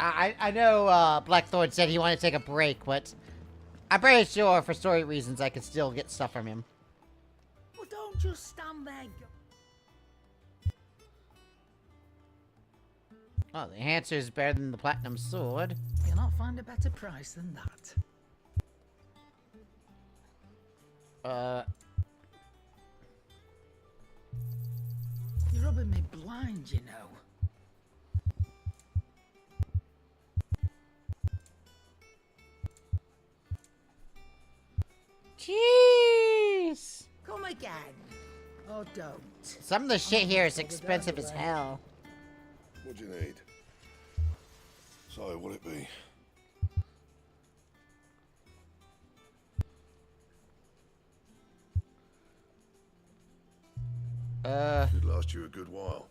I know Blackthorn said he wanted to take a break, but I'm pretty sure for story reasons I could still get stuff from him. Well, don't just stand there. Oh, the enhancer is better than the platinum sword. You'll not find a better price than that. You're rubbing me blind, you know. Jeez! Come again. Oh, don't. Some of the shit here is expensive as hell. What do you need? So, what'll it be? Should last you a good while.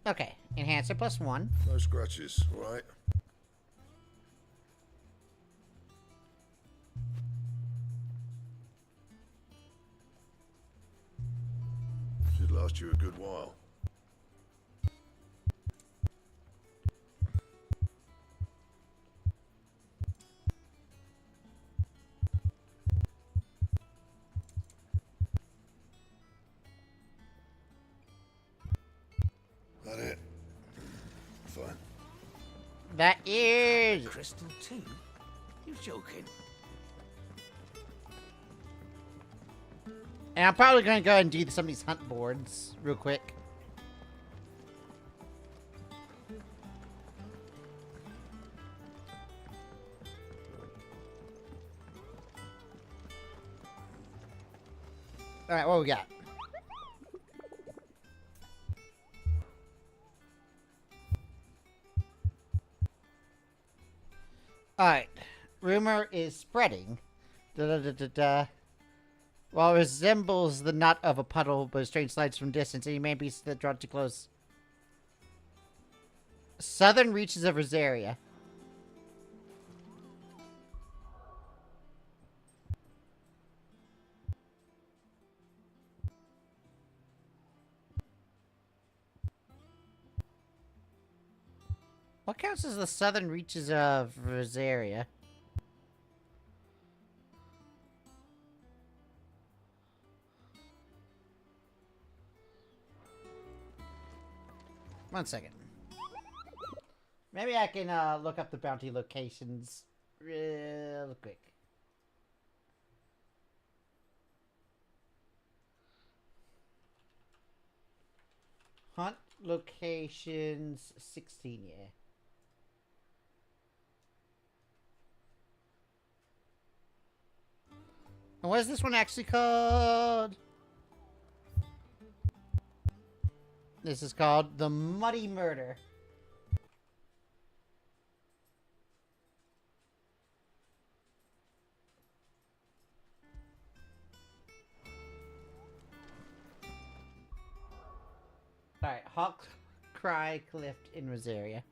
Okay, enhancer +1. No scratches, all right? Should last you a good while. That it? Fine. That is... Crystal too? You're joking. And I'm probably going to go ahead and do some of these hunt boards real quick. Alright, what we got? Alright. Rumor is spreading. While it resembles the knot of a puddle, but strange slides from distance, and you may be drawn too close. Southern reaches of Rosaria. What counts as the southern reaches of Rosaria? One second. Maybe I can look up the bounty locations real quick. Hunt locations 16, yeah. And what is this one actually called? This is called The Muddy Murder. Alright, Hawk Cry Cliff in Rosaria.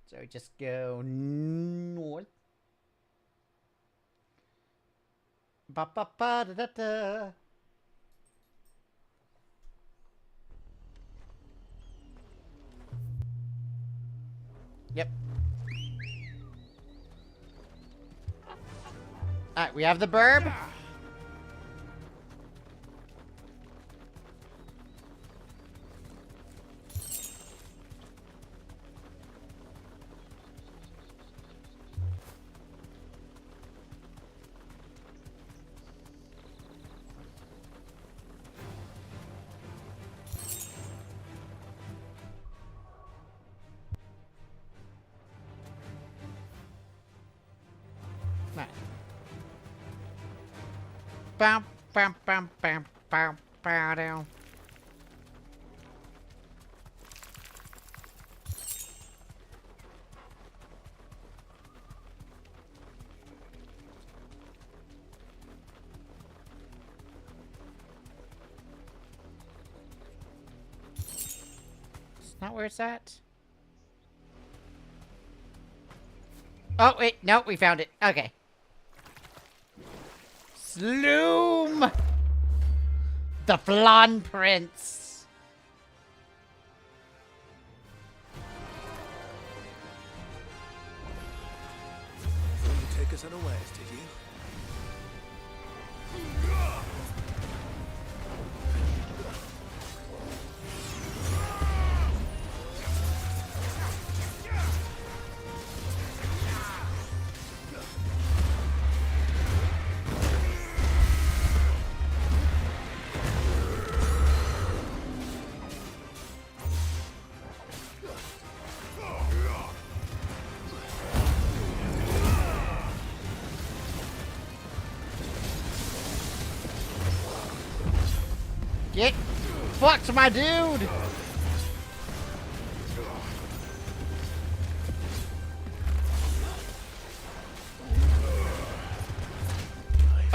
So just go north. Ba ba ba da da da. Yep. Alright, we have the burb. Bam, bam, bam, bam, bam, bam, down. It's not where it's at. Oh, wait, no, we found it. Okay. Sloom! The Flan Prince. Thought you'd take us unawares, did you? Get fucked, my dude!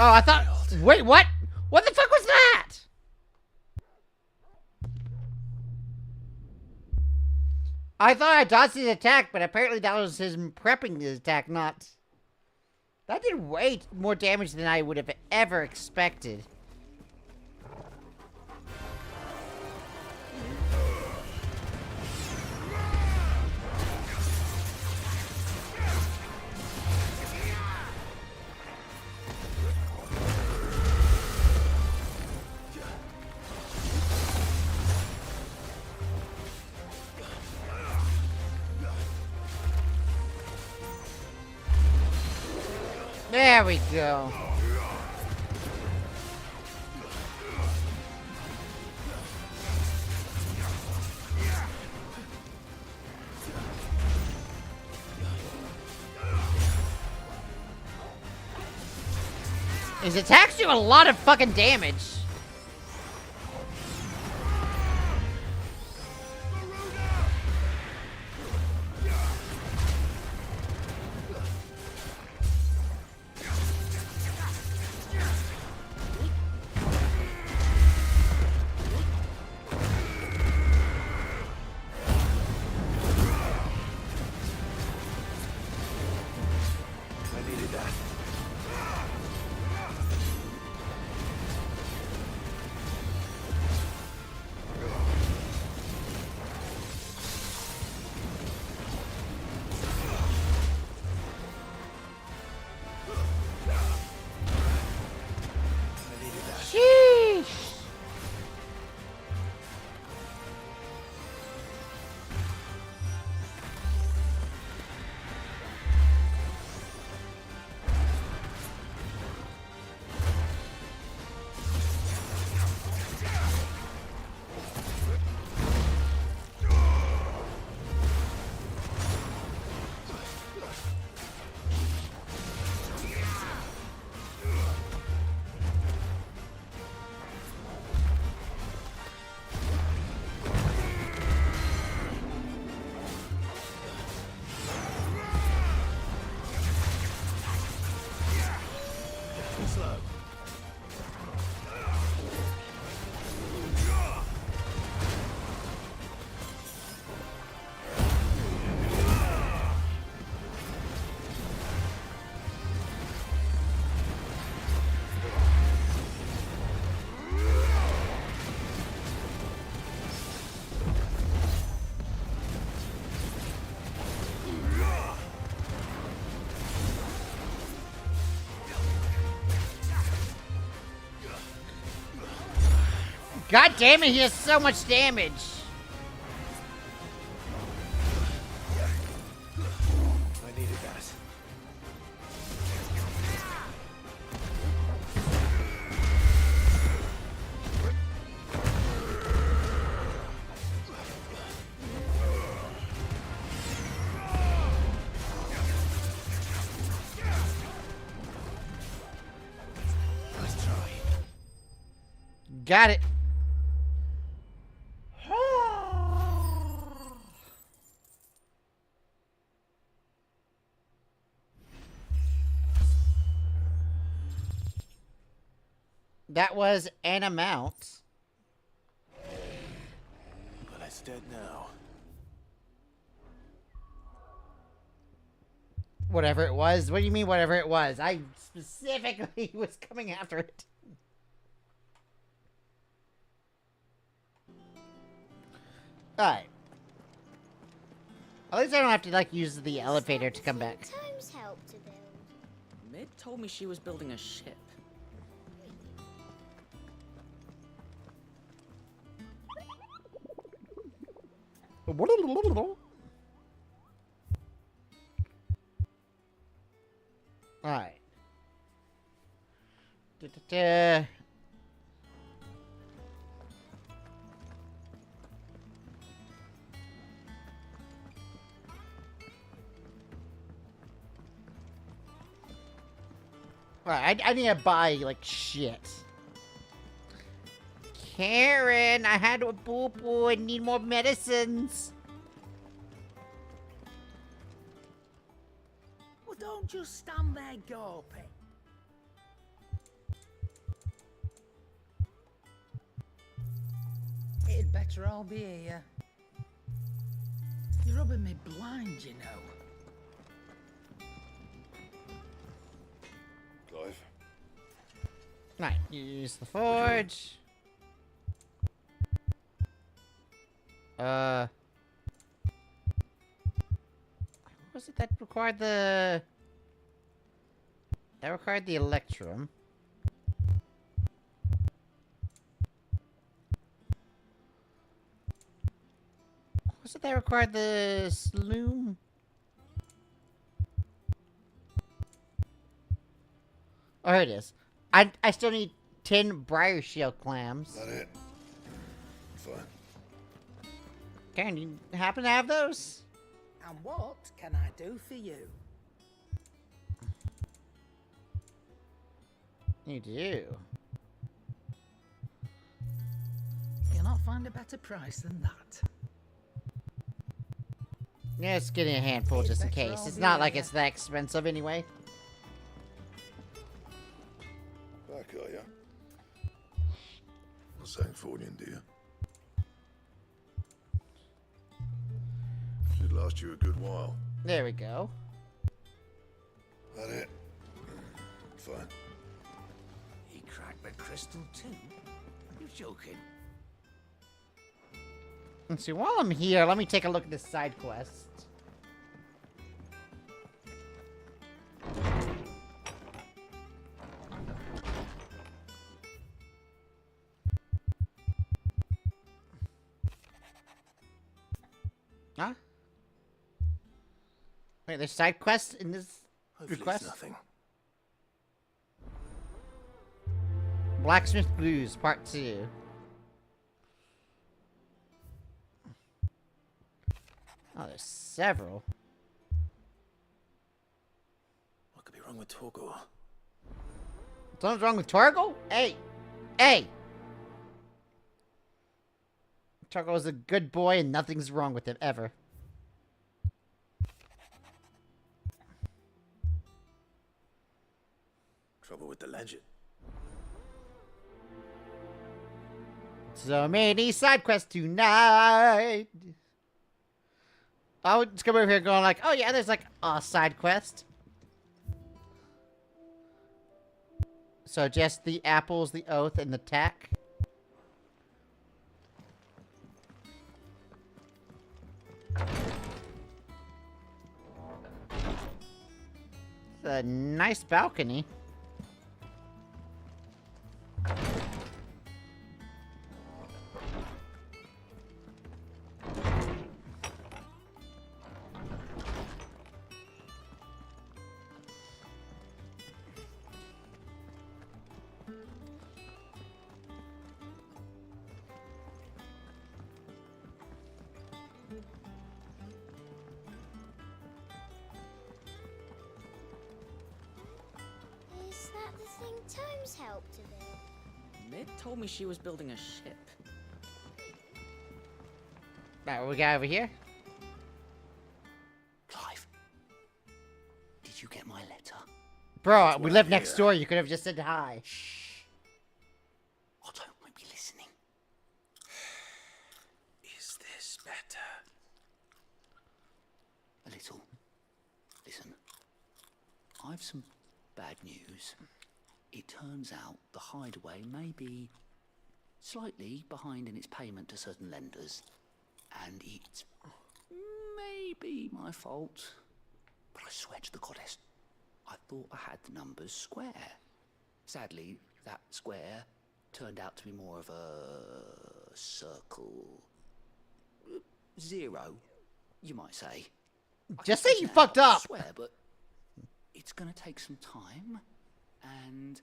Oh, I thought... Wait, what? What the fuck was that? I thought I dodged his attack, but apparently that was his prepping his attack, not... That did way more damage than I would have ever expected. There we go. His attacks do a lot of fucking damage. God damn it, he has so much damage. I needed that. Nice try. Got it. That was an amount. Well, it's dead now. Whatever it was. What do you mean, whatever it was? I specifically was coming after it. Alright. At least I don't have to, like, use the elevator to come back. Tomes help to build. Mid told me she was building a ship. Alright. Da-da-da. Alright, I need to buy, like, shit. Karen, I had a boo-boo. I need more medicines. Well, don't just stand there gawping. It'd better all be here. You're rubbing me blind, you know. Clive. Right, use the forge. What was it that required the... That required the electrum. What was it that required the sloom? Oh, here it is. I still need 10 briar shell clams. That it? Fine. Karen, do you happen to have those? And what can I do for you? You do. You'll not find a better price than that. Yeah, it's getting a handful just in case. It's not like it's that expensive anyway. Back, are ya? Not saying fortune, do you? Should last you a good while. There we go. That it? Fine. He cracked the crystal too? You're joking. Let's see, while I'm here, let me take a look at this side quest. Huh? Wait, there's side quests in this request? Nothing. Blacksmith Blues, Part 2. Oh, there's several. What could be wrong with Torgor? Something's wrong with Torgor? Hey! Hey! Torgor is a good boy and nothing's wrong with him, ever. Trouble with the legend. So many side quests tonight! I would just come over here going like, oh yeah, there's like a side quest. So just the apples, the oath, and the tack. It's a nice balcony. Tomes helped a bit. Mid told me she was building a ship. Right, what we got over here? Clive, did you get my letter? Bro, we live next door. You could have just said hi. Otto won't be listening. Is this better? A little. Listen, I've some bad news. It turns out the hideaway may be slightly behind in its payment to certain lenders, and it's maybe my fault. But I swear to the goddess, I thought I had the numbers square. Sadly, that square turned out to be more of a circle. 0, you might say. Just say you fucked up. I swear, but it's gonna take some time, and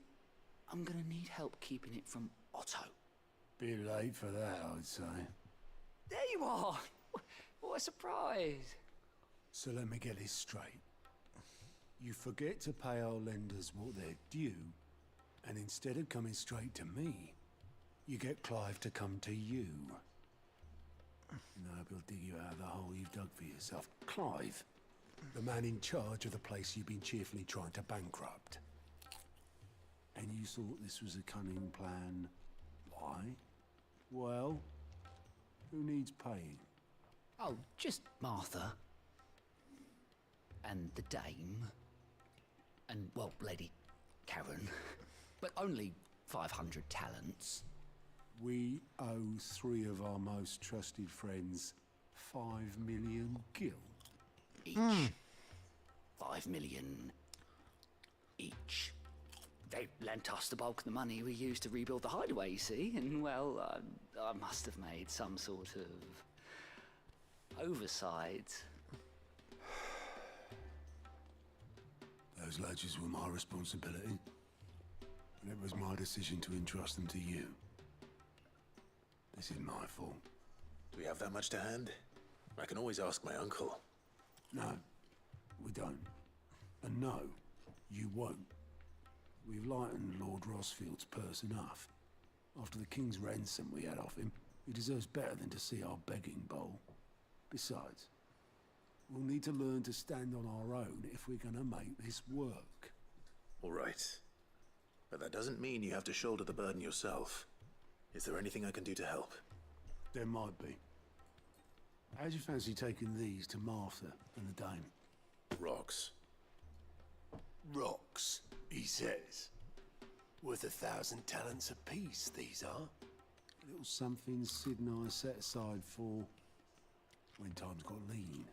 I'm gonna need help keeping it from Otto. Bit late for that, I'd say. There you are! What a surprise! So let me get this straight. You forget to pay our lenders what they're due, and instead of coming straight to me, you get Clive to come to you. And I will dig you out of the hole you've dug for yourself. Clive, the man in charge of the place you've been cheerfully trying to bankrupt. And you thought this was a cunning plan. Why? Well, who needs paying? Oh, just Martha. And the dame. And, well, Lady Karen. But only 500 talents. We owe 3 of our most trusted friends 5 million gil. Each. 5 million each. They lent us the bulk of the money we used to rebuild the hideaway, you see, and, well, I must have made some sort of oversight. Those ledgers were my responsibility, and it was my decision to entrust them to you. This is my fault. Do we have that much to hand? I can always ask my uncle. No, we don't. And no, you won't. We've lightened Lord Rossfield's purse enough. After the king's ransom we had off him, he deserves better than to see our begging bowl. Besides, we'll need to learn to stand on our own if we're gonna make this work. All right. But that doesn't mean you have to shoulder the burden yourself. Is there anything I can do to help? There might be. How'd you fancy taking these to Martha and the dame? Rocks. Rocks, he says. Worth 1,000 talents apiece, these are. A little something Sid and I set aside for when times got lean.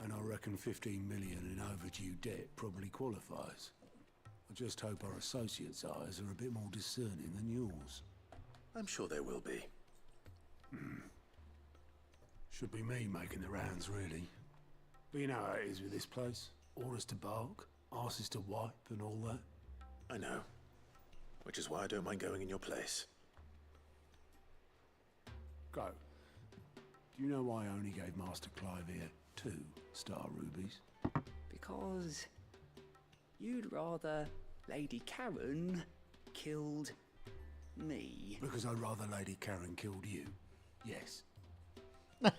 And I reckon 15 million in overdue debt probably qualifies. I just hope our associates' eyes are a bit more discerning than yours. I'm sure there will be. Should be me making the rounds, really. But you know how it is with this place. Orders to bark, arses to wipe, and all that. I know. Which is why I don't mind going in your place. Go. Do you know why I only gave Master Clive here 2 star rubies? Because you'd rather Lady Karen killed me. Because I'd rather Lady Karen killed you. Yes. Well,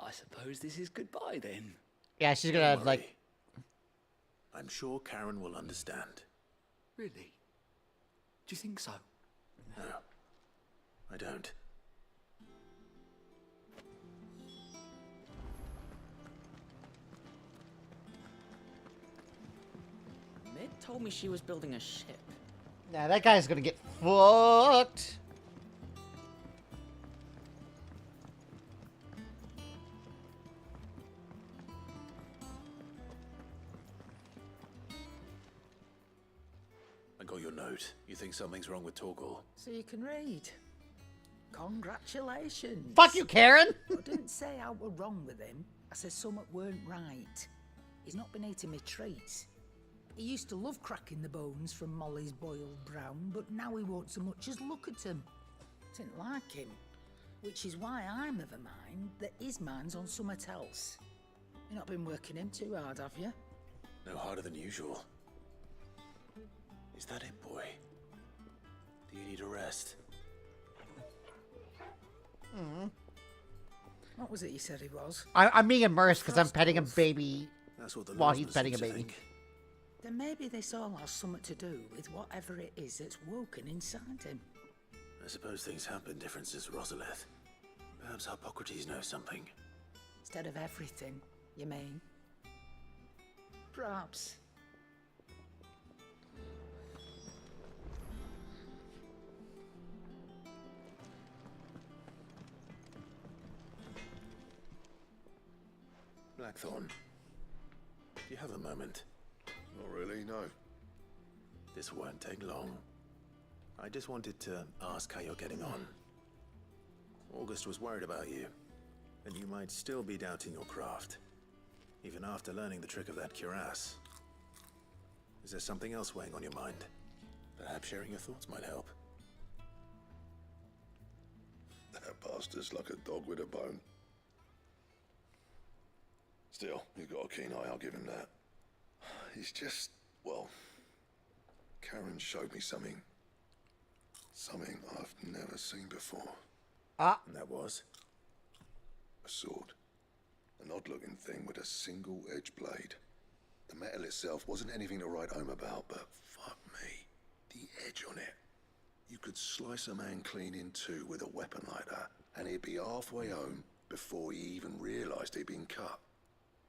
I suppose this is goodbye then. Yeah, she's gonna have, like... I'm sure Karen will understand. Really? Do you think so? No, I don't. Mid told me she was building a ship. Nah, that guy's gonna get fucked. I got your note. You think something's wrong with Torgal? So you can read. Congratulations. Fuck you, Karen. I didn't say I were wrong with him. I said something weren't right. He's not been eating me treats. He used to love cracking the bones from Molly's boiled brown, but now he won't so much as look at them. Didn't like him. Which is why I'm of a mind that his mind's on something else. You've not been working him too hard, have you? No harder than usual. Is that it, boy? Do you need a rest? What was it you said he was? I'm being immersed because I'm petting a baby That's what the while he's lawsmen petting a seem to baby. think. Then maybe this all has something to do with whatever it is that's woken inside him. I suppose things have been different since Rosalith. Perhaps Hippocrates knows something. Instead of everything, you mean? Perhaps. Blackthorn, do you have a moment? Not really, no. This won't take long. I just wanted to ask how you're getting on. August was worried about you, and you might still be doubting your craft, even after learning the trick of that cuirass. Is there something else weighing on your mind? Perhaps sharing your thoughts might help. That bastard's like a dog with a bone. Still, you've got a keen eye, I'll give him that. He's just, well, Karen showed me something. Something I've never seen before. And that was? A sword. An odd-looking thing with a single-edged blade. The metal itself wasn't anything to write home about, but fuck me, the edge on it. You could slice a man clean in two with a weapon like that, and he'd be halfway home before he even realised he'd been cut.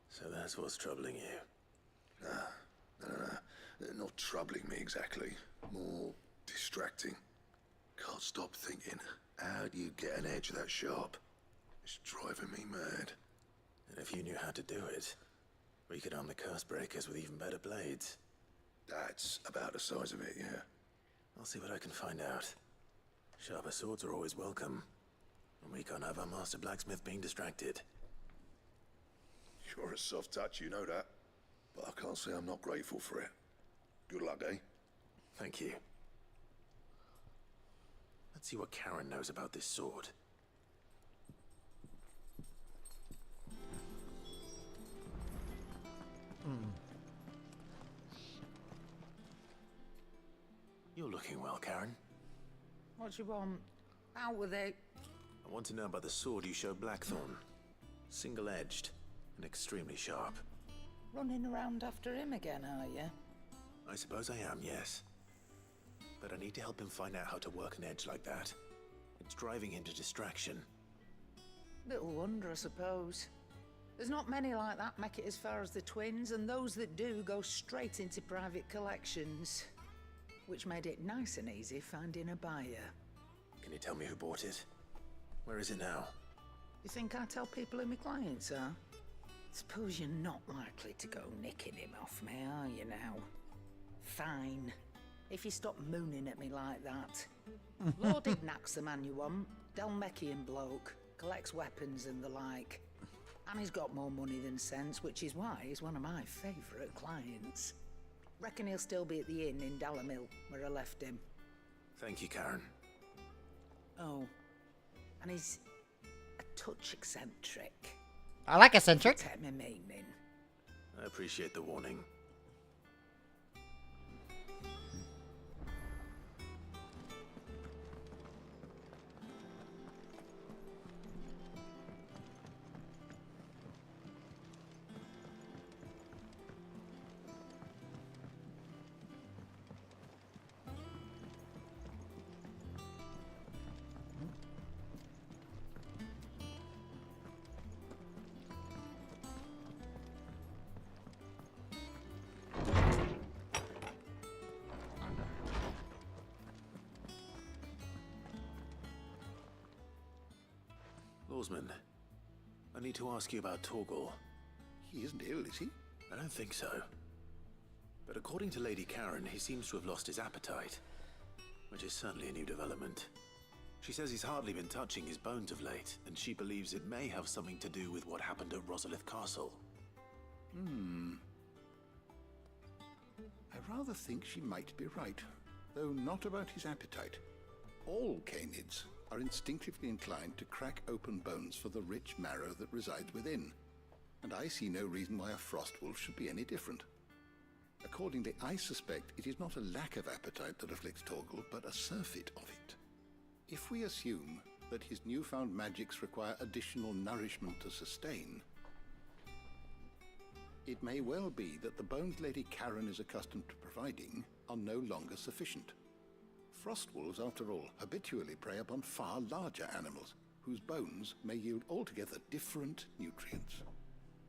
So that's what's troubling you? No. Not troubling me exactly. More distracting. Can't stop thinking, how do you get an edge that sharp? It's driving me mad. And if you knew how to do it, we could arm the curse breakers with even better blades. That's about the size of it, yeah. I'll see what I can find out. Sharper swords are always welcome. And we can't have our master blacksmith being distracted. You're a soft touch, you know that. But I can't say I'm not grateful for it. Good luck, eh? Thank you. Let's see what Karen knows about this sword. You're looking well, Karen. What do you want? Out with it. I want to know about the sword you showed Blackthorn. Single-edged and extremely sharp. Running around after him again, are you? I suppose I am, yes. But I need to help him find out how to work an edge like that. It's driving him to distraction. Little wonder, I suppose. There's not many like that make it as far as the twins, and those that do go straight into private collections. Which made it nice and easy finding a buyer. Can you tell me who bought it? Where is it now? You think I tell people who my clients are? Suppose you're not likely to go nicking him off me, are you now? Fine. If you stop mooning at me like that. Lord Ignac's the man you want. Delmechian bloke. Collects weapons and the like. And he's got more money than sense, which is why he's one of my favourite clients. Reckon he'll still be at the inn in Dalamil, where I left him. Thank you, Karen. Oh. And he's a touch eccentric. I like eccentric. Take me meaning. I appreciate the warning. Lawsman, I need to ask you about Torgal. He isn't ill, is he? I don't think so. But according to Lady Karen, he seems to have lost his appetite, which is certainly a new development. She says he's hardly been touching his bones of late, and she believes it may have something to do with what happened at Rosalith Castle. I rather think she might be right, though not about his appetite. All canids are instinctively inclined to crack open bones for the rich marrow that resides within. and I see no reason why a frost wolf should be any different. Accordingly, I suspect it is not a lack of appetite that afflicts Torgal, but a surfeit of it. If we assume that his newfound magics require additional nourishment to sustain, it may well be that the bones Lady Karen is accustomed to providing are no longer sufficient. Frost wolves, after all, habitually prey upon far larger animals, whose bones may yield altogether different nutrients.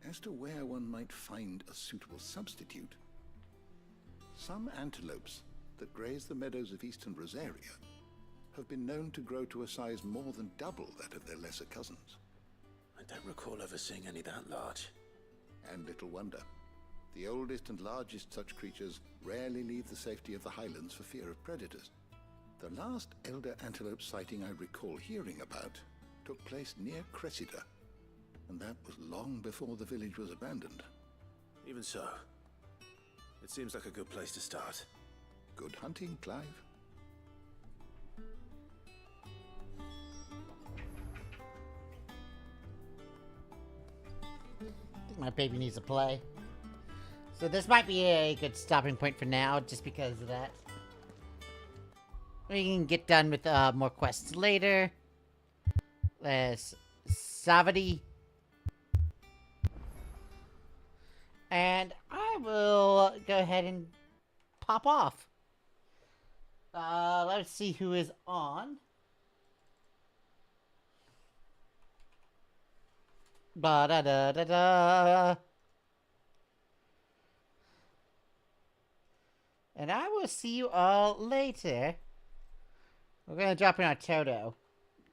As to where one might find a suitable substitute, some antelopes that graze the meadows of eastern Rosaria have been known to grow to a size more than double that of their lesser cousins. I don't recall ever seeing any that large. And little wonder. The oldest and largest such creatures rarely leave the safety of the highlands for fear of predators. The last elder antelope sighting I recall hearing about took place near Cressida, and that was long before the village was abandoned. Even so, it seems like a good place to start. Good hunting, Clive. I think my baby needs to play. So this might be a good stopping point for now, just because of that. We can get done with more quests later. Savity. And I will go ahead and pop off. Let's see who is on. Ba-da-da-da-da. And I will see you all later. We're gonna drop in our Toto.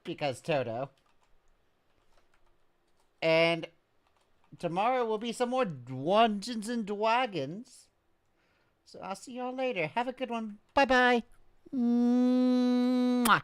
Because Toto. And tomorrow will be some more Dungeons and Dragons. So I'll see y'all later. Have a good one. Bye-bye. Mwah.